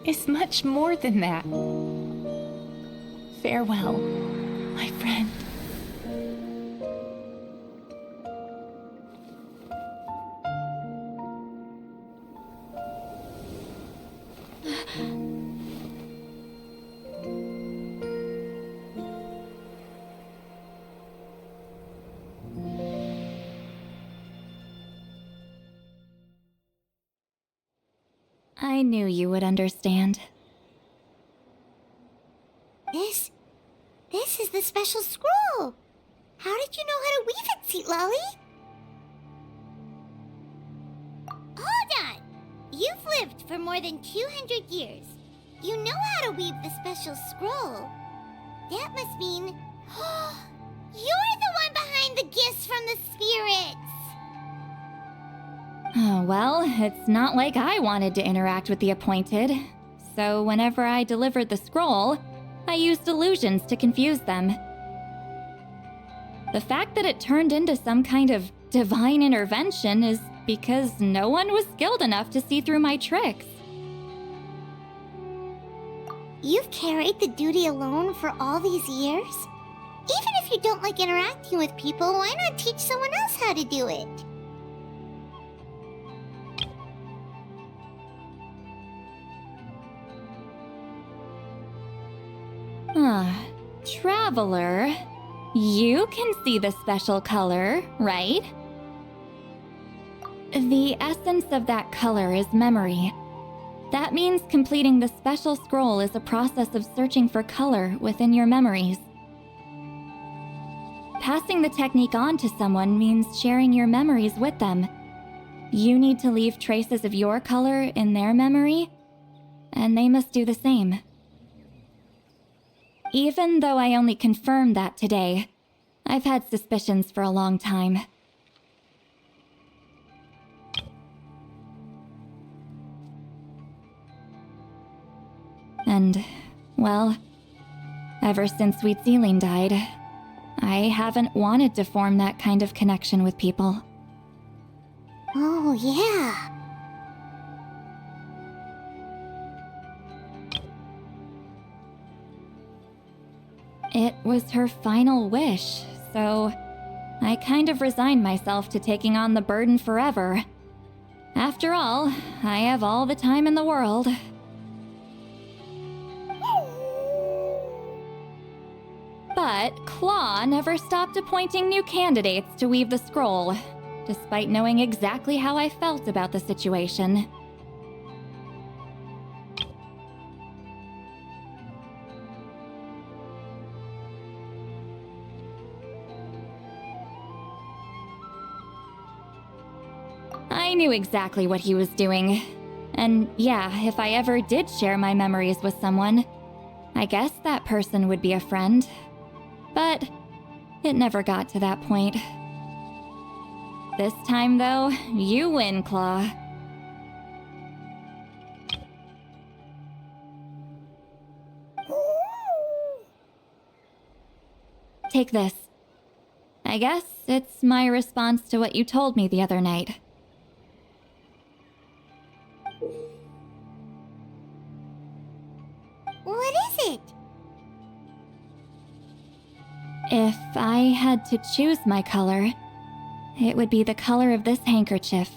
is much more than that. Farewell, my friend. I knew you would understand. This is the special scroll. How did you know how to weave it, Citlali? Hold on! You've lived for more than 200 years. You know how to weave the special scroll. That must mean... you're the one behind the gifts from the spirits! Oh, well, it's not like I wanted to interact with the appointed. So whenever I delivered the scroll, I used illusions to confuse them. The fact that it turned into some kind of divine intervention is because no one was skilled enough to see through my tricks. You've carried the duty alone for all these years? Even if you don't like interacting with people, why not teach someone else how to do it? Traveler, you can see the special color, right? The essence of that color is memory. That means completing the special scroll is a process of searching for color within your memories. Passing the technique on to someone means sharing your memories with them. You need to leave traces of your color in their memory, and they must do the same. Even though I only confirmed that today, I've had suspicions for a long time. And, well, ever since Sweet Celine died, I haven't wanted to form that kind of connection with people. Oh, yeah. It was her final wish, so I kind of resigned myself to taking on the burden forever. After all, I have all the time in the world. But Claw never stopped appointing new candidates to weave the scroll, despite knowing exactly how I felt about the situation. I knew exactly what he was doing. And yeah, if I ever did share my memories with someone, I guess that person would be a friend. But it never got to that point. This time, though, you win, Claw. Take this. I I guess it's my response to what you told me the other night. What is it? If I had to choose my color, it would be the color of this handkerchief.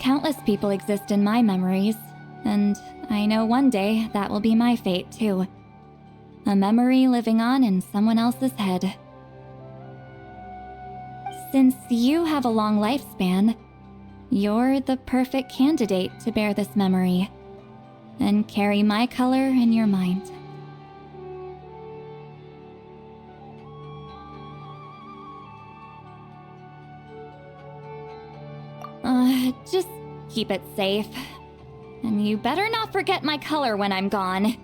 Countless people exist in my memories, and I know one day that will be my fate too. A memory living on in someone else's head. Since you have a long lifespan, you're the perfect candidate to bear this memory and carry my color in your mind. Just keep it safe. And you better not forget my color when I'm gone.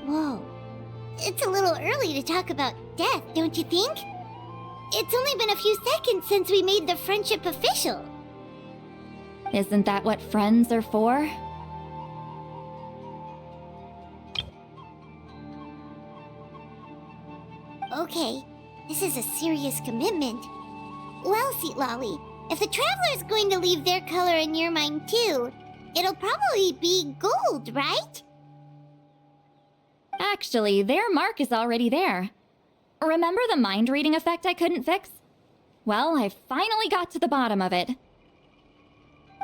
Whoa. It's a little early to talk about death, don't you think? It's only been a few seconds since we made the friendship official. Isn't that what friends are for? Okay, this is a serious commitment. Well, Citlali, if the Traveler's going to leave their color in your mind too, it'll probably be gold, right? Actually, their mark is already there. Remember the mind reading effect I couldn't fix? Well, I finally got to the bottom of it.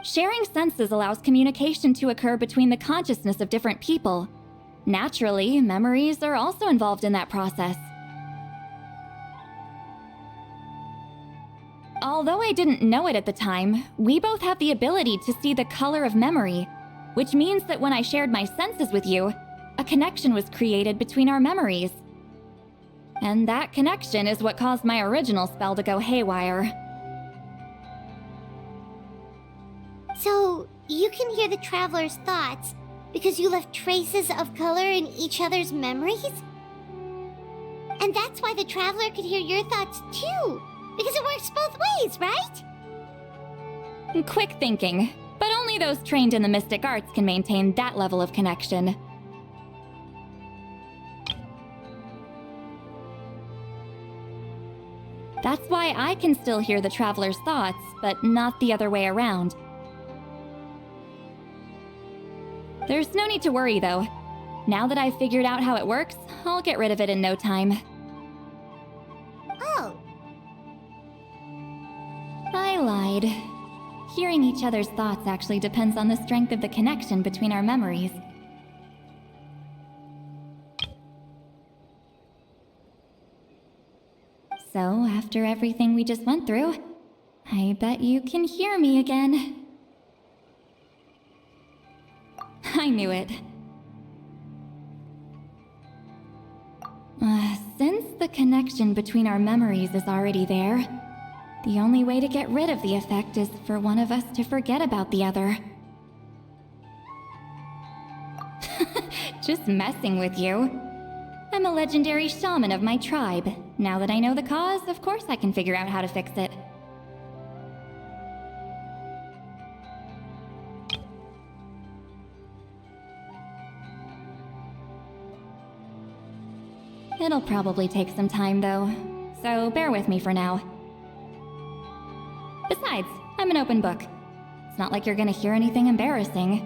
Sharing senses allows communication to occur between the consciousness of different people. Naturally, memories are also involved in that process. Although I didn't know it at the time, we both have the ability to see the color of memory, which means that when I shared my senses with you, a connection was created between our memories. And that connection is what caused my original spell to go haywire. So, you can hear the Traveler's thoughts because you left traces of color in each other's memories? And that's why the Traveler could hear your thoughts too, because it works both ways, right? Quick thinking, but only those trained in the mystic arts can maintain that level of connection. That's why I can still hear the Traveler's thoughts, but not the other way around. There's no need to worry, though. Now that I've figured out how it works, I'll get rid of it in no time. Oh. I lied. Hearing each other's thoughts actually depends on the strength of the connection between our memories. So, after everything we just went through, I bet you can hear me again. I knew it. Since the connection between our memories is already there, the only way to get rid of the effect is for one of us to forget about the other. Just messing with you. I'm a legendary shaman of my tribe. Now that I know the cause, of course I can figure out how to fix it. It'll probably take some time, though, so bear with me for now. Besides, I'm an open book. It's not like you're gonna hear anything embarrassing.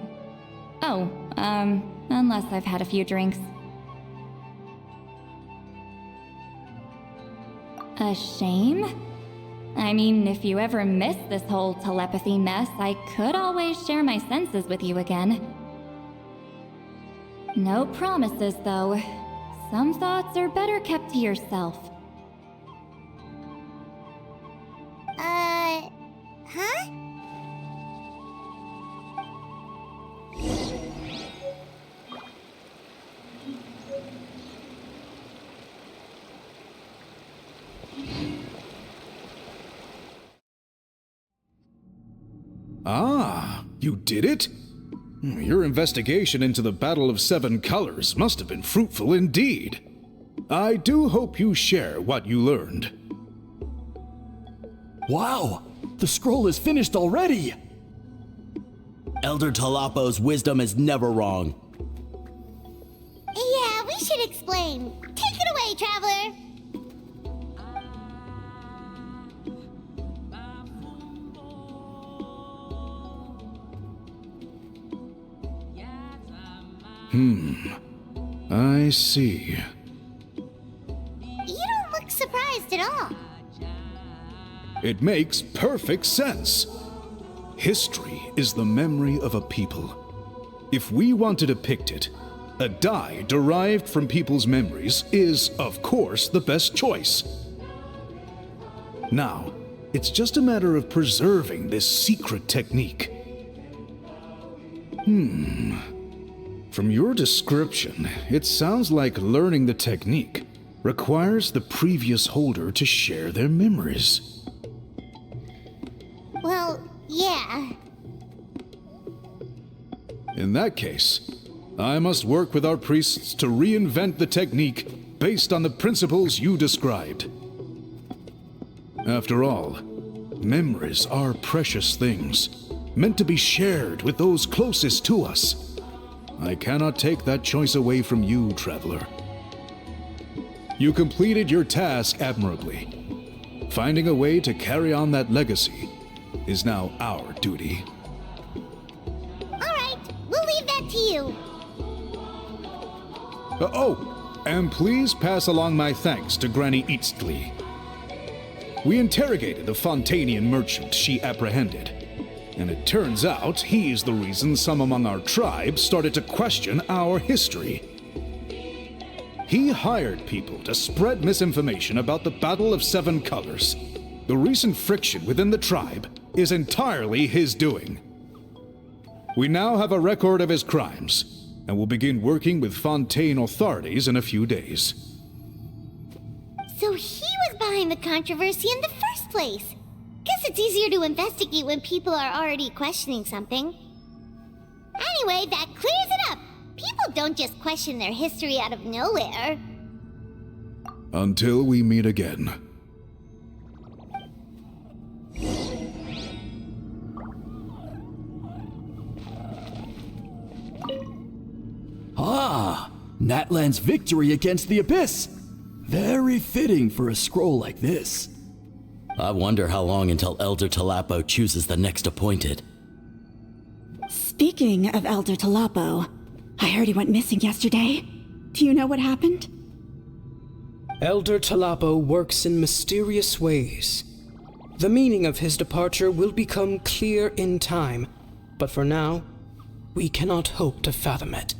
Oh, unless I've had a few drinks. A shame? I mean, if you ever miss this whole telepathy mess, I could always share my senses with you again. No promises, though. Some thoughts are better kept to yourself. Huh? Ah, you did it? Your investigation into the Battle of Seven Colors must have been fruitful indeed. I do hope you share what you learned. Wow! The scroll is finished already! Elder Talapo's wisdom is never wrong. Yeah, we should explain. Take it away, I see. You don't look surprised at all. It makes perfect sense. History is the memory of a people. If we want to depict it, a die derived from people's memories is, of course, the best choice. Now, it's just a matter of preserving this secret technique. From your description, it sounds like learning the technique requires the previous holder to share their memories. Well, yeah. In that case, I must work with our priests to reinvent the technique based on the principles you described. After all, memories are precious things, meant to be shared with those closest to us. I cannot take that choice away from you, traveler. You completed your task admirably. Finding a way to carry on that legacy is now our duty. All right, we'll leave that to you. And please pass along my thanks to Granny Eastli. We interrogated the Fontanian merchant she apprehended, and it turns out he's the reason some among our tribe started to question our history. He hired people to spread misinformation about the Battle of Seven Colors. The recent friction within the tribe is entirely his doing. We now have a record of his crimes, and will begin working with Fontaine authorities in a few days. So he was behind the controversy in the first place. Guess it's easier to investigate when people are already questioning something. Anyway, that clears it up. People don't just question their history out of nowhere. Until we meet again. Ah, Natlan's victory against the Abyss. Very fitting for a scroll like this. I wonder how long until Elder Talapo chooses the next appointed. Speaking of Elder Talapo, I heard he went missing yesterday. Do you know what happened? Elder Talapo works in mysterious ways. The meaning of his departure will become clear in time, but for now, we cannot hope to fathom it.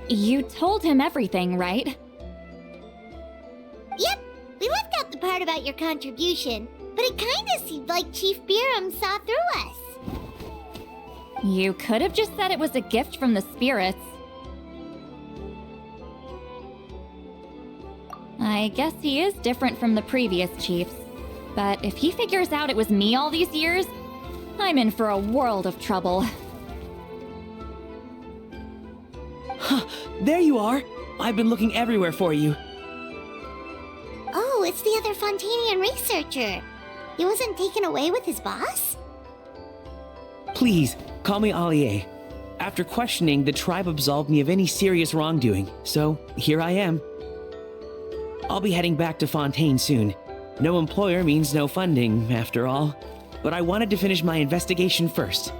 You told him everything, right? Yep, we left out the part about your contribution, but it kinda seemed like Chief Biram saw through us. You could have just said it was a gift from the spirits. I guess he is different from the previous chiefs. But if he figures out it was me all these years, I'm in for a world of trouble. There you are! I've been looking everywhere for you. Oh, it's the other Fontanian researcher. He wasn't taken away with his boss? Please, call me Allier. After questioning, the tribe absolved me of any serious wrongdoing, so here I am. I'll be heading back to Fontaine soon. No employer means no funding, after all. But I wanted to finish my investigation first.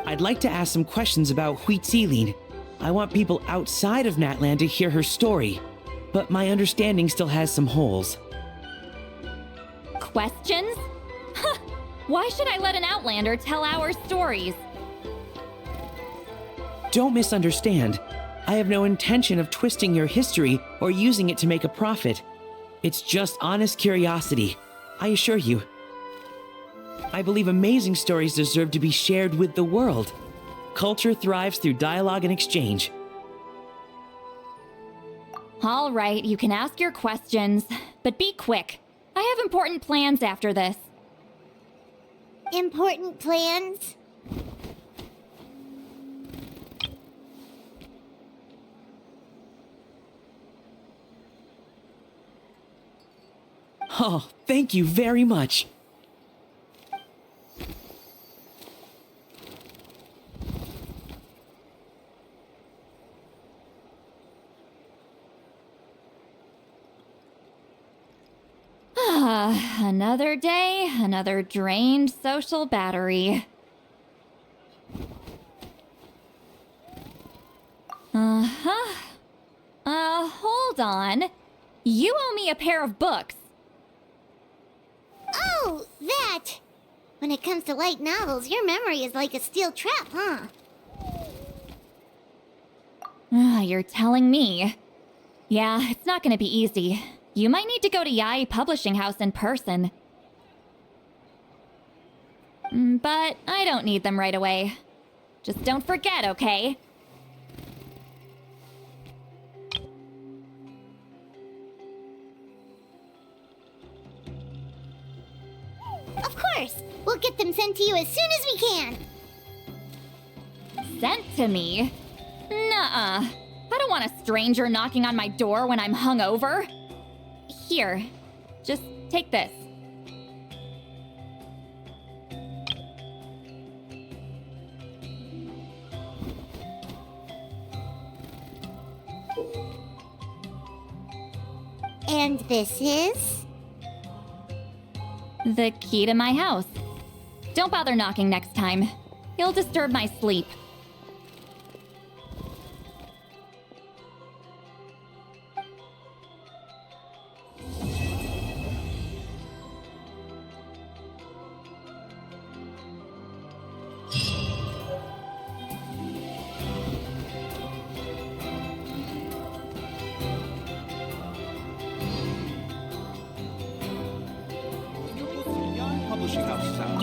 I'd like to ask some questions about Citlali. I want people outside of Natlan to hear her story, but my understanding still has some holes. Questions? Why should I let an Outlander tell our stories? Don't misunderstand. I have no intention of twisting your history or using it to make a profit. It's just honest curiosity, I assure you. I believe amazing stories deserve to be shared with the world. Culture thrives through dialogue and exchange. All right, you can ask your questions, but be quick. I have important plans after this. Important plans? Oh, thank you very much. Another day, another drained social battery. Hold on. You owe me a pair of books. Oh, that! When it comes to light novels, your memory is like a steel trap, huh? You're telling me. Yeah, it's not gonna be easy. You might need to go to Yai Publishing House in person. But I don't need them right away. Just don't forget, okay? Of course! We'll get them sent to you as soon as we can! Sent to me? Nuh-uh. I don't want a stranger knocking on my door when I'm hungover. Here, just take this. And this is? The key to my house. Don't bother knocking next time. You'll disturb my sleep. Publishing house sound.